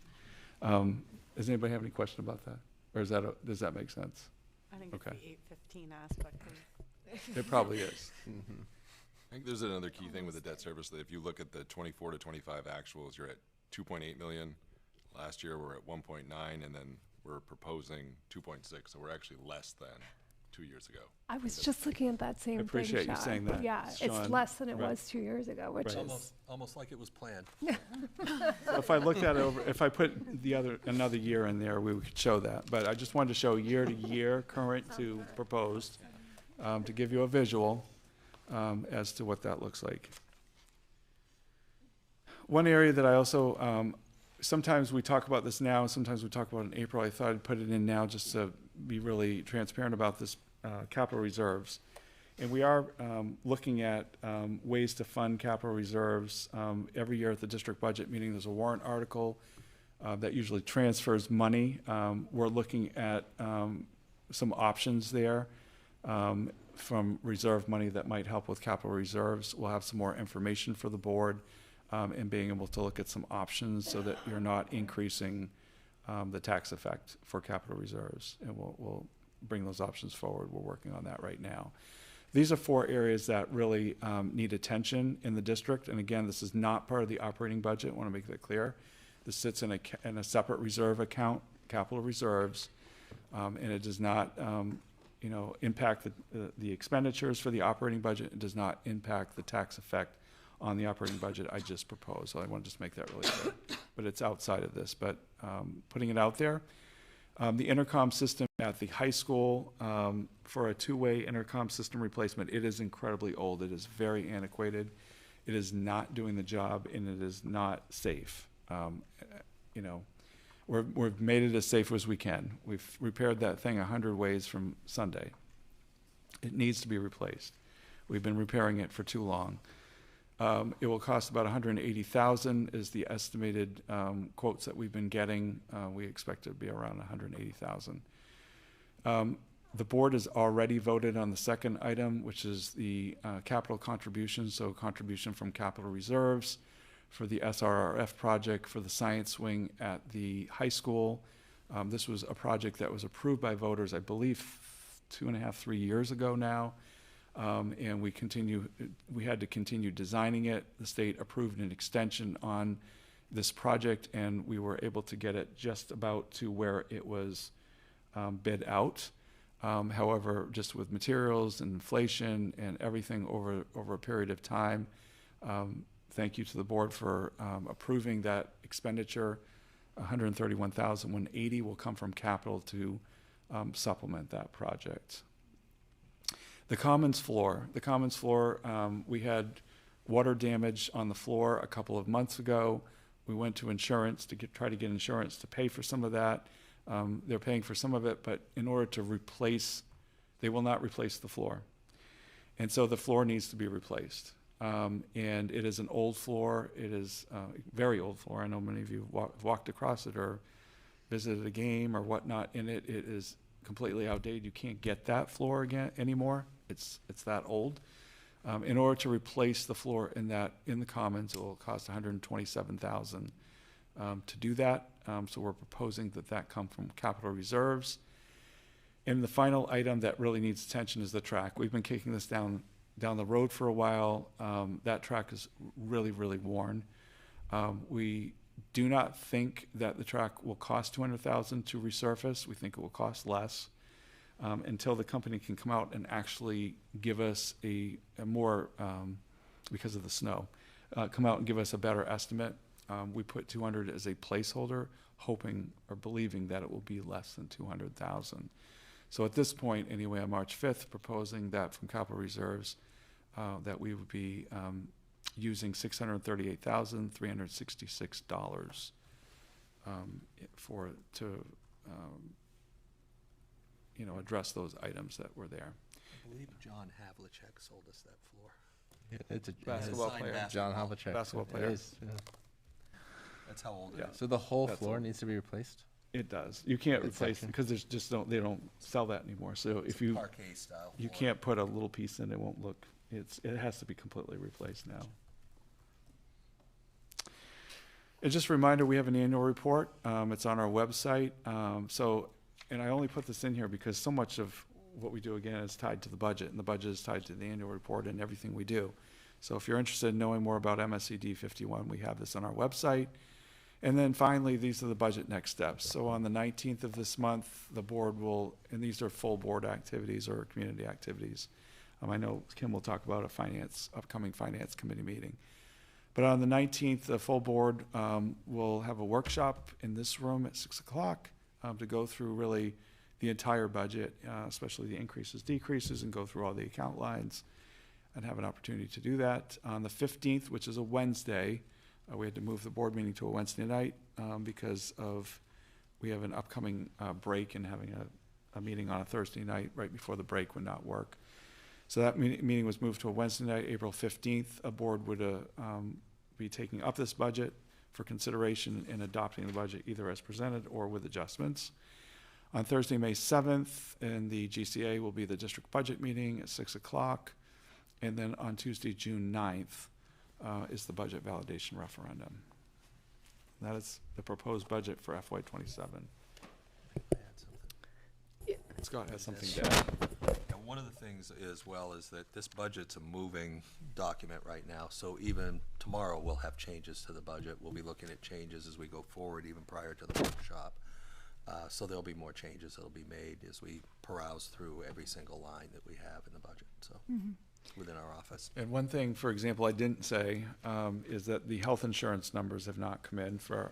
S16: Does anybody have any question about that? Or does that make sense?
S5: I think
S16: Okay.
S5: it's the 815 aspect of
S16: It probably is.
S17: I think there's another key thing with the debt service that if you look at the 24 to 25 actuals, you're at 2.8 million. Last year we're at 1.9, and then we're proposing 2.6, so we're actually less than 2 years ago.
S1: I was just looking at that same thing,
S16: appreciate you
S1: Sean.
S16: saying that,
S1: Yeah,
S16: Sean.
S1: it's less than it
S16: Right.
S1: was 2 years ago, which
S16: Right.
S1: is
S13: Almost like it was planned.
S16: So if I looked at it over, if I put another year in there, we could show that. But I just wanted to show year to year, current to proposed, to give you a visual as to what that looks like. One area that I also, sometimes we talk about this now, sometimes we talk about it in April. I thought I'd put it in now just to be really transparent about this, capital reserves. And we are looking at ways to fund capital reserves every year at the district budget meeting. There's a warrant article that usually transfers money. We're looking at some options there from reserve money that might help with capital reserves. We'll have some more information for the board and being able to look at some options so that you're not increasing the tax effect for capital reserves. And we'll bring those options forward. We're working on that right now. These are 4 areas that really need attention in the district. And again, this is not part of the operating budget. I want to make that clear. This sits in a separate reserve account, capital reserves, and it does not, impact the expenditures for the operating budget. It does not impact the tax effect on the operating budget I just proposed. So I want to just make that really clear. But it's outside of this. But putting it out there. The intercom system at the high school, for a 2-way intercom system replacement, it is incredibly old. It is very antiquated. It is not doing the job, and it is not safe. We've made it as safe as we can. We've repaired that thing 100 ways from Sunday. It needs to be replaced. We've been repairing it for too long. It will cost about $180,000 is the estimated quotes that we've been getting. We expect it to be around $180,000. The board has already voted on the second item, which is the capital contribution, so contribution from capital reserves for the SRRF project for the science wing at the high school. This was a project that was approved by voters, I believe, 2.5, 3 years ago now. And we had to continue designing it. The state approved an extension on this project, and we were able to get it just about to where it was bid out. However, just with materials and inflation and everything over a period of time, thank you to the board for approving that expenditure. $131,180 will come from capital to supplement that project. The Commons floor, we had water damage on the floor a couple of months ago. We went to insurance to try to get insurance to pay for some of that. They're paying for some of it, but in order to replace, they will not replace the floor. And so the floor needs to be replaced. And it is an old floor. It is a very old floor. I know many of you walked across it or visited a game or whatnot in it. It is completely outdated. You can't get that floor again anymore. It's that old. In order to replace the floor in the commons, it will cost $127,000 to do that. So we're proposing that come from capital reserves. And the final item that really needs attention is the track. We've been kicking this down the road for a while. That track is really, really worn. We do not think that the track will cost $200,000 to resurface. We think it will cost less. Until the company can come out and actually give us a more, because of the snow, come out and give us a better estimate. We put 200 as a placeholder, hoping or believing that it will be less than 200,000. So at this point, anyway, on March 5th, proposing that from capital reserves, that we would be using $638,366 address those items that were there.
S13: I believe John Havlicek sold us that floor.
S19: It's a
S16: Basketball player.
S19: John Havlicek.
S16: Basketball player.
S19: It is, yeah.
S13: That's how old it is.
S19: So the whole
S16: That's
S19: floor
S16: old.
S19: needs to be replaced?
S16: It does. You can't
S19: That
S16: replace it
S19: section?
S16: because there's just they don't sell that anymore. So
S13: It's
S16: if
S13: a
S16: you
S13: parquet style
S16: you
S13: floor.
S16: can't put a little piece in, it won't look. It has to be completely replaced now. And just a reminder, we have an annual report. It's on our website. And I only put this in here because so much of what we do, again, is tied to the budget, and the budget is tied to the annual report and everything we do. So if you're interested in knowing more about MSAD 51, we have this on our website. And then finally, these are the budget next steps. So on the 19th of this month, the board will, and these are full board activities or community activities. I know Kim will talk about upcoming finance committee meeting. But on the 19th, the full board will have a workshop in this room at 6 o'clock to go through really the entire budget, especially the increases, decreases, and go through all the account lines and have an opportunity to do that. On the 15th, which is a Wednesday, we had to move the board meeting to a Wednesday night because we have an upcoming break, and having a meeting on a Thursday night right before the break would not work. So that meeting was moved to a Wednesday night, April 15th. A board would be taking up this budget for consideration and adopting the budget either as presented or with adjustments. On Thursday, May 7th, in the GCA will be the district budget meeting at 6 o'clock. And then on Tuesday, June 9th, is the budget validation referendum. That is the proposed budget for FY27. Scott has something to add.
S13: And one of the things as well is that this budget's a moving document right now, so even tomorrow we'll have changes to the budget. We'll be looking at changes as we go forward, even prior to the workshop. So there'll be more changes that'll be made as we peruse through every single line that we have in the budget, so, within our office.
S16: And one thing, for example, I didn't say is that the health insurance numbers have not come in for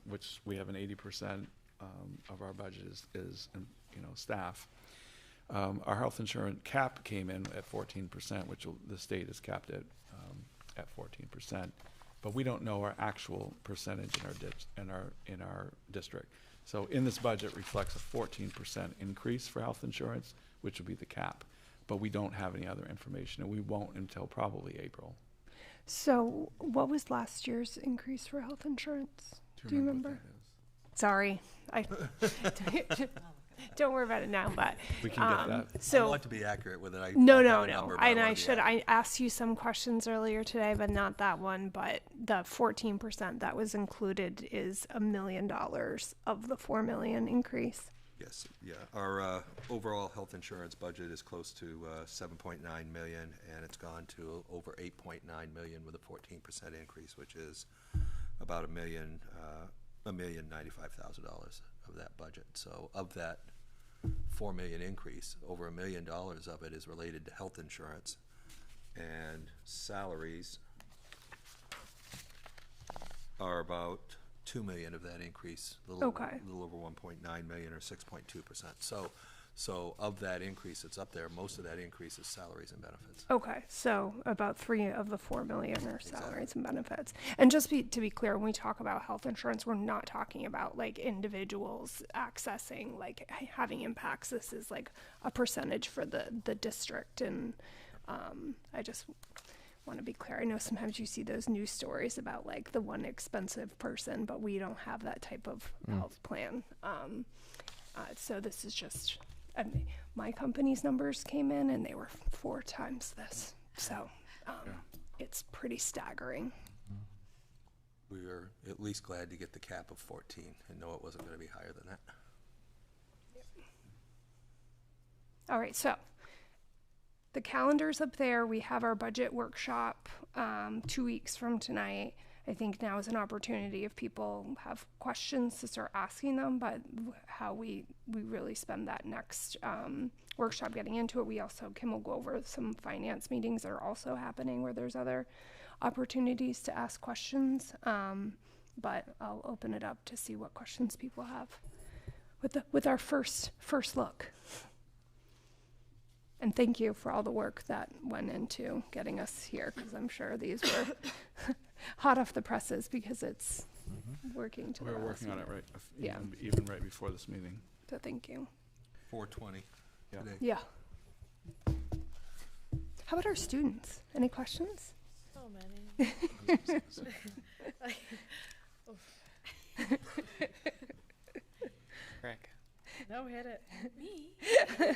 S16: which we have an 80% of our budget is staff. Our health insurance cap came in at 14%, which the state has capped it at 14%. But we don't know our actual percentage in our district. So in this budget reflects a 14% increase for health insurance, which would be the cap. But we don't have any other information, and we won't until probably April.
S1: So what was last year's increase for health insurance? Do you remember? Sorry, don't worry about it now, but
S16: we can get that.
S1: So
S13: I want to be accurate with it.
S1: No. I asked you some questions earlier today, but not that one. But the 14% that was included is $1 million of the $4 million increase.
S13: Yes, yeah. Our overall health insurance budget is close to 7.9 million, and it's gone to over 8.9 million with a 14% increase, which is about $1,095,000 of that budget. So of that $4 million increase, over $1 million of it is related to health insurance, and salaries are about $2 million of that increase, a little over 1.9 million or 6.2%. So So of that increase that's up there, most of that increase is salaries and benefits.
S1: Okay, so about 3 of the 4 million are salaries and benefits. And just to be clear, when we talk about health insurance, we're not talking about like individuals accessing, like having impacts. This is like a percentage for the district. And I just want to be clear. I know sometimes you see those news stories about like the one expensive person, but we don't have that type of health plan. So this is just, my company's numbers came in and they were 4 times this. So it's pretty staggering.
S13: We were at least glad to get the cap of 14 and know it wasn't going to be higher than that.
S1: All right, so the calendar's up there. We have our budget workshop 2 weeks from tonight. I think now is an opportunity if people have questions to start asking them, but how we really spend that next workshop getting into it. We also, Kim will go over some finance meetings that are also happening where there's other opportunities to ask questions. But I'll open it up to see what questions people have with our first look. And thank you for all the work that went into getting us here, because I'm sure these were hot off the presses because it's working to the
S16: We were
S1: last
S16: working on it
S1: minute.
S16: right, even right before this meeting.
S1: So thank you.
S13: 420 today.
S1: Yeah. How about our students? Any questions?
S11: So many.
S10: Crack.
S11: No, hit it. Me? No.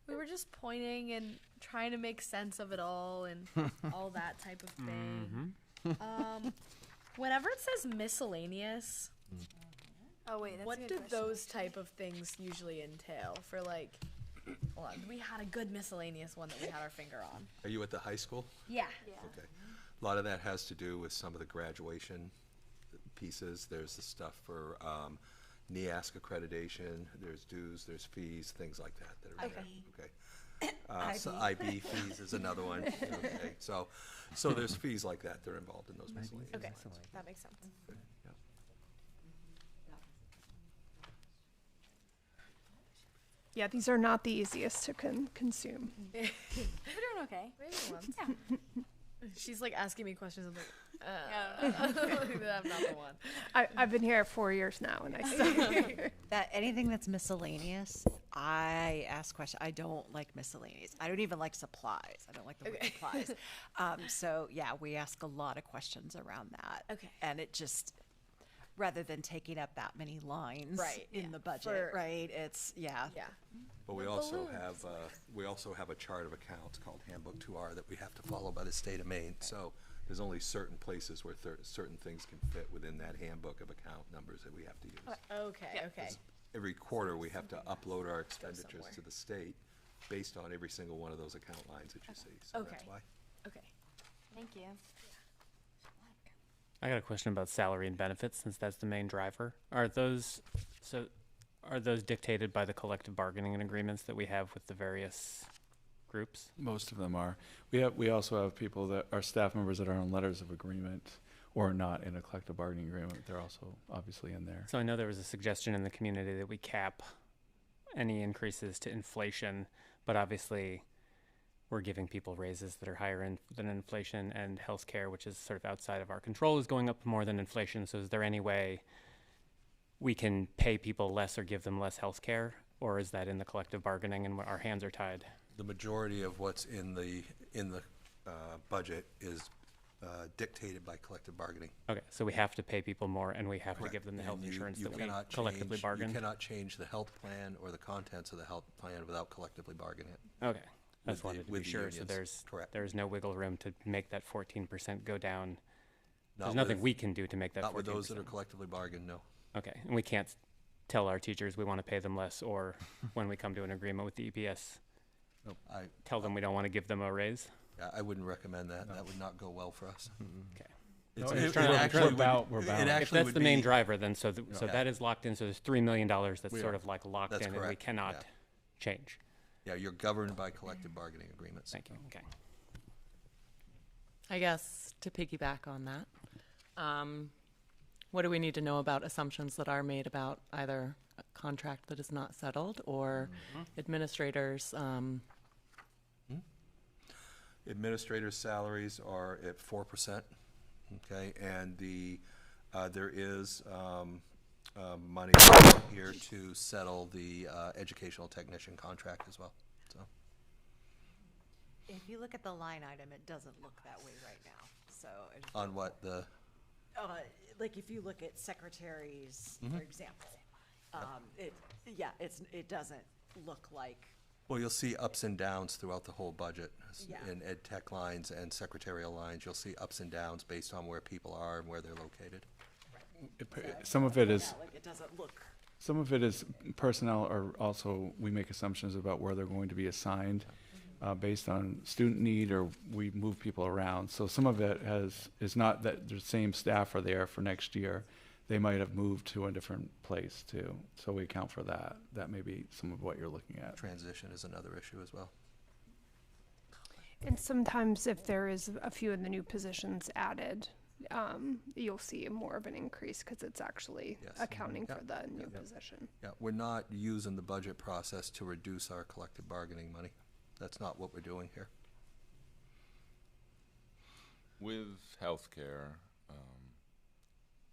S11: We were just pointing and trying to make sense of it all and all that type of thing. Whenever it says miscellaneous,
S4: Oh wait, that's
S11: what
S4: a good
S11: do
S4: question.
S11: those type of things usually entail? For like, hold on, we had a good miscellaneous one that we had our finger on.
S13: Are you at the high school?
S11: Yeah.
S13: Okay. A lot of that has to do with some of the graduation pieces. There's the stuff for NEASC accreditation. There's dues, there's fees, things like that that are in there. Okay. So IB fees is another one. Okay. So there's fees like that that are involved in those miscellaneous.
S11: Okay,
S13: lines.
S11: that makes sense.
S13: Yeah.
S1: Yeah, these are not the easiest to consume.
S11: We're doing okay. We're doing ones. She's like asking me questions. I'm like, I'm not the one.
S1: I've been here 4 years now, and I still
S2: That anything that's miscellaneous, I ask questions. I don't like miscellaneous. I don't even like supplies. I don't like the word supplies. So yeah, we ask a lot of questions around that.
S11: Okay.
S2: And it just, rather than taking up that many lines in the budget, right? It's yeah.
S13: But we also have a chart of accounts called Handbook 2R that we have to follow by the state of Maine. So there's only certain places where certain things can fit within that handbook of account numbers that we have to use.
S11: Okay.
S13: Every quarter, we have to upload our expenditures to the state based on every single one of those account lines that you see. So that's why.
S11: Okay. Thank you.
S20: I got a question about salary and benefits, since that's the main driver. Are those dictated by the collective bargaining agreements that we have with the various groups?
S16: Most of them are. We also have people that are staff members that are on letters of agreement or not in a collective bargaining agreement. They're also obviously in there.
S20: So I know there was a suggestion in the community that we cap any increases to inflation, but obviously we're giving people raises that are higher than inflation, and healthcare, which is sort of outside of our control, is going up more than inflation. So is there any way we can pay people less or give them less healthcare, or is that in the collective bargaining and our hands are tied?
S13: The majority of what's in the budget is dictated by collective bargaining.
S20: Okay, so we have to pay people more, and we have
S13: Correct.
S20: to give them the health
S13: And
S20: insurance
S13: you
S20: that we
S13: cannot
S20: collectively
S13: change-
S20: bargain?
S13: You cannot change the health plan or the contents of the health plan without collectively bargaining it.
S20: Okay, I just
S13: With
S20: wanted to
S13: with
S20: be
S13: the
S20: sure, so
S13: unions. Correct.
S20: there's no wiggle room to make that 14% go down.
S13: Not
S20: There's nothing
S13: with-
S20: we can do to make that 14%.
S13: Not with those that are collectively bargained, no.
S20: Okay, and we can't tell our teachers we want to pay them less, or when we come to an agreement with the EPS, tell them we don't want to give them a raise?
S13: I wouldn't recommend that. That would not go well for us.
S20: Okay.
S16: No,
S13: It
S16: it-
S13: actually would-
S16: we're
S13: it
S16: bound.
S13: actually
S20: If that's
S13: would
S20: the main
S13: be-
S20: driver, then so
S13: Yeah.
S20: that is locked in, so there's $3 million that's
S13: We
S20: sort
S13: are.
S20: of like locked
S13: That's
S20: in, and we
S13: correct,
S20: cannot
S13: yeah.
S20: change.
S13: Yeah, you're governed by collective bargaining agreements.
S20: Thank you, okay.
S21: I guess to piggyback on that, what do we need to know about assumptions that are made about either
S3: contract that is not settled, or administrators?
S13: Administrators' salaries are at 4%, okay, and there is money here to settle the educational technician contract as well, so.
S2: If you look at the line item, it doesn't look that way right now, so.
S13: On what,
S2: Like if you look at secretaries, for example, it doesn't look like.
S13: Well, you'll see ups and downs throughout the whole budget.
S2: Yeah.
S13: In ed tech lines and secretarial lines, you'll see ups and downs based on where people are and where they're located.
S16: Some of it is,
S2: Like it doesn't look.
S16: some of it is personnel, or also we make assumptions about where they're going to be assigned based on student need, or we move people around. So some of it is not that the same staff are there for next year. They might have moved to a different place too. So we account for that. That may be some of what you're looking at.
S13: Transition is another issue as well.
S1: And sometimes if there is a few of the new positions added, you'll see more of an increase because it's actually accounting for the new position.
S13: Yeah, we're not using the budget process to reduce our collective bargaining money. That's not what we're doing here.
S17: With healthcare,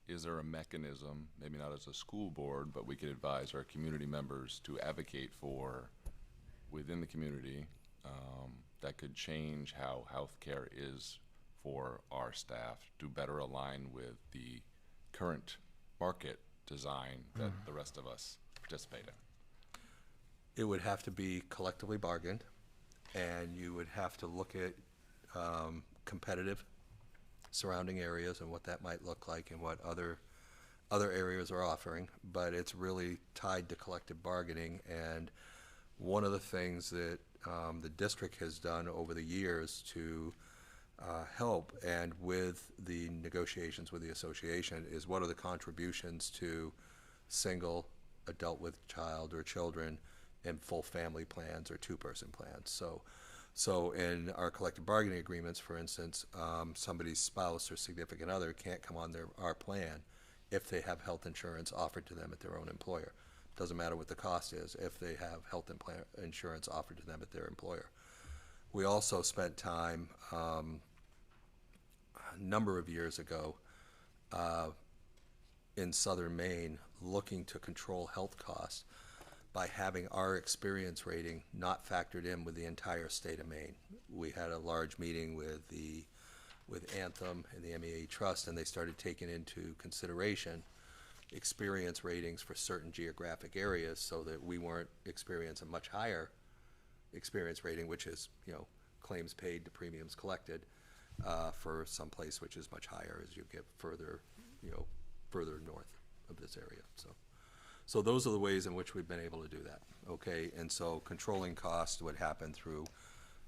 S17: is there a mechanism, maybe not as a school board, but we could advise our community members to advocate for within the community that could change how healthcare is for our staff to better align with the current market design that the rest of us participate in?
S13: It would have to be collectively bargained, and you would have to look at competitive surrounding areas and what that might look like and what other areas are offering, but it's really tied to collective bargaining. And one of the things that the district has done over the years to help and with the negotiations with the association is what are the contributions to single, adult with child or children, and full family plans or two-person plans. So in our collective bargaining agreements, for instance, somebody's spouse or significant other can't come on our plan if they have health insurance offered to them at their own employer. Doesn't matter what the cost is if they have health insurance offered to them at their employer. We also spent time a number of years ago in southern Maine looking to control health costs by having our experience rating not factored in with the entire state of Maine. We had a large meeting with Anthem and the MEA Trust, and they started taking into consideration experience ratings for certain geographic areas so that we weren't experiencing a much higher experience rating, which is, claims paid to premiums collected for some place which is much higher as you get further, further north of this area. So those are the ways in which we've been able to do that, okay? And so controlling costs would happen through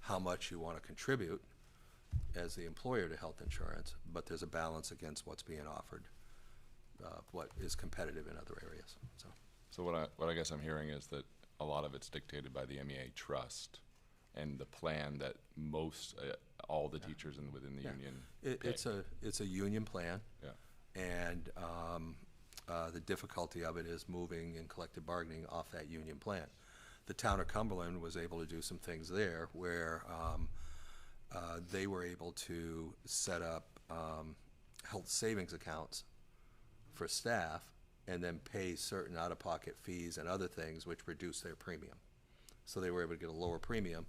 S13: how much you want to contribute as the employer to health insurance, but there's a balance against what's being offered, what is competitive in other areas, so.
S17: So what I guess I'm hearing is that a lot of it's dictated by the MEA Trust and the plan that all the teachers within the union
S13: It's a union plan.
S17: Yeah.
S13: And the difficulty of it is moving in collective bargaining off that union plan. The town of Cumberland was able to do some things there where they were able to set up health savings accounts for staff and then pay certain out-of-pocket fees and other things which reduce their premium. So they were able to get a lower premium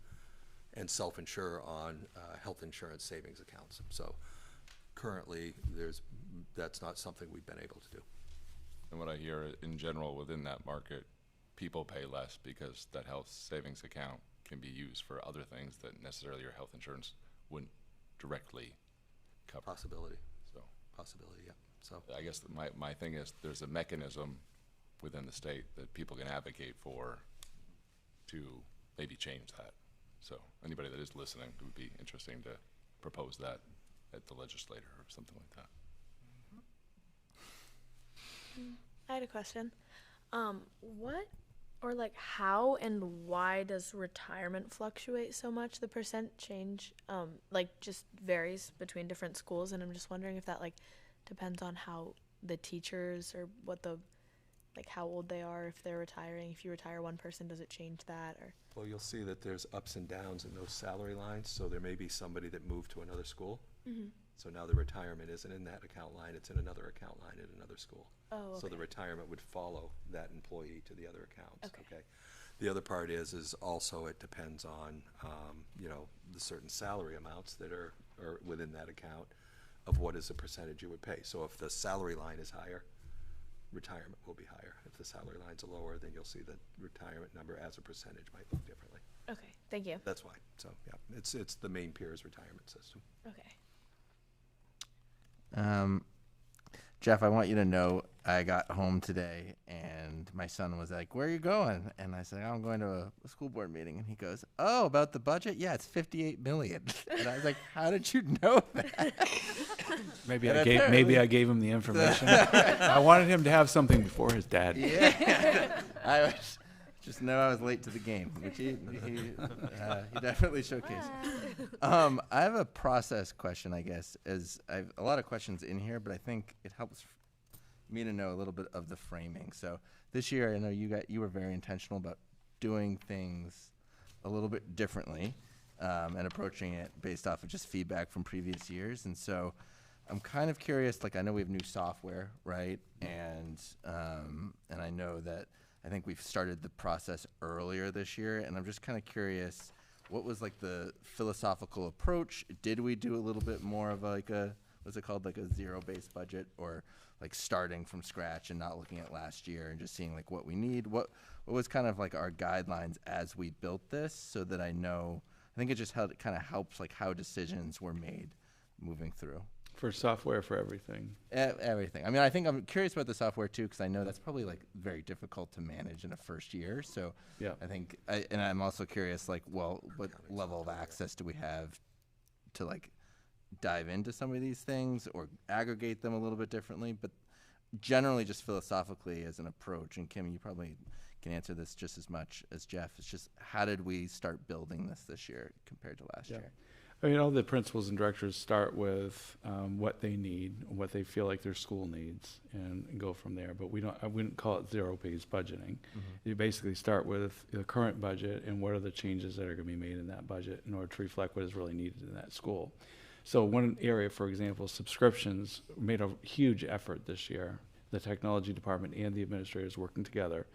S13: and self-insure on health insurance savings accounts. So currently, that's not something we've been able to do.
S17: And what I hear in general within that market, people pay less because that health savings account can be used for other things that necessarily your health insurance wouldn't directly cover.
S13: Possibility.
S17: So
S13: possibility, yeah. So
S17: I guess my thing is there's a mechanism within the state that people can advocate for to maybe change that. So anybody that is listening, it would be interesting to propose that at the legislature or something like that.
S11: I had a question. How and why does retirement fluctuate so much? The percent change, just varies between different schools, and I'm just wondering if that depends on how the teachers or what the like how old they are, if they're retiring? If you retire one person, does it change that? Or
S13: Well, you'll see that there's ups and downs in those salary lines, so there may be somebody that moved to another school.
S11: Mhm.
S13: So now the retirement isn't in that account line, it's in another account line at another school.
S11: Oh,
S13: So the
S11: okay.
S13: retirement would follow that employee to the other accounts,
S11: Okay.
S13: okay? The other part is also it depends on, you know, the certain salary amounts that are within that account of what is the percentage you would pay. So if the salary line is higher, retirement will be higher. If the salary line's lower, then you'll see the retirement number as a percentage might look differently.
S11: Okay, thank you.
S13: That's why. So, yeah, it's the main peers retirement system.
S11: Okay.
S19: Jeff, I want you to know I got home today and my son was like, "Where are you going?" And I said, "I'm going to a school board meeting." And he goes, "Oh, about the budget? Yeah, it's 58 million." And I was like, "How did you know that?"
S16: Maybe
S19: And
S16: I gave him the information. I wanted him to have something before his dad.
S19: Yeah. I was just know I was late to the game, which he definitely showcased. I have a process question, I guess. As I have a lot of questions in here, but I think it helps me to know a little bit of the framing. So this year, I know you were very intentional about doing things a little bit differently and approaching it based off of just feedback from previous years. And so I'm kind of curious. Like, I know we have new software, right? And I know that I think we've started the process earlier this year, and I'm just kind of curious, what was like the philosophical approach? Did we do a little bit more of like what's it called, like a zero-based budget, or like starting from scratch and not looking at last year and just seeing like what we need? What was kind of like our guidelines as we built this, so that I know? I think it just kind of helps like how decisions were made moving through.
S16: For software, for everything.
S19: Everything. I mean, I think I'm curious about the software too, because I know that's probably like very difficult to manage in a first year. So
S16: yeah,
S19: I think, and I'm also curious, like, well, what level of access do we have to like dive into some of these things or aggregate them a little bit differently? But generally, just philosophically as an approach, and Kim, you probably can answer this just as much as Jeff. It's just, how did we start building this year compared to last year?
S16: I mean, all the principals and directors start with what they need, what they feel like their school needs, and go from there. But I wouldn't call it zero-based budgeting. You basically start with the current budget and what are the changes that are going to be made in that budget in order to reflect what is really needed in that school. So one area, for example, subscriptions, made a huge effort this year. The technology department and the administrators working together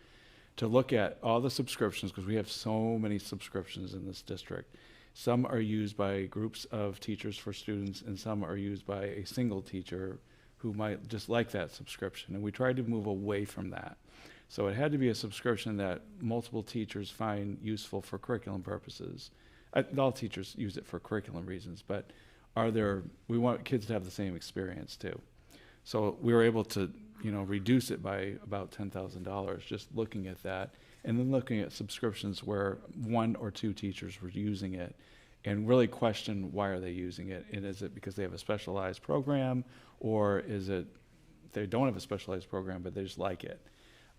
S16: to look at all the subscriptions, because we have so many subscriptions in this district. Some are used by groups of teachers for students, and some are used by a single teacher who might just like that subscription. And we tried to move away from that. So it had to be a subscription that multiple teachers find useful for curriculum purposes. All teachers use it for curriculum reasons, but we want kids to have the same experience too. So we were able to, reduce it by about $10,000 just looking at that. And then looking at subscriptions where one or two teachers were using it, and really question, why are they using it? And is it because they have a specialized program, or is it they don't have a specialized program but they just like it?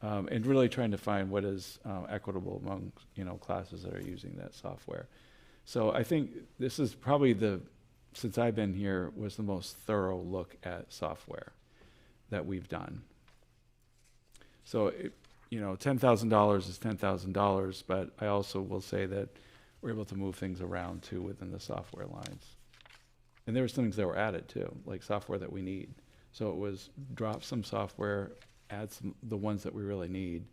S16: And really trying to find what is equitable among classes that are using that software. So I think this is probably since I've been here, was the most thorough look at software that we've done. So $10,000 is $10,000, but I also will say that we're able to move things around too within the software lines. And there were some things that were added too, like software that we need. So it was drop some software, add the ones that we really need,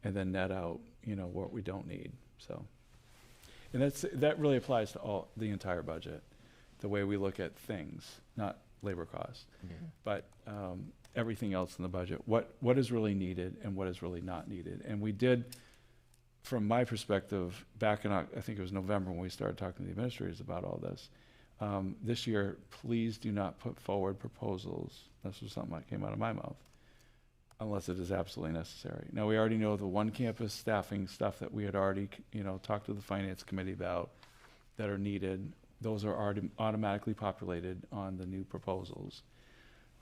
S16: and then net out, what we don't need. So, and that really applies to the entire budget, the way we look at things, not labor costs, but everything else in the budget, what is really needed and what is really not needed. And we did, from my perspective, back in, I think it was November when we started talking to the administrators about all this. This year, please do not put forward proposals. This was something that came out of my mouth, unless it is absolutely necessary. Now, we already know the one campus staffing stuff that we had already, talked to the finance committee about that are needed. Those are already automatically populated on the new proposals.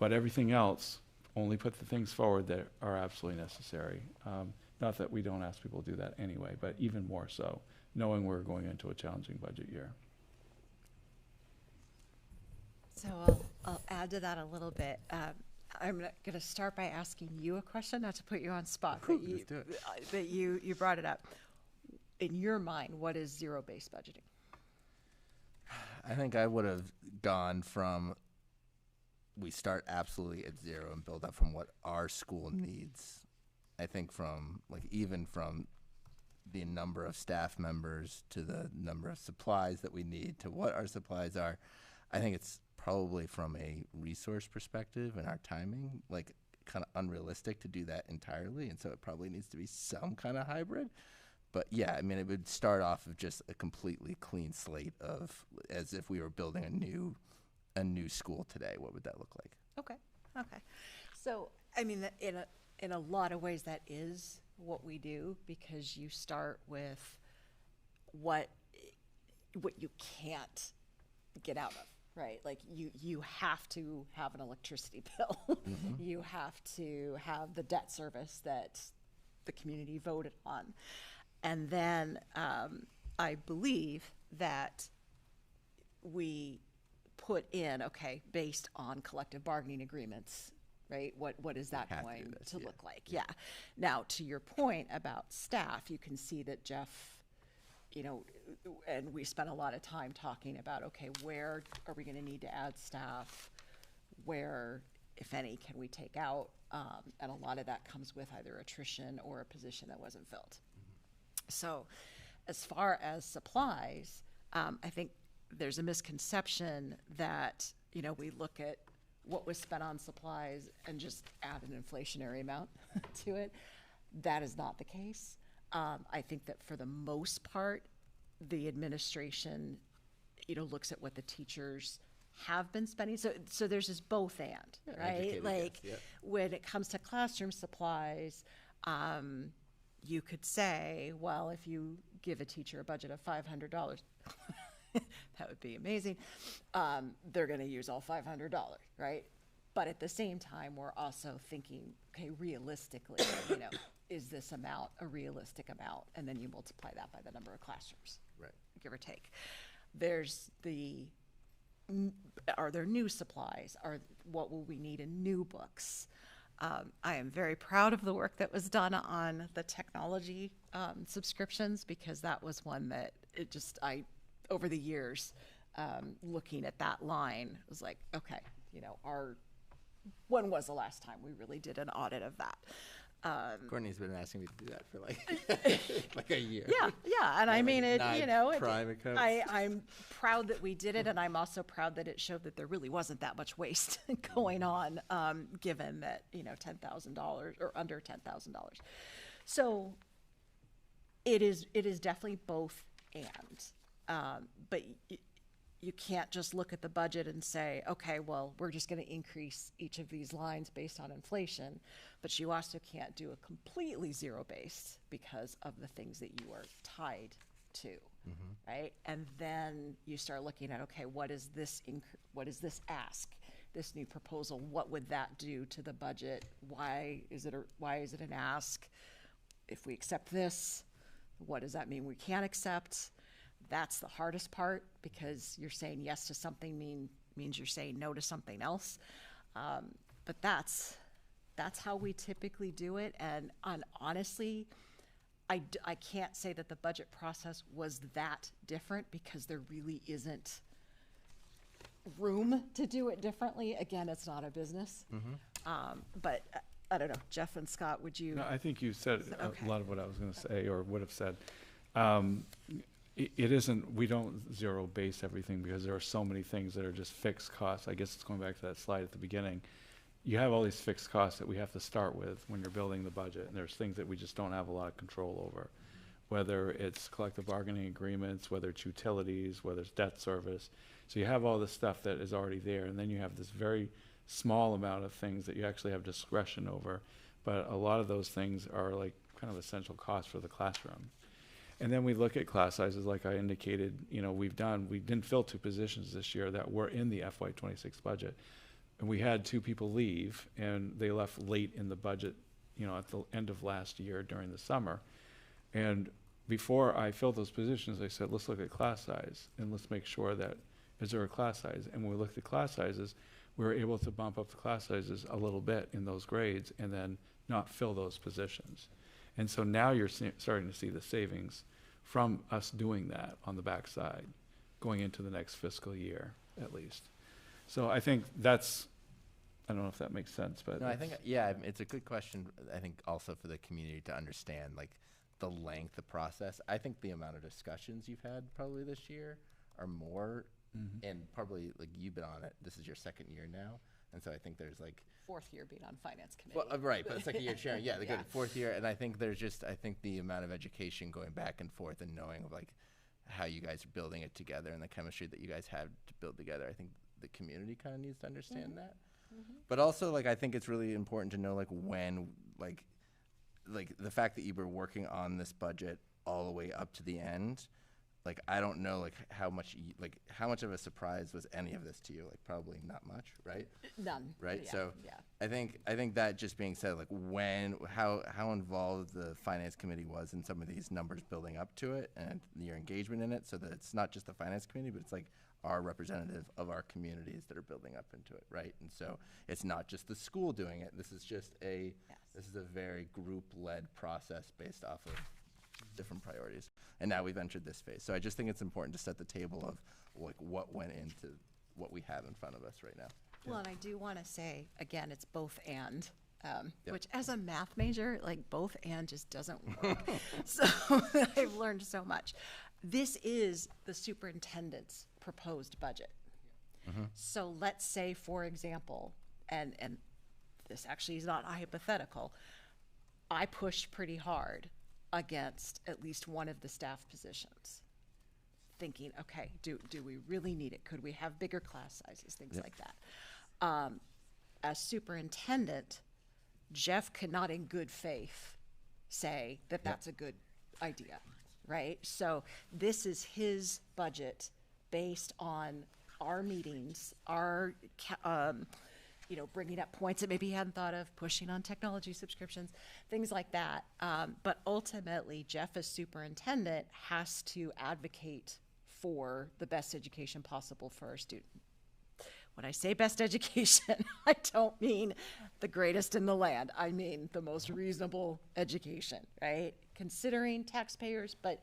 S16: But everything else, only put the things forward that are absolutely necessary. Not that we don't ask people to do that anyway, but even more so, knowing we're going into a challenging budget year.
S2: So I'll add to that a little bit. I'm going to start by asking you a question, not to put you on spot,
S19: Cool,
S2: but
S19: let's do it.
S2: that you brought it up. In your mind, what is zero-based budgeting?
S19: I think I would have gone from we start absolutely at zero and build up from what our school needs. I think from even from the number of staff members to the number of supplies that we need to what our supplies are. I think it's probably from a resource perspective and our timing, kind of unrealistic to do that entirely. And so it probably needs to be some kind of hybrid. But yeah, I mean, it would start off of just a completely clean slate of as if we were building a new school today. What would that look like?
S2: Okay. So, I mean, in a lot of ways, that is what we do, because you start with what you can't get out of, right? Like you have to have an electricity bill. Mm-hmm. You have to have the debt service that the community voted on. And then I believe that we put in, okay, based on collective bargaining agreements, right? What is that going to look like? Yeah. Now, to your point about staff, you can see that Jeff, and we spent a lot of time talking about, okay, where are we going to need to add staff? Where, if any, can we take out? And a lot of that comes with either attrition or a position that wasn't filled. So as far as supplies, I think there's a misconception that, we look at what was spent on supplies and just add an inflationary amount to it. That is not the case. I think that for the most part, the administration, looks at what the teachers have been spending. So there's this both and, right? When it comes to classroom supplies, you could say, well, if you give a teacher a budget of $500, that would be amazing. They're going to use all $500, right? But at the same time, we're also thinking, okay, realistically, is this amount a realistic amount? And then you multiply that by the number of classrooms,
S19: right?
S2: Give or take. There's are there new supplies? What will we need in new books? I am very proud of the work that was done on the technology subscriptions, because that was one that over the years, looking at that line, was like, okay, when was the last time we really did an audit of that?
S19: Courtney's been asking me to do that for like a year.
S2: Yeah, and I mean it.
S19: Prime accounts.
S2: I'm proud that we did it, and I'm also proud that it showed that there really wasn't that much waste going on, given that $10,000 or under $10,000. So it is definitely both and, but you can't just look at the budget and say, okay, well, we're just going to increase each of these lines based on inflation. But you also can't do a completely zero-based because of the things that you are tied to, right? And then you start looking at, okay, what is this ask, this new proposal? What would that do to the budget? Why is it an ask? If we accept this, what does that mean we can't accept? That's the hardest part, because you're saying yes to something means you're saying no to something else. But that's how we typically do it. And honestly, I can't say that the budget process was that different, because there really isn't room to do it differently. Again, it's not a business. But I don't know, Jeff and Scott, would you?
S16: No, I think you said
S2: Okay.
S16: a lot of what I was going to say or would have said. It isn't, we don't zero base everything, because there are so many things that are just fixed costs. I guess it's going back to that slide at the beginning. You have all these fixed costs that we have to start with when you're building the budget, and there's things that we just don't have a lot of control over, whether it's collective bargaining agreements, whether it's utilities, whether it's debt service. So you have all this stuff that is already there, and then you have this very small amount of things that you actually have discretion over, but a lot of those things are like kind of essential costs for the classroom. And then we look at class sizes, like I indicated, we didn't fill 2 positions this year that were in the FY26 budget. And we had 2 people leave, and they left late in the budget, at the end of last year during the summer. And before I filled those positions, I said, let's look at class size, and let's make sure that is there a class size? And when we looked at class sizes, we were able to bump up the class sizes a little bit in those grades and then not fill those positions. And so now you're starting to see the savings from us doing that on the backside, going into the next fiscal year at least. So I think that's, I don't know if that makes sense, but.
S19: No, I think, yeah, it's a good question, I think also for the community to understand, like, the length of process. I think the amount of discussions you've had probably this year are more, and probably, like, you've been on it, this is your second year now, and so I think there's, like.
S14: Fourth year being on finance committee.
S19: Well, right, but second year chairing, yeah, the good fourth year, and I think there's just, I think the amount of education going back and forth and knowing of, like, how you guys are building it together and the chemistry that you guys have to build together, I think the community kind of needs to understand that. But also, like, I think it's really important to know, like, when, like the fact that you were working on this budget all the way up to the end, like, I don't know, like, how much of a surprise was any of this to you? Like, probably not much, right?
S14: None.
S19: Right.
S14: Yeah,
S19: So
S14: yeah.
S19: I think that just being said, like, how involved the finance committee was in some of these numbers building up to it and your engagement in it, so that it's not just the finance committee, but it's like our representative of our communities that are building up into it, right? And so it's not just the school doing it. This is just this is a very group-led process based off of different priorities. And now we've entered this phase. So I just think it's important to set the table of, like, what went into what we have in front of us right now.
S14: Well, and I do want to say, again, it's both and, which as a math major, like, both and just doesn't work. So I've learned so much. This is the superintendent's proposed budget. So let's say, for example, and this actually is not a hypothetical, I pushed pretty hard against at least one of the staff positions, thinking, okay, do we really need it? Could we have bigger class sizes, things like that. As superintendent, Jeff could not in good faith say that that's a good idea, right? So this is his budget based on our meetings, our bringing up points that maybe he hadn't thought of, pushing on technology subscriptions, things like that. But ultimately, Jeff as superintendent has to advocate for the best education possible for our student. When I say best education, I don't mean the greatest in the land. I mean the most reasonable education, right? Considering taxpayers, but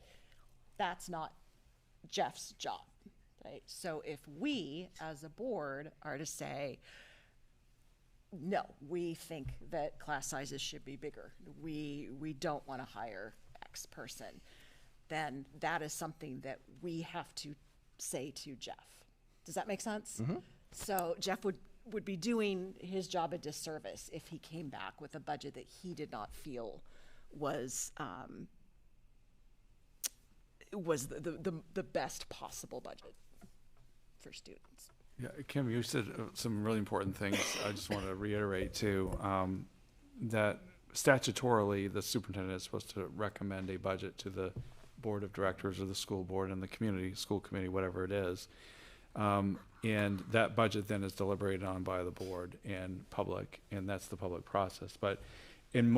S14: that's not Jeff's job, right? So if we, as a board, are to say, no, we think that class sizes should be bigger, we don't want to hire X person, then that is something that we have to say to Jeff. Does that make sense? So Jeff would be doing his job a disservice if he came back with a budget that he did not feel was the best possible budget for students.
S16: Yeah, Kim, you said some really important things. I just want to reiterate too, that statutorily, the superintendent is supposed to recommend a budget to the board of directors or the school board and the community, school committee, whatever it is. And that budget then is deliberated on by the board and public, and that's the public process. But in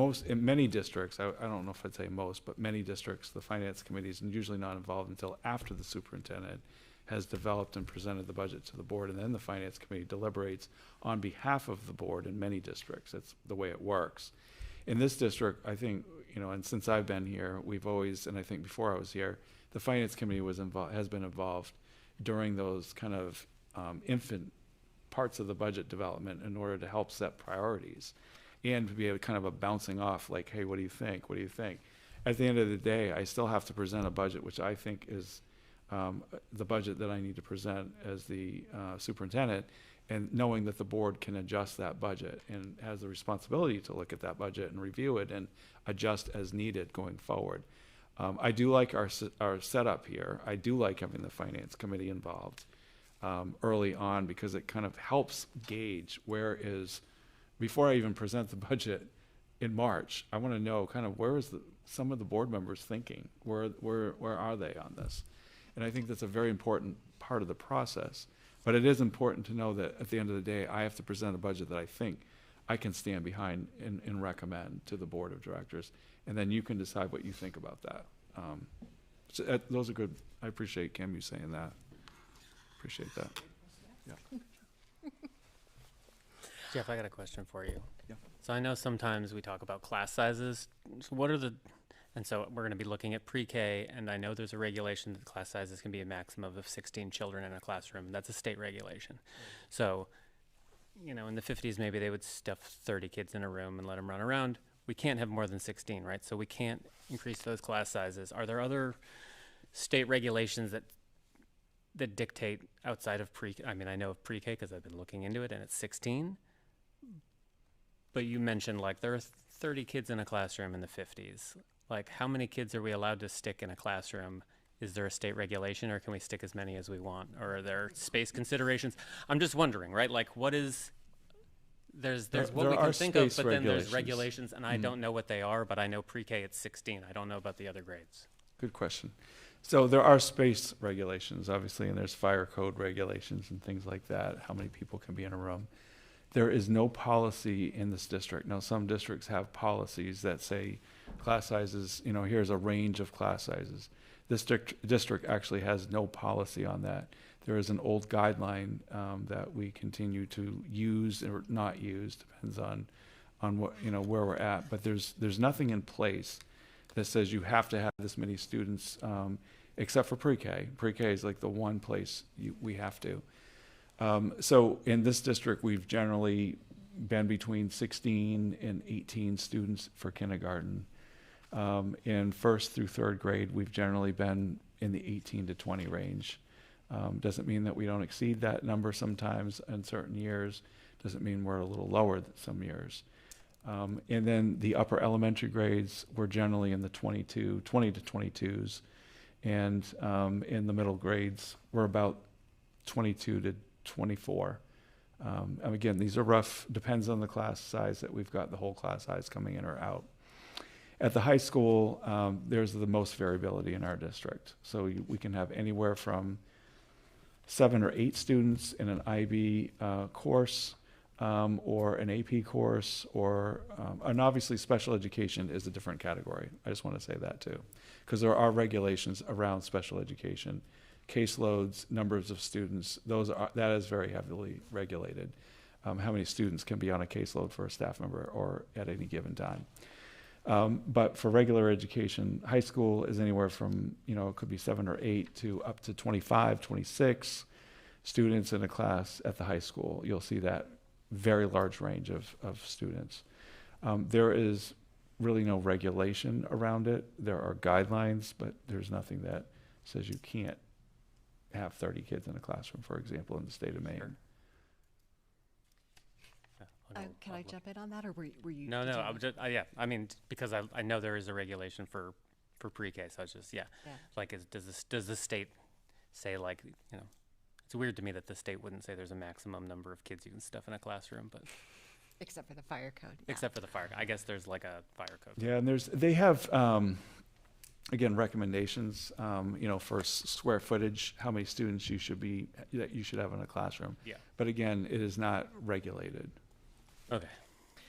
S16: many districts, I don't know if I'd say most, but many districts, the finance committee is usually not involved until after the superintendent has developed and presented the budget to the board, and then the finance committee deliberates on behalf of the board in many districts. That's the way it works. In this district, I think, and since I've been here, we've always, and I think before I was here, the finance committee has been involved during those kind of infant parts of the budget development in order to help set priorities and to be a kind of a bouncing off, like, hey, what do you think? What do you think? At the end of the day, I still have to present a budget, which I think is the budget that I need to present as the superintendent, and knowing that the board can adjust that budget and has the responsibility to look at that budget and review it and adjust as needed going forward. I do like our setup here. I do like having the finance committee involved early on, because it kind of helps gauge before I even present the budget in March, I want to know kind of where is some of the board members thinking? Where are they on this? And I think that's a very important part of the process. But it is important to know that at the end of the day, I have to present a budget that I think I can stand behind and recommend to the board of directors. And then you can decide what you think about that. Those are good. I appreciate, Kim, you saying that. Appreciate that. Yeah.
S20: Jeff, I got a question for you.
S16: Yeah.
S20: So I know sometimes we talk about class sizes. So what are the, and so we're going to be looking at pre-K, and I know there's a regulation that class sizes can be a maximum of 16 children in a classroom. That's a state regulation. So, you know, in the 50s, maybe they would stuff 30 kids in a room and let them run around. We can't have more than 16, right? So we can't increase those class sizes. Are there other state regulations that dictate outside of pre-K? I mean, I know of pre-K because I've been looking into it, and it's 16. But you mentioned, like, there are 30 kids in a classroom in the 50s. Like, how many kids are we allowed to stick in a classroom? Is there a state regulation, or can we stick as many as we want? Or are there space considerations? I'm just wondering, right? Like, what is... There's what we can think of, but then there's regulations, and I don't know what they are, but I know pre-K it's 16. I don't know about the other grades.
S16: Good question. So there are space regulations, obviously, and there's fire code regulations and things like that, how many people can be in a room. There is no policy in this district. Now, some districts have policies that say class sizes, you know, here's a range of class sizes. This district actually has no policy on that. There is an old guideline that we continue to use or not use, depends on what, you know, where we're at. But there's nothing in place that says you have to have this many students, except for pre-K. Pre-K is like the one place we have to. So in this district, we've generally been between 16 and 18 students for kindergarten. In first through third grade, we've generally been in the 18 to 20 range. Doesn't mean that we don't exceed that number sometimes in certain years. Doesn't mean we're a little lower than some years. And then the upper elementary grades, we're generally in the 20 to 22s. And in the middle grades, we're about 22 to 24. And again, these are rough, depends on the class size that we've got, the whole class size coming in or out. At the high school, there's the most variability in our district. So we can have anywhere from 7 or 8 students in an IB course or an AP course, or and obviously special education is a different category. I just want to say that too, because there are regulations around special education. Caseloads, numbers of students, that is very heavily regulated. How many students can be on a caseload for a staff member or at any given time. But for regular education, high school is anywhere from, you know, it could be 7 or 8 to up to 25, 26 students in a class at the high school. You'll see that very large range of students. There is really no regulation around it. There are guidelines, but there's nothing that says you can't have 30 kids in a classroom, for example, in the state of Maine.
S20: Sure.
S2: Can I jump in on that, or were you?
S20: No, I would just, yeah. I mean, because I know there is a regulation for pre-K, so it's just, yeah. Like, does the state say, like, you know, it's weird to me that the state wouldn't say there's a maximum number of kids you can stuff in a classroom, but.
S2: Except for the fire code. Yeah.
S20: Except for the fire, I guess there's like a fire code.
S16: Yeah, and they have, again, recommendations, you know, for square footage, how many students you should have in a classroom.
S20: Yeah.
S16: But again, it is not regulated.
S20: Okay.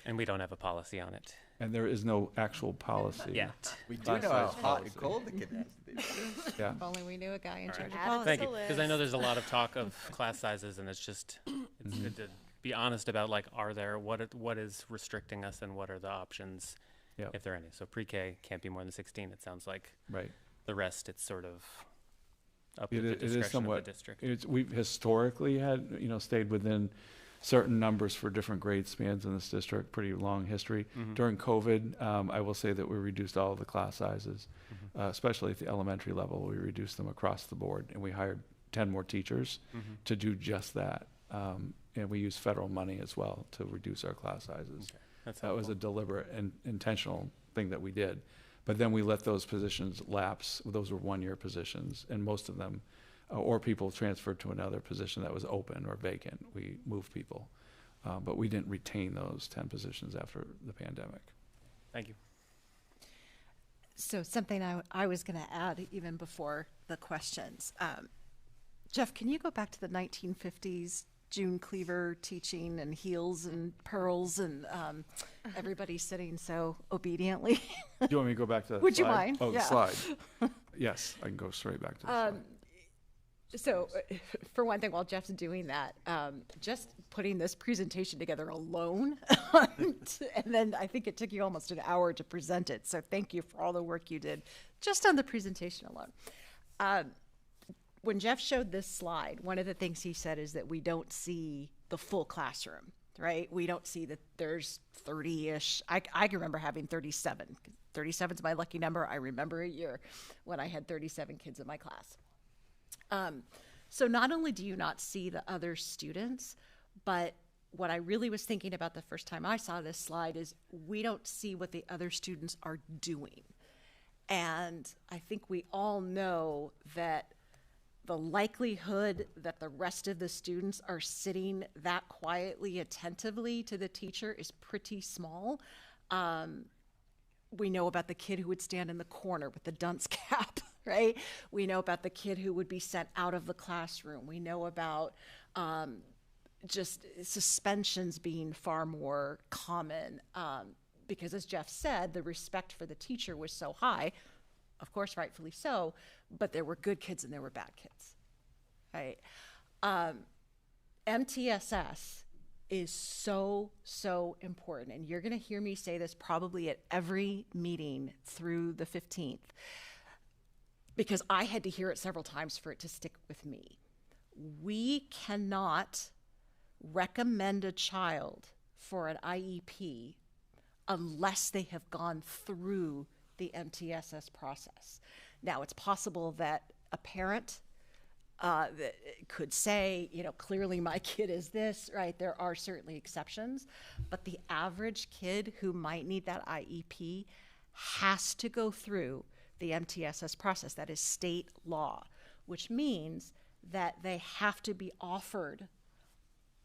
S20: And we don't have a policy on it.
S16: And there is no actual policy.
S20: Yet.
S19: We do know how hot and cold the kid has to be.
S16: Yeah.
S14: If only we knew a guy in charge of
S11: Add it
S14: policy.
S20: Thank
S11: to
S20: you.
S11: the
S20: Because I know
S11: list.
S20: there's a lot of talk of class sizes, and it's just, it's good to be honest about, like, what is restricting us and what are the options, if there are any. So pre-K can't be more than 16, it sounds like.
S16: Right.
S20: The rest, it's sort of up to the
S16: It is
S20: discretion
S16: somewhat,
S20: of the district.
S16: we've historically had, you know, stayed within certain numbers for different grade spans in this district, pretty long history. During COVID, I will say that we reduced all of the class sizes, especially at the elementary level. We reduced them across the board, and we hired 10 more teachers to do just that. And we used federal money as well to reduce our class sizes.
S20: Okay.
S16: That was a deliberate and intentional thing that we did. But then we let those positions lapse. Those were one-year positions, and most of them, or people transferred to another position that was open or vacant. We moved people. But we didn't retain those 10 positions after the pandemic.
S20: Thank you.
S2: So something I was going to add even before the questions. Jeff, can you go back to the 1950s June Cleaver teaching and heels and pearls and everybody sitting so obediently?
S16: Do you want me to go back to that
S2: Would
S16: slide?
S2: you mind?
S16: Oh,
S2: Yeah.
S16: the slide. Yes, I can go straight back to the slide.
S14: So, for one thing, while Jeff's doing that, just putting this presentation together alone, and then I think it took you almost an hour to present it. So thank you for all the work you did just on the presentation alone. When Jeff showed this slide, one of the things he said is that we don't see the full classroom, right? We don't see that there's 30-ish. I can remember having 37. 37 is my lucky number. I remember a year when I had 37 kids in my class. So not only do you not see the other students, but what I really was thinking about the first time I saw this slide is we don't see what the other students are doing. And I think we all know that the likelihood that the rest of the students are sitting that quietly, attentively to the teacher is pretty small. We know about the kid who would stand in the corner with the dunce cap, right? We know about the kid who would be sent out of the classroom. We know about just suspensions being far more common because, as Jeff said, the respect for the teacher was so high, of course, rightfully so, but there were good kids and there were bad kids, right? MTSS is so, so important. And you're going to hear me say this probably at every meeting through the 15th, because I had to hear it several times for it to stick with me. We cannot recommend a child for an IEP unless they have gone through the MTSS process. Now, it's possible that a parent that could say, you know, clearly my kid is this, right? There are certainly exceptions, but the average kid who might need that IEP has to go through the MTSS process. That is state law, which means that they have to be offered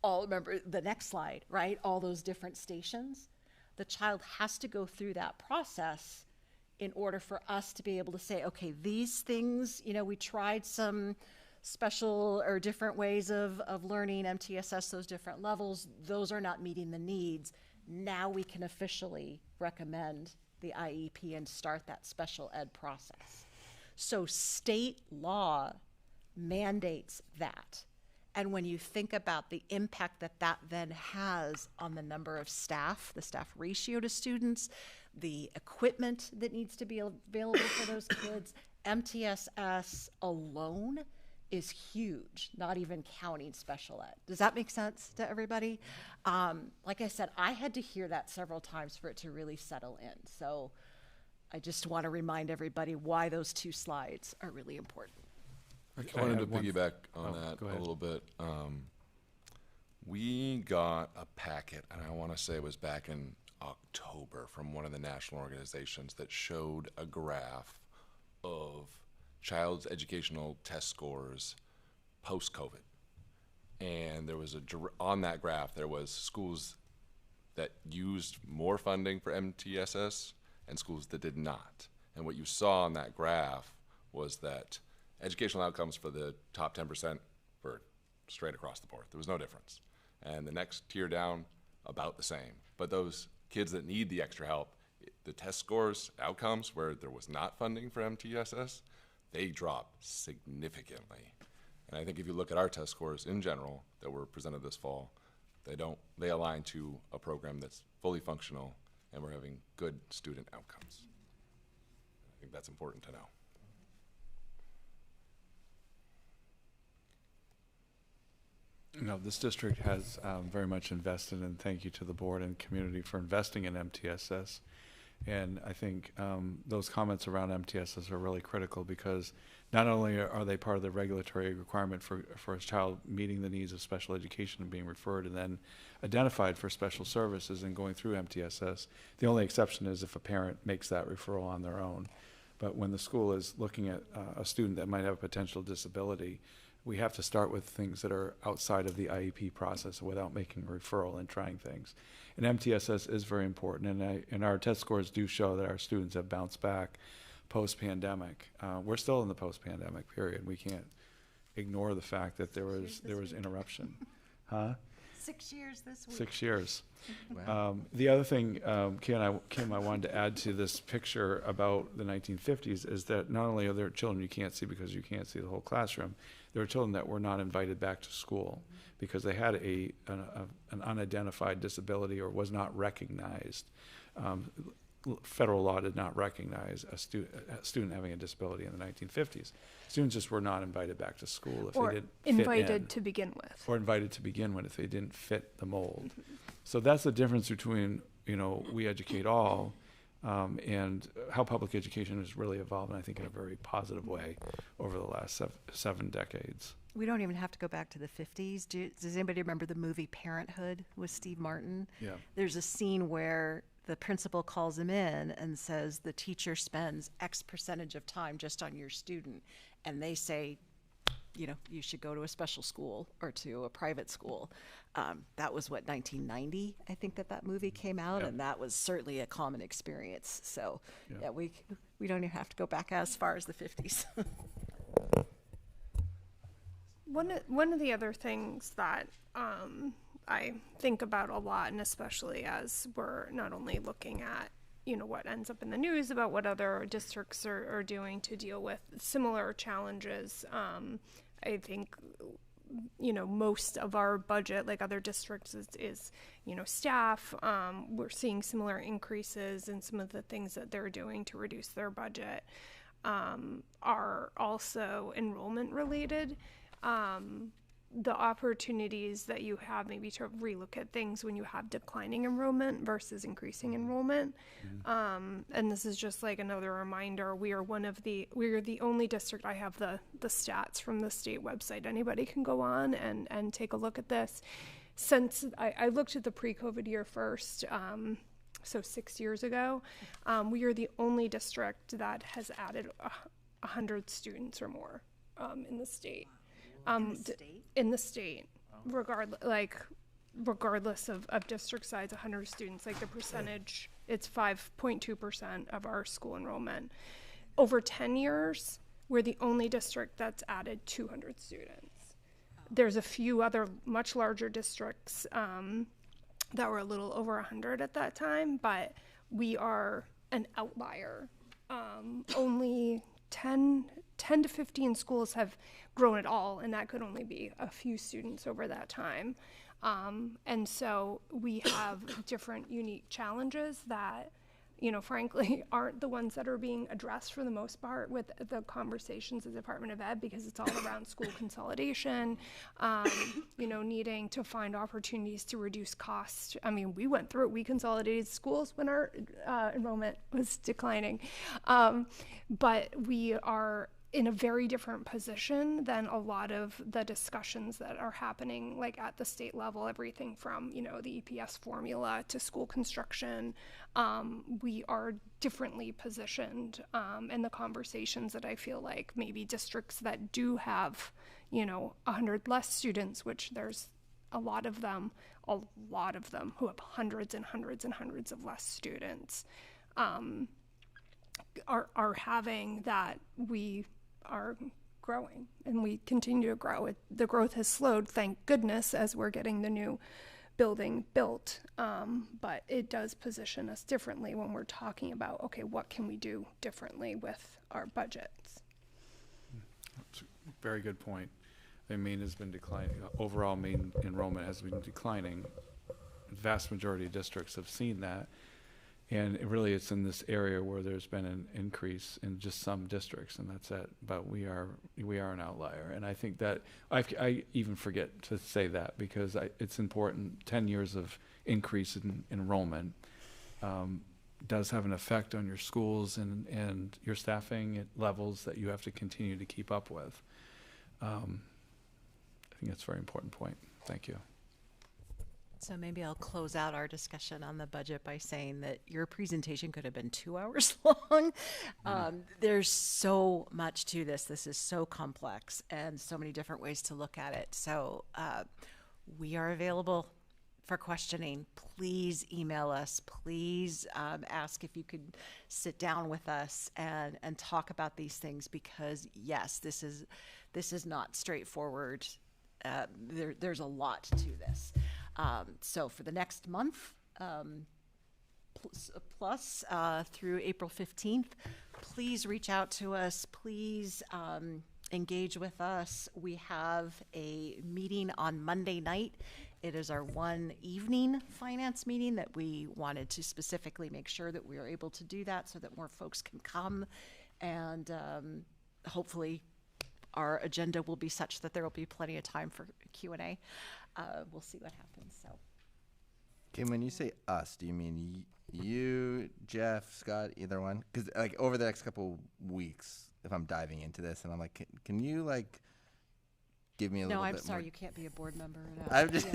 S14: remember the next slide, right? All those different stations. The child has to go through that process in order for us to be able to say, okay, these things, you know, we tried some special or different ways of learning MTSS, those different levels, those are not meeting the needs. Now we can officially recommend the IEP and start that special ed process. So state law mandates that. And when you think about the impact that that then has on the number of staff, the staff ratio to students, the equipment that needs to be available for those kids, MTSS alone is huge, not even counting special ed. Does that make sense to everybody? Like I said, I had to hear that several times for it to really settle in. So I just want to remind everybody why those two slides are really important.
S17: I wanted to piggyback on that a little bit. We got a packet, and I want to say it was back in October, from one of the national organizations that showed a graph of child's educational test scores post-COVID. And there was on that graph, there was schools that used more funding for MTSS and schools that did not. And what you saw on that graph was that educational outcomes for the top 10% were straight across the board. There was no difference. And the next tier down, about the same. But those kids that need the extra help, the test scores, outcomes where there was not funding for MTSS, they drop significantly. And I think if you look at our test scores in general that were presented this fall, they align to a program that's fully functional and we're having good student outcomes. I think that's important to know.
S16: You know, this district has very much invested, and thank you to the board and community for investing in MTSS. And I think those comments around MTSS are really critical because not only are they part of the regulatory requirement for a child meeting the needs of special education and being referred and then identified for special services and going through MTSS, the only exception is if a parent makes that referral on their own. But when the school is looking at a student that might have a potential disability, we have to start with things that are outside of the IEP process without making a referral and trying things. And MTSS is very important, and our test scores do show that our students have bounced back post-pandemic. We're still in the post-pandemic period. We can't ignore the fact that there was interruption. Huh?
S14: 6 years this week.
S16: 6 years.
S19: Wow.
S16: The other thing, Kim, I wanted to add to this picture about the 1950s is that not only are there children you can't see because you can't see the whole classroom, There were children that were not invited back to school because they had an unidentified disability or was not recognized. Federal law did not recognize a student having a disability in the 1950s. Students just were not invited back to school if they didn't fit
S1: invited
S16: in.
S1: to begin with.
S16: Or invited to begin with if they didn't fit the mold. So that's the difference between, We Educate All and how public education has really evolved, and I think in a very positive way over the last 7 decades.
S2: We don't even have to go back to the 50s. Does anybody remember the movie Parenthood with Steve Martin?
S16: Yeah.
S2: There's a scene where the principal calls him in and says the teacher spends X percentage of time just on your student. And they say, you should go to a special school or to a private school. That was 1990, I think that movie came out, and that was certainly a common experience. So we don't even have to go back as far as the 50s.
S1: One of the other things that I think about a lot, and especially as we're not only looking at what ends up in the news about what other districts are doing to deal with similar challenges. I think most of our budget, like other districts, is staff. We're seeing similar increases in some of the things that they're doing to reduce their budget are also enrollment related. The opportunities that you have maybe to relook at things when you have declining enrollment versus increasing enrollment. And this is just like another reminder, we are the only district, I have the stats from the state website. Anybody can go on and take a look at this. Since I looked at the pre-COVID year first, so 6 years ago, we are the only district that has added 100 students or more in the state. In the state, regardless of district size, 100 students, like the percentage, it's 5.2% of our school enrollment. Over 10 years, we're the only district that's added 200 students. There's a few other much larger districts that were a little over 100 at that time, but we are an outlier. Only 10 to 15 schools have grown at all, and that could only be a few students over that time. And so we have different unique challenges that, frankly, aren't the ones that are being addressed for the most part with the conversations of the Department of Ed, because it's all around school consolidation, needing to find opportunities to reduce costs. I mean, we went through it. We consolidated schools when our enrollment was declining. But we are in a very different position than a lot of the discussions that are happening, like at the state level, everything from, the EPS formula to school construction. We are differently positioned in the conversations that I feel like maybe districts that do have, 100 less students, which there's a lot of them who have hundreds and hundreds and hundreds of less students, are having, that we are growing, and we continue to grow. The growth has slowed, thank goodness, as we're getting the new building built, but it does position us differently when we're talking about, okay, what can we do differently with our budgets?
S16: That's a very good point. Maine has been declining. Overall, Maine enrollment has been declining. The vast majority of districts have seen that. And it's in this area where there's been an increase in just some districts, and that's it. But we are an outlier, and I think that I even forget to say that because it's important. 10 years of increase in enrollment does have an effect on your schools and your staffing at levels that you have to continue to keep up with. I think that's a very important point. Thank you.
S2: So maybe I'll close out our discussion on the budget by saying that your presentation could have been 2 hours long. There's so much to this. This is so complex and so many different ways to look at it. So we are available for questioning. Please email us. Please ask if you could sit down with us and talk about these things, because yes, this is not straightforward. There's a lot to this. So for the next month, plus through April 15th, please reach out to us. Please engage with us. We have a meeting on Monday night. It is our one evening finance meeting that we wanted to specifically make sure that we are able to do that so that more folks can come. And hopefully our agenda will be such that there will be plenty of time for Q&A. We'll see what happens. So,
S19: Kim, when you say us, do you mean you, Jeff, Scott, either one? Because like over the next couple weeks, if I'm diving into this, and I'm like, can you like give me a little bit more?
S2: No, I'm sorry, you can't be a board member.
S19: I'm just,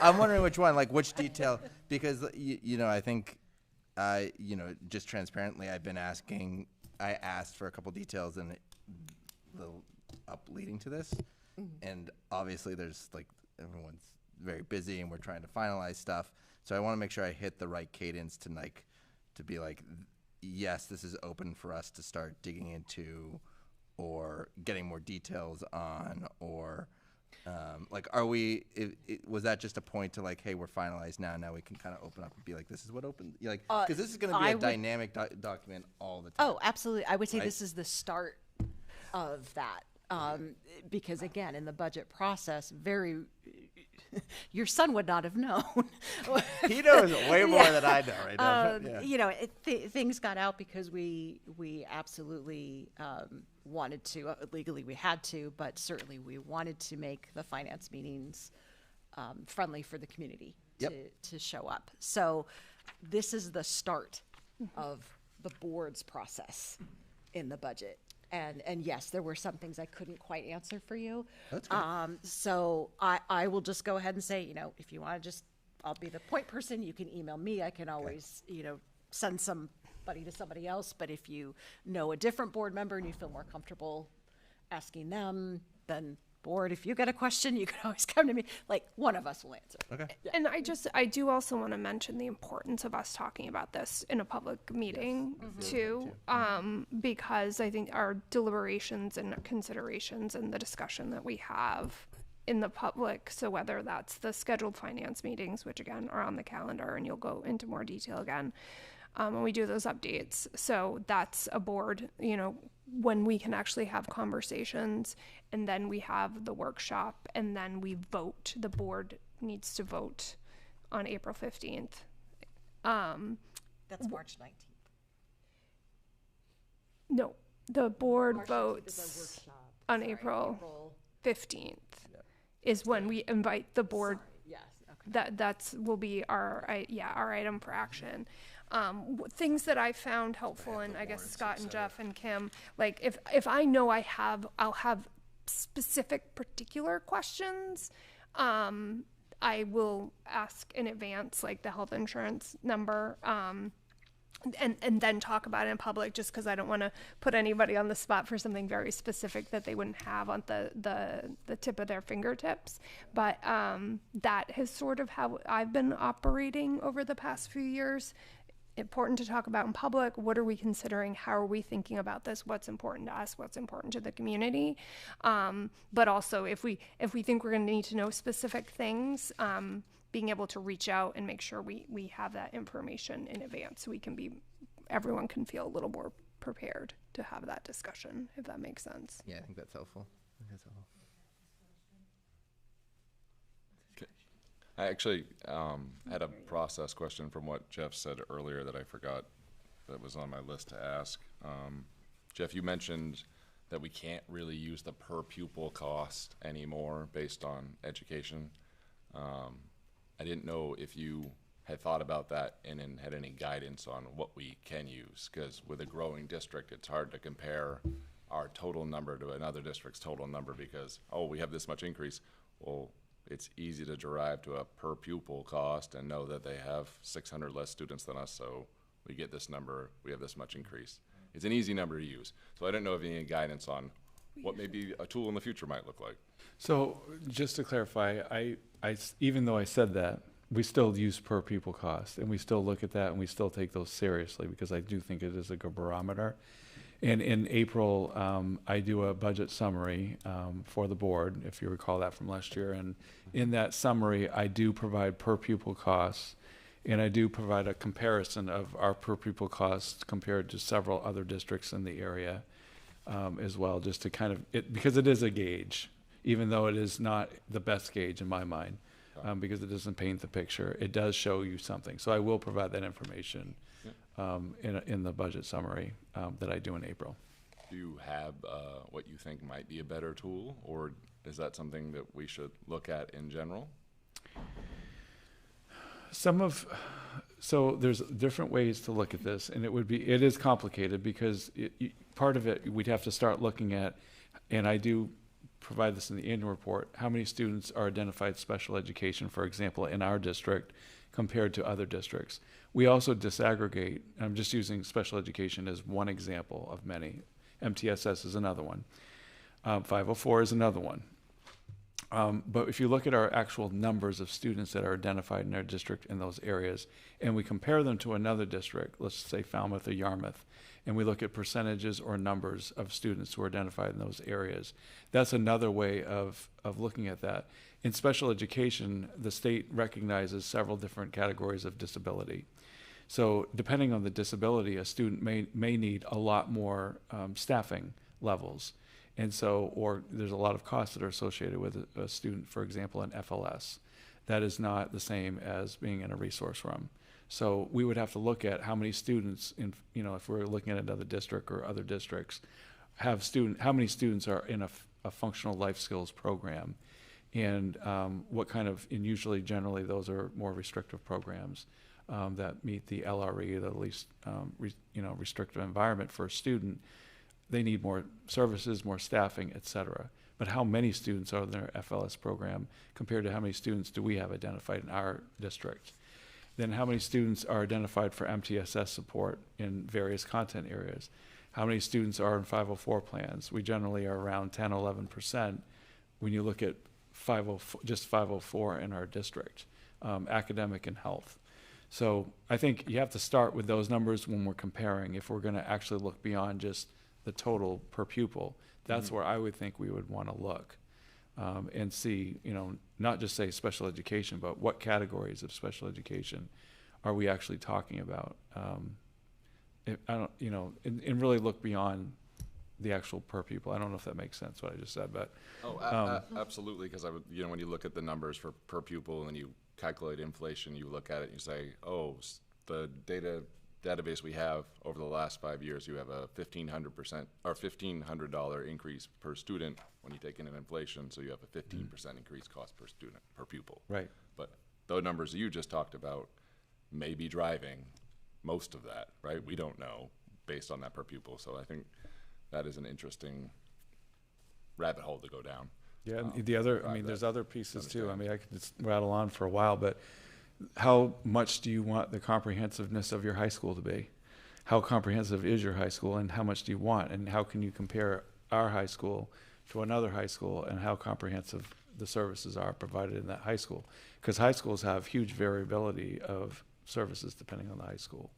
S19: I'm wondering which one, like which detail, because you know, I think, you know, just transparently, I asked for a couple details and the up leading to this, and obviously there's like everyone's very busy and we're trying to finalize stuff, so I want to make sure I hit the right cadence to like to be like, yes, this is open for us to start digging into or getting more details on, or like, are we, was that just a point to like, hey, we're finalized now we can kind of open up and be like, this is what open, like, because this is going to be a dynamic document all the time.
S2: Oh, absolutely. I would say
S19: right?
S2: This is the start of that. Because again, in the budget process, your son would not have known.
S19: He knows way more than I know right now. Yeah.
S2: You know, things got out because we absolutely wanted to, legally we had to, but certainly we wanted to make the finance meetings friendly for the community to show up. So this is the start of the board's process in the budget. And yes, there were some things I couldn't quite answer for you.
S19: That's good.
S2: So I will just go ahead and say, you know, if you want to I'll be the point person. You can email me. I can always, you know, send somebody to somebody else. But if you know a different board member and you feel more comfortable asking them, then board, if you get a question, you can always come to me. Like, one of us will answer.
S19: Okay.
S2: Yeah.
S1: And I do also want to mention the importance of us talking about this in a public meeting too, because I think our deliberations and considerations and the discussion that we have in the public, so whether that's the scheduled finance meetings, which again are on the calendar and you'll go into more detail again, when we do those updates. So that's a board, you know, when we can actually have conversations, and then we have the workshop, and then we vote. The board needs to vote on April 15th.
S2: That's March 19th.
S1: No, the board
S2: March 19th
S1: votes
S2: is our workshop.
S1: on
S2: Sorry,
S1: April 15th is when we invite the board.
S2: Yes, okay.
S1: That's will be our item for action. Things that I found helpful, and I guess Scott and Jeff and Kim, like if I know I'll have specific particular questions, I will ask in advance, like the health insurance number, and then talk about it in public, just because I don't want to put anybody on the spot for something very specific that they wouldn't have on the tip of their fingertips. But that is sort of how I've been operating over the past few years. Important to talk about in public. What are we considering? How are we thinking about this? What's important to us? What's important to the community? But also, if we think we're going to need to know specific things, being able to reach out and make sure we have that information in advance, so everyone can feel a little more prepared to have that discussion, if that makes sense.
S19: Yeah, I think that's helpful.
S17: I actually had a process question from what Jeff said earlier that I forgot that was on my list to ask. Jeff, you mentioned that we can't really use the per pupil cost anymore based on education. I didn't know if you had thought about that and had any guidance on what we can use, because with a growing district, it's hard to compare our total number to another district's total number because, oh, we have this much increase. Well, it's easy to derive to a per pupil cost and know that they have 600 less students than us, so we get this number, we have this much increase. It's an easy number to use. So I don't know if you need any guidance on what maybe a tool in the future might look like.
S16: So just to clarify, I even though I said that, we still use per pupil cost, and we still look at that, and we still take those seriously, because I do think it is a good barometer. And in April, I do a budget summary for the board, if you recall that from last year. And in that summary, I do provide per pupil costs, and I do provide a comparison of our per pupil costs compared to several other districts in the area. as well, just to kind of, because it is a gauge, even though it is not the best gauge in my mind, because it doesn't paint the picture. It does show you something. So I will provide that information in the budget summary that I do in April.
S17: Do you have what you think might be a better tool, or is that something that we should look at in general?
S16: So there's different ways to look at this, and it is complicated because part of it we'd have to start looking at, and I do provide this in the annual report, how many students are identified special education, for example, in our district compared to other districts. We also disaggregate, I'm just using special education as one example of many. MTSS is another one. 504 is another one. But if you look at our actual numbers of students that are identified in our district in those areas, and we compare them to another district, let's say Falmouth or Yarmouth, and we look at percentages or numbers of students who are identified in those areas, that's another way of looking at that. In special education, the state recognizes several different categories of disability. So depending on the disability, a student may need a lot more staffing levels. And so, or there's a lot of costs that are associated with a student, for example, in FLS. That is not the same as being in a resource room. So we would have to look at how many students, if we're looking at another district or other districts, how many students are in a functional life skills program, and what kind of, and usually, generally, those are more restrictive programs that meet the LRE, the least, restrictive environment for a student. They need more services, more staffing, et cetera. But how many students are in their FLS program compared to how many students do we have identified in our district? Then how many students are identified for MTSS support in various content areas? How many students are in 504 plans? We generally are around 10, 11% when you look at 504 in our district, academic and health. So I think you have to start with those numbers when we're comparing. If we're going to actually look beyond just the total per pupil, that's where I would think we would want to look and see, not just say special education, but what categories of special education are we actually talking about? And really look beyond the actual per pupil. I don't know if that makes sense what I just said, but
S17: absolutely, because when you look at the numbers for per pupil and you calculate inflation, you look at it and you say, the database we have over the last 5 years, you have a $1,500 or $1,500 increase per student when you take in an inflation, so you have a 15% increase cost per student, per pupil.
S16: Right.
S17: But those numbers you just talked about may be driving most of that, right? We don't know based on that per pupil. So I think that is an interesting rabbit hole to go down.
S16: Yeah, and the other, there's other pieces too. I could just rattle on for a while, but how much do you want the comprehensiveness of your high school to be? How comprehensive is your high school, and how much do you want? And how can you compare our high school to another high school, and how comprehensive the services are provided in that high school? Because high schools have huge variability of services depending on the high school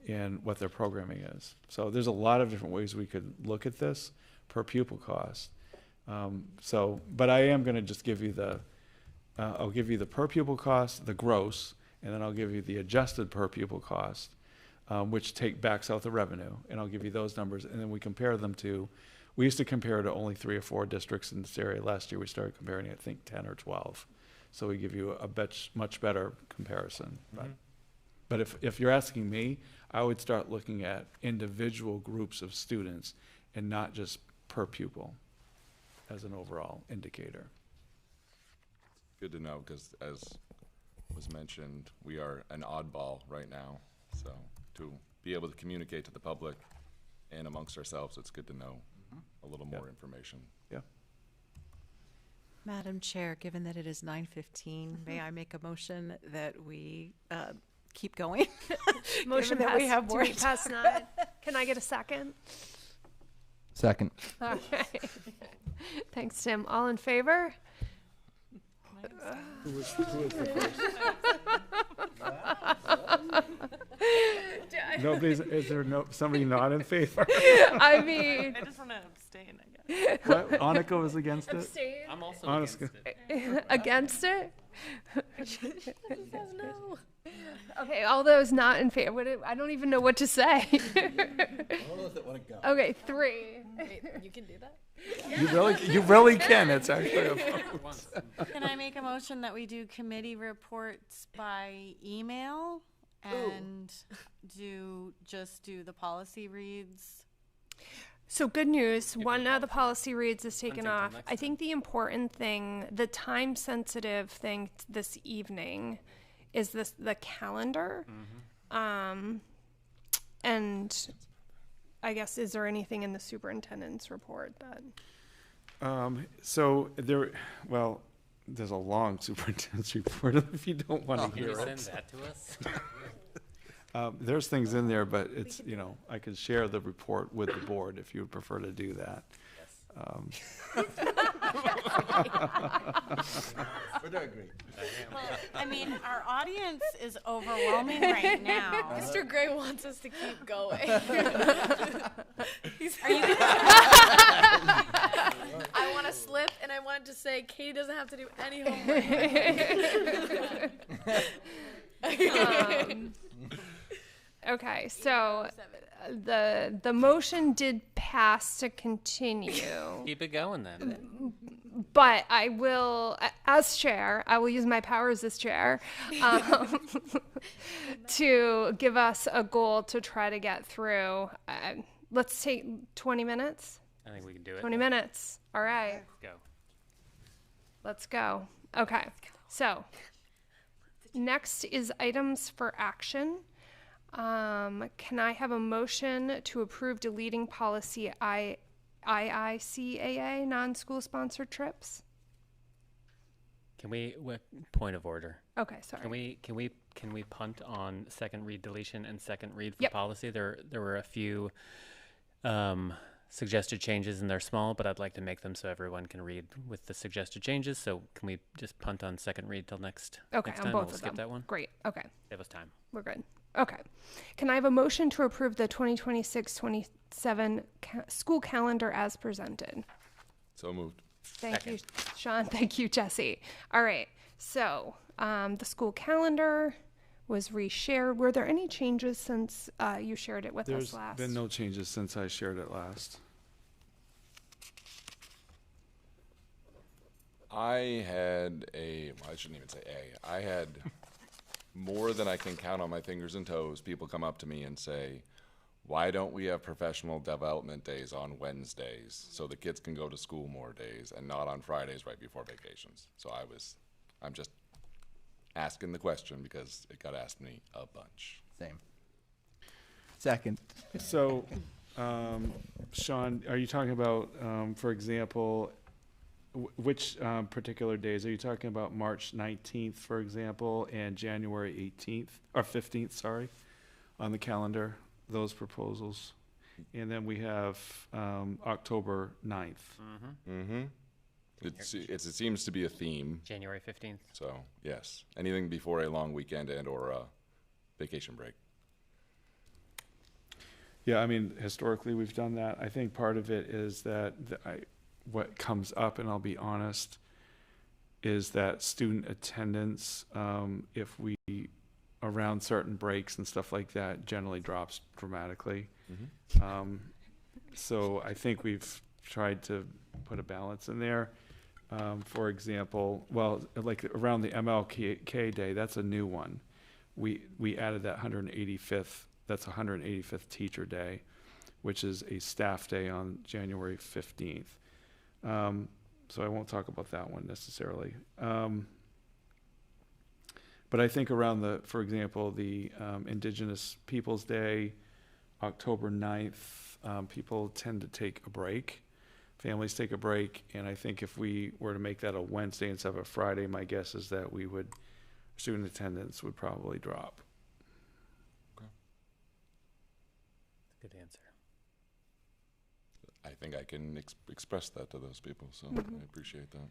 S16: and what their programming is. So there's a lot of different ways we could look at this per pupil cost. But I am going to just give you I'll give you the per pupil cost, the gross, and then I'll give you the adjusted per pupil cost, which backs out the revenue, and I'll give you those numbers, and then we compare them to, we used to compare to only 3 or 4 districts in this area. Last year we started comparing, I think, 10 or 12. So we give you a much better comparison.
S17: Mm-hmm.
S16: But if you're asking me, I would start looking at individual groups of students and not just per pupil as an overall indicator.
S17: Good to know, because as was mentioned, we are an oddball right now. So to be able to communicate to the public and amongst ourselves, it's good to know a little more information.
S16: Yeah.
S2: Madam Chair, given that it is 9:15, may I make a motion that we keep going?
S1: Motion
S2: that we have more
S1: past 9. Can I get a second?
S19: Second.
S1: All right. Thanks, Tim. All in favor?
S16: Who was the first? Is there somebody not in favor?
S1: I mean,
S5: I just want to abstain, I guess.
S16: What? Annika was against it?
S1: Abstain?
S20: I'm also
S16: Honest-
S20: against it.
S1: Against it?
S11: No.
S1: Okay, all those not in favor. I don't even know what to say.
S19: All those that want to go.
S1: Okay, 3.
S11: Wait, you can do that?
S16: You really can. It's actually a vote.
S18: Can I make a motion that we do committee reports by email and do the policy reads?
S1: So good news. One of the policy reads is taken
S20: Until
S1: off.
S20: next
S1: I think the important thing, the time sensitive thing this evening is the calendar. And I guess, is there anything in the superintendent's report that?
S16: So there's a long superintendent's report if you don't want to
S20: Can
S16: hear
S20: you
S16: it.
S20: send that to us?
S16: There's things in there, but it's, I could share the report with the board if you would prefer to do that.
S19: We're doing great.
S18: Well, I mean, our audience is overwhelming right now.
S11: Mr. Gray wants us to keep going.
S18: Are you
S11: I want to slip, and I wanted to say Katie doesn't have to do any homework.
S1: Okay, so the motion did pass to continue.
S20: Keep it going then.
S1: But I will, as chair, I will use my powers as chair to give us a goal to try to get through. Let's take 20 minutes.
S20: I think we can do it.
S1: 20 minutes. All right.
S20: Go.
S1: Let's go. Okay. So next is items for action. Can I have a motion to approve deleting policy IICAA, non-school sponsored trips?
S20: Can we, point of order?
S1: Okay, sorry.
S20: Can we punt on second read deletion and second read for
S1: Yep.
S20: policy? There were a few suggested changes, and they're small, but I'd like to make them so everyone can read with the suggested changes. So can we just punt on second read till next
S1: Okay,
S20: next
S1: on
S20: time?
S1: both
S20: We'll
S1: of
S20: skip
S1: them.
S20: that one.
S1: Great. Okay.
S20: Save us time.
S1: We're good. Okay. Can I have a motion to approve the 2026-27 school calendar as presented?
S17: So moved.
S1: Thank you, Sean. Thank you, Jesse. All right. So the school calendar was reshared. Were there any changes since you shared it with
S16: There's
S1: us last?
S16: been no changes since I shared it last.
S17: I shouldn't even say I had more than I can count on my fingers and toes. People come up to me and say, why don't we have professional development days on Wednesdays so the kids can go to school more days and not on Fridays right before vacations? So I'm just asking the question because it got asked me a bunch.
S19: Same. Second.
S16: So, Sean, are you talking about, for example, which particular days? Are you talking about March 19th, for example, and January 18th, or 15th, sorry, on the calendar, those proposals? And then we have October 9th.
S17: Mm-hmm. It seems to be a theme.
S20: January 15th.
S17: So, yes, anything before a long weekend and or a vacation break.
S16: Yeah, I mean, historically, we've done that. I think part of it is that what comes up, and I'll be honest, is that student attendance, if we, around certain breaks and stuff like that, generally drops dramatically. So I think we've tried to put a balance in there. For example, like around the MLK Day, that's a new one. We added that 185th, that's 185th teacher day, which is a staff day on January 15th. So I won't talk about that one necessarily. But I think around for example, the Indigenous Peoples Day, October 9th, people tend to take a break. Families take a break, and I think if we were to make that a Wednesday instead of a Friday, my guess is that student attendance would probably drop.
S20: Good answer.
S17: I think I can express that to those people, so I appreciate that.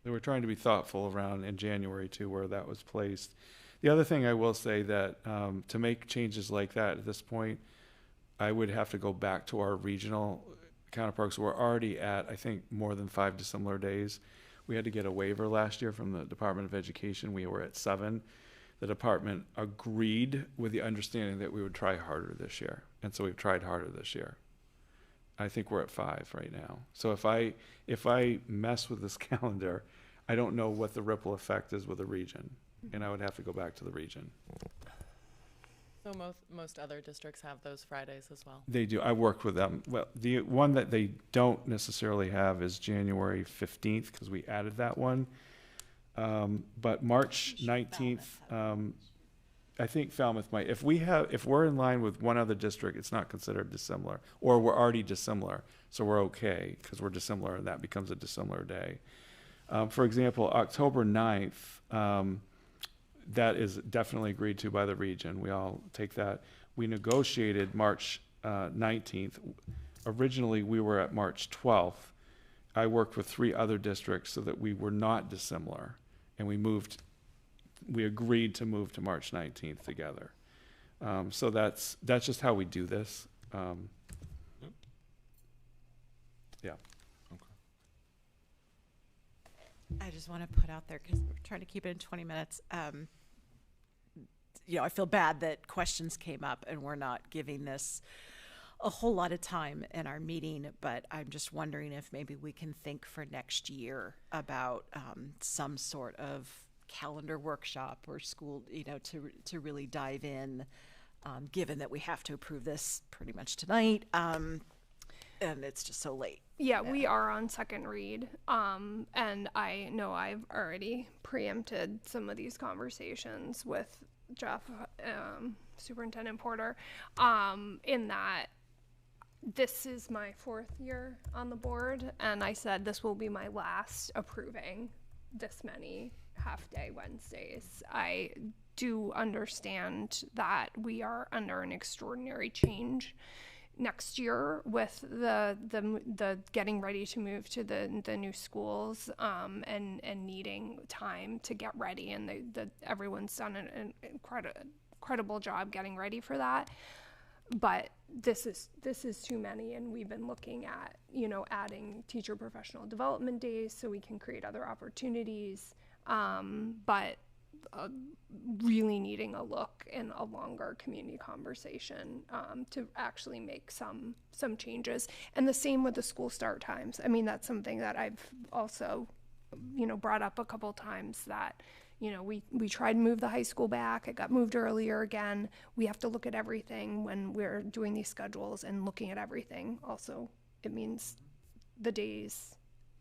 S16: They were trying to be thoughtful around in January too, where that was placed. The other thing I will say that to make changes like that at this point, I would have to go back to our regional counterparts. We're already at, I think, more than 5 dissimilar days. We had to get a waiver last year from the Department of Education. We were at 7. The department agreed with the understanding that we would try harder this year. And so we've tried harder this year. I think we're at 5 right now. So if I mess with this calendar, I don't know what the ripple effect is with the region, and I would have to go back to the region.
S3: So most other districts have those Fridays as well?
S16: They do. I worked with them. Well, the one that they don't necessarily have is January 15th, because we added that one. But March 19th, I think Falmouth might. If we're in line with one other district, it's not considered dissimilar, or we're already dissimilar, so we're okay because we're dissimilar, and that becomes a dissimilar day. For example, October 9th, that is definitely agreed to by the region. We all take that. We negotiated March 19th. Originally, we were at March 12th. I worked with 3 other districts so that we were not dissimilar, and we agreed to move to March 19th together. So that's just how we do this. Yeah.
S14: I just want to put out there, because we're trying to keep it in 20 minutes. I feel bad that questions came up and we're not giving this a whole lot of time in our meeting, but I'm just wondering if maybe we can think for next year about some sort of calendar workshop or school, to really dive in, given that we have to approve this pretty much tonight, and it's just so late.
S1: Yeah, we are on second read, and I know I've already preempted some of these conversations with Jeff, Superintendent Porter, in that this is my 4th year on the board, and I said this will be my last approving this many half-day Wednesdays. I do understand that we are under an extraordinary change next year with the getting ready to move to the new schools, and needing time to get ready, and everyone's done an incredible job getting ready for that. But this is too many, and we've been looking at adding teacher professional development days so we can create other opportunities, but really needing a look in a longer community conversation to actually make some changes. And the same with the school start times. I mean, that's something that I've also brought up a couple times, that we tried to move the high school back. It got moved earlier again. We have to look at everything when we're doing these schedules, and looking at everything also, it means the days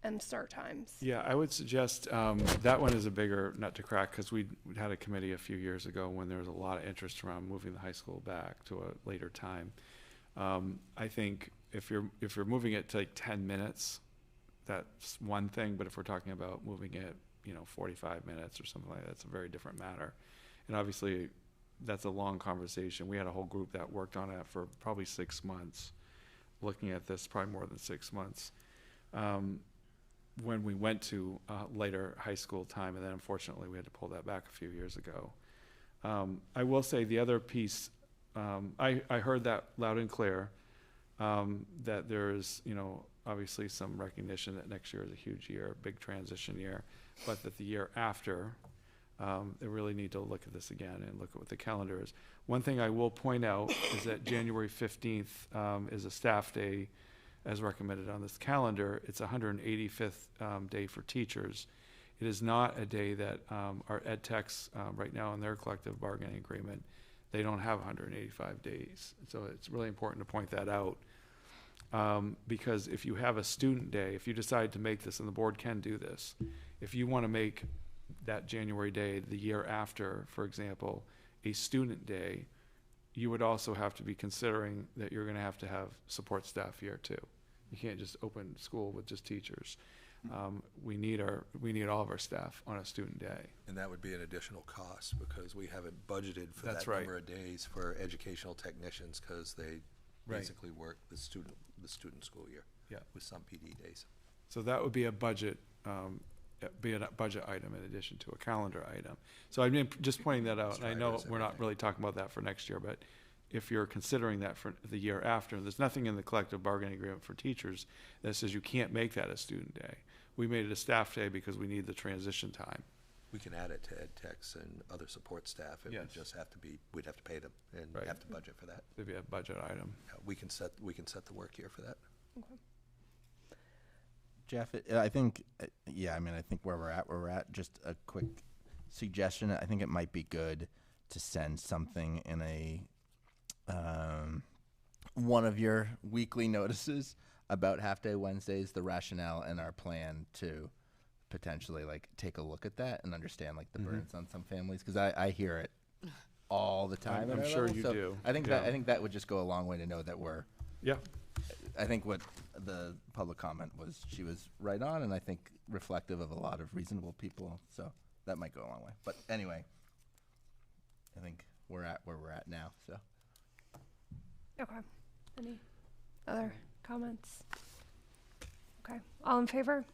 S1: and start times.
S16: Yeah, I would suggest that one is a bigger nut to crack, because we had a committee a few years ago when there was a lot of interest around moving the high school back to a later time. I think if you're moving it to like 10 minutes, that's one thing. But if we're talking about moving it, 45 minutes or something like that, it's a very different matter. And obviously, that's a long conversation. We had a whole group that worked on it for probably 6 months, looking at this, probably more than 6 months. When we went to later high school time, and then unfortunately we had to pull that back a few years ago. I will say the other piece, I heard that loud and clear, that there's, obviously some recognition that next year is a huge year, big transition year, but that the year after, they really need to look at this again and look at what the calendar is. One thing I will point out is that January 15th is a staff day, as recommended on this calendar. It's 185th day for teachers. It is not a day that our ed techs right now in their collective bargaining agreement, they don't have 185 days. So it's really important to point that out, because if you have a student day, if you decide to make this, and the board can do this, if you want to make that January day the year after, for example, a student day, you would also have to be considering that you're going to have support staff here too. You can't just open school with just teachers. We need all of our staff on a student day.
S13: And that would be an additional cost, because we haven't budgeted for
S16: That's
S13: that
S16: right.
S13: number of days for educational technicians, because they
S16: Right.
S13: basically work the student school year.
S16: Yeah.
S13: With some PD days.
S16: So that would be a budget item in addition to a calendar item. So I'm just pointing that out. And I know we're not really talking about that for next year, but if you're considering that for the year after, there's nothing in the collective bargaining agreement for teachers that says you can't make that a student day. we made it a staff day because we need the transition time.
S13: We can add it to ed techs and other support staff. It would
S16: Yes.
S13: just have to be, we'd have to pay them and
S16: Right.
S13: have to budget for that.
S16: It'd be a budget item.
S13: Yeah, we can set the work here for that.
S19: Jeff, I think, yeah, I mean, I think where we're at, just a quick suggestion. I think it might be good to send something in a, one of your weekly notices about half-day Wednesdays, the rationale and our plan to potentially like take a look at that and understand like the burdens on some families, because I hear it all the time.
S16: I'm
S19: at our
S16: sure
S19: level.
S16: you
S19: So
S16: do.
S19: I think
S16: Yeah.
S19: that would just go a long way to know that we're.
S16: Yeah.
S19: I think what the public comment was, she was right on, and I think reflective of a lot of reasonable people. So that might go a long way. But anyway, I think we're at where we're at now. So.
S1: Okay. Any other comments? Okay. All in favor?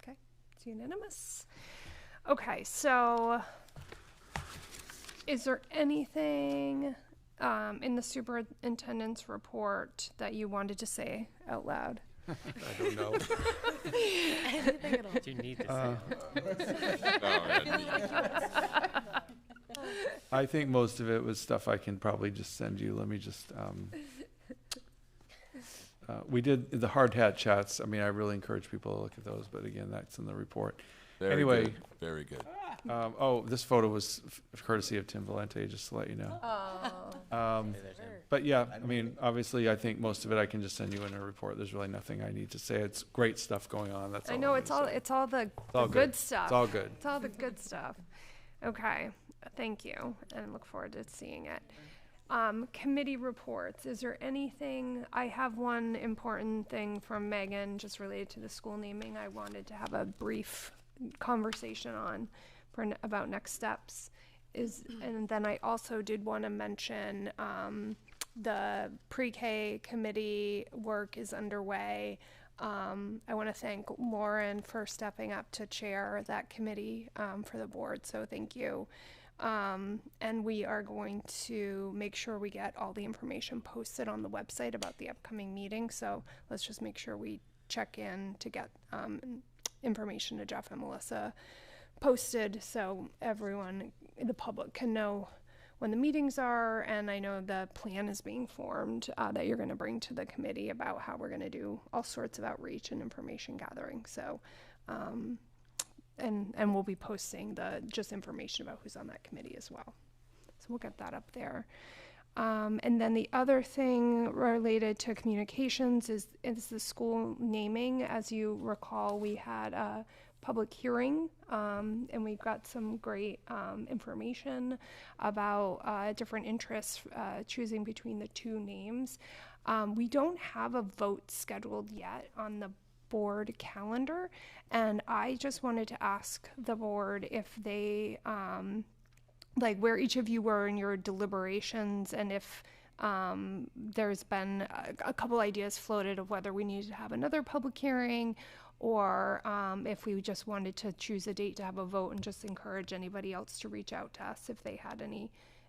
S1: Okay. It's unanimous. Okay. So is there anything in the superintendent's report that you wanted to say out loud?
S16: I don't know.
S11: Anything at all.
S20: Do you need to
S16: I think most of it was stuff I can probably just send you. Let me just, we did the hard hat chats. I mean, I really encourage people to look at those, but again, that's in the report.
S17: Very
S16: Anyway.
S17: good. Very good.
S16: This photo was courtesy of Tim Valente, just to let you know.
S1: Oh.
S16: But yeah, I mean, obviously, I think most of it I can just send you in a report. There's really nothing I need to say. It's great stuff going on. That's all
S1: I know
S16: I'm
S1: it's
S16: gonna
S1: all
S16: say.
S1: it's all the
S16: all
S1: good
S16: good.
S1: stuff.
S16: It's all good.
S1: It's all the good stuff. Okay. Thank you, and look forward to seeing it. Committee reports. Is there anything? I have one important thing from Megan just related to the school naming. I wanted to have a brief conversation on about next steps. And then I also did want to mention the pre-K committee work is underway. I want to thank Lauren for stepping up to chair that committee for the board, so thank you. And we are going to make sure we get all the information posted on the website about the upcoming meeting, so let's just make sure we check in to get information to Jeff and Melissa posted so everyone, the public, can know when the meetings are. And I know the plan is being formed that you're going to bring to the committee about how we're going to do all sorts of outreach and information gathering. So, and we'll be posting just information about who's on that committee as well. So we'll get that up there. And then the other thing related to communications is the school naming. As you recall, we had a public hearing, and we got some great information about different interests choosing between the two names. We don't have a vote scheduled yet on the board calendar, and I just wanted to ask the board if they like where each of you were in your deliberations, and if there's been a couple ideas floated of whether we needed to have another public hearing, or if we just wanted to choose a date to have a vote and just encourage anybody else to reach out to us if they had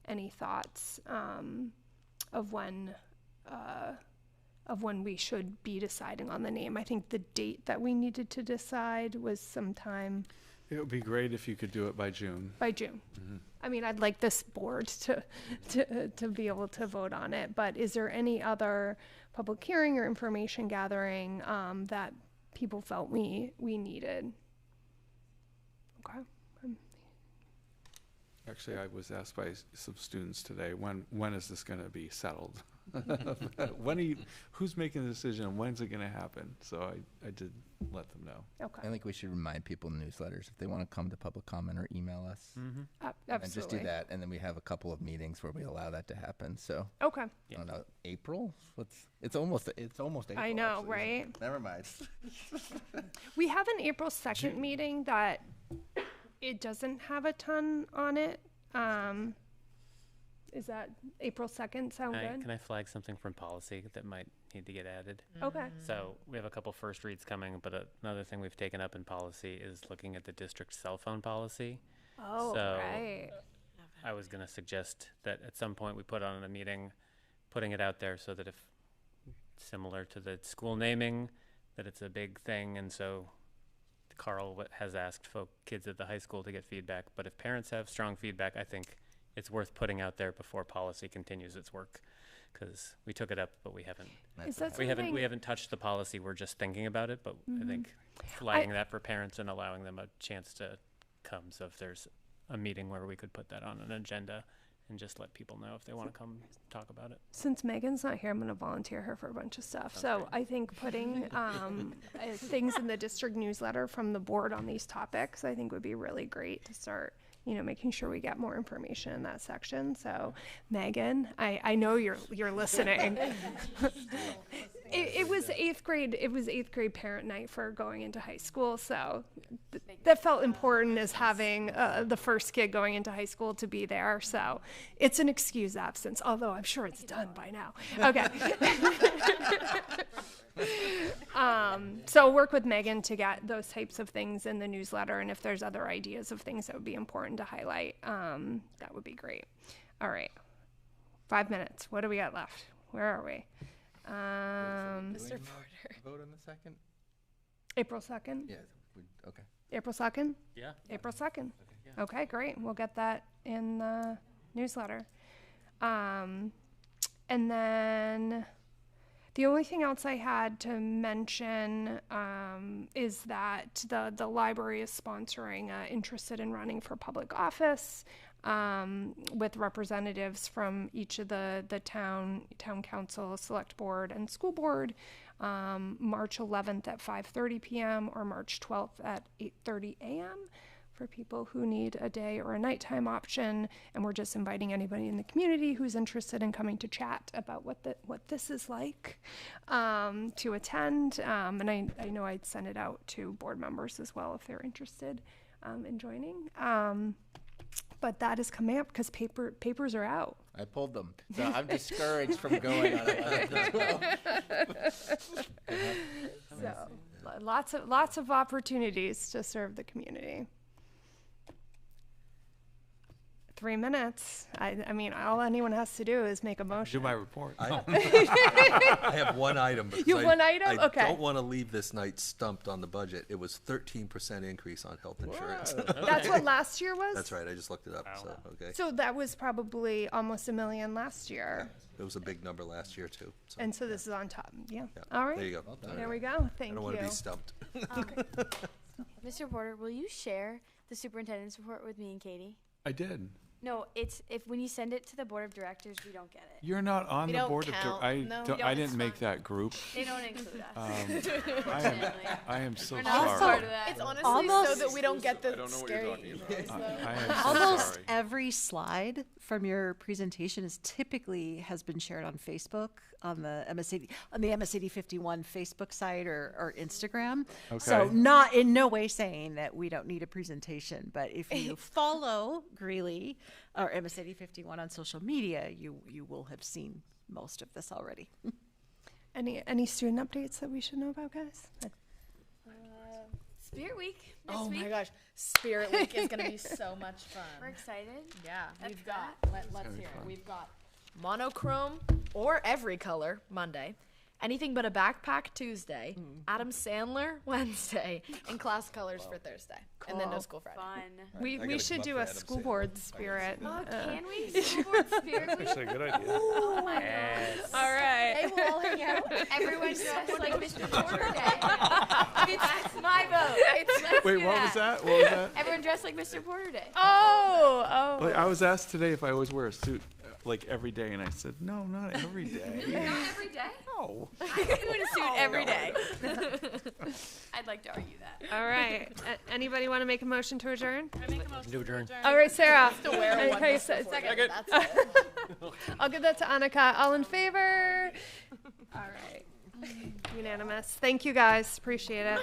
S1: any thoughts of when we should be deciding on the name. I think the date that we needed to decide was sometime.
S16: It would be great if you could do it by June.
S1: By June. Mm-hmm. I mean, I'd like this board to be able to vote on it, but is there any other public hearing or information gathering that people felt we needed? Okay.
S16: Actually, I was asked by some students today, when is this going to be settled? Who's making the decision? When's it going to happen? So I did let them know.
S1: Okay.
S19: I think we should remind people in newsletters if they want to come to public comment or email us.
S16: Mm-hmm.
S19: And just do that, and then we have a couple of meetings where we allow that to happen. So
S1: okay.
S19: I don't know, April. It's almost April.
S1: I know,
S19: actually.
S1: right?
S19: Never mind.
S1: We have an April 2nd meeting that it doesn't have a ton on it. Is that April 2nd sound good?
S20: Can I flag something from policy that might need to get added?
S1: Okay.
S20: So we have a couple first reads coming, but another thing we've taken up in policy is looking at the district cell phone policy.
S1: Oh,
S20: so
S1: right.
S20: I was going to suggest that at some point we put on a meeting, putting it out there so that if similar to the school naming, that it's a big thing, and so Carl has asked kids at the high school to get feedback. But if parents have strong feedback, I think it's worth putting out there before policy continues its work, because we took it up, but we haven't. We haven't touched the policy. We're just thinking about it. But I think flagging that for parents and allowing them a chance to come. So if there's a meeting where we could put that on an agenda and just let people know if they want to come talk about it.
S1: Since Megan's not here, I'm going to volunteer her for a bunch of stuff. So I think putting things in the district newsletter from the board on these topics, I think would be really great to start, making sure we get more information in that section. So Megan, I know you're listening. It was eighth grade. It was eighth grade parent night for going into high school. So that felt important as having the first kid going into high school to be there. So it's an excused absence, although I'm sure it's done by now. Okay. So work with Megan to get those types of things in the newsletter. And if there's other ideas of things that would be important to highlight, that would be great. All right. 5 minutes. What do we got left? Where are we?
S19: Mr. Porter. Vote on the second?
S1: April 2nd?
S19: Yeah. Okay.
S1: April 2nd?
S20: Yeah.
S1: April 2nd. Okay, great. We'll get that in the newsletter. And then the only thing else I had to mention is that the library is sponsoring Interested in Running for Public Office with representatives from each of the town council, select board, and school board, March 11th at 5:30 p.m. or March 12th at 8:30 a.m. for people who need a day or a nighttime option. And we're just inviting anybody in the community who's interested in coming to chat about what this is like to attend. And I know I'd send it out to board members as well if they're interested in joining. But that is coming up because papers are out.
S19: I pulled them, so I'm discouraged from going on it.
S1: So lots of opportunities to serve the community. 3 minutes. I mean, all anyone has to do is make a motion.
S16: Do my report.
S13: I have one item.
S1: You have one item? Okay.
S13: I don't want to leave this night stumped on the budget. It was 13% increase on health insurance.
S1: That's what last year was?
S13: That's right. I just looked it up. So, okay.
S1: So that was probably almost $1 million last year.
S13: Yeah, it was a big number last year, too. So,
S1: and so this is on top. Yeah. All right.
S13: There you go.
S1: There we go. Thank you.
S13: I don't want to be stumped.
S11: Mr. Porter, will you share the superintendent's report with me and Katie?
S16: I did.
S11: No, it's when you send it to the board of directors, we don't get it.
S16: You're not on the board of directors. I didn't make that group.
S11: They don't include us.
S16: I am so
S11: We're
S16: sorry.
S11: not part of that.
S2: It's honestly
S14: Almost-
S2: so that we don't get the
S17: I don't know what
S2: scary
S17: you're talking about.
S2: emails, though.
S16: I am so
S14: Almost
S16: sorry.
S14: every slide from your presentation has been shared on Facebook, on the MSAD 51 Facebook site or Instagram. So
S16: Okay.
S14: not in no way saying that we don't need a presentation, but if you follow Greeley or MSAD 51 on social media, you will have seen most of this already.
S1: Any student updates that we should know about, guys?
S11: Spirit Week next
S2: Oh
S11: week.
S2: my gosh, Spirit Week is going to be so much fun.
S11: We're excited.
S2: Yeah,
S11: That's
S2: we've got, let's
S16: gonna be
S2: hear it.
S16: fun.
S2: We've got monochrome or every color Monday, anything but a backpack Tuesday, Adam Sandler Wednesday, and class colors for Thursday. And then no school Friday.
S11: Fun.
S1: We should do a school board spirit.
S11: Can we? School board Spirit Week?
S16: That's a good idea.
S11: Oh my
S20: Yes.
S11: gosh.
S1: All right.
S11: Hey, we'll all hang out. Everyone's dressed like Mr. Porter Day. That's my vote. Let's
S16: Wait,
S11: do
S16: what was that? What was that?
S11: Everyone dressed like Mr. Porter Day.
S1: Oh.
S16: Like, I was asked today if I always wear a suit like every day, and I said, no, not every day.
S11: Not every day?
S16: No.
S11: I would in a suit every day. I'd like to argue that.
S1: All right. Anybody want to make a motion to adjourn?
S5: I make a motion
S20: To adjourn.
S1: All right, Sarah.
S2: To wear one
S1: Okay,
S2: before
S1: second.
S2: That's it.
S1: I'll give that to Annika. All in favor? All right. Unanimous. Thank you, guys. Appreciate it.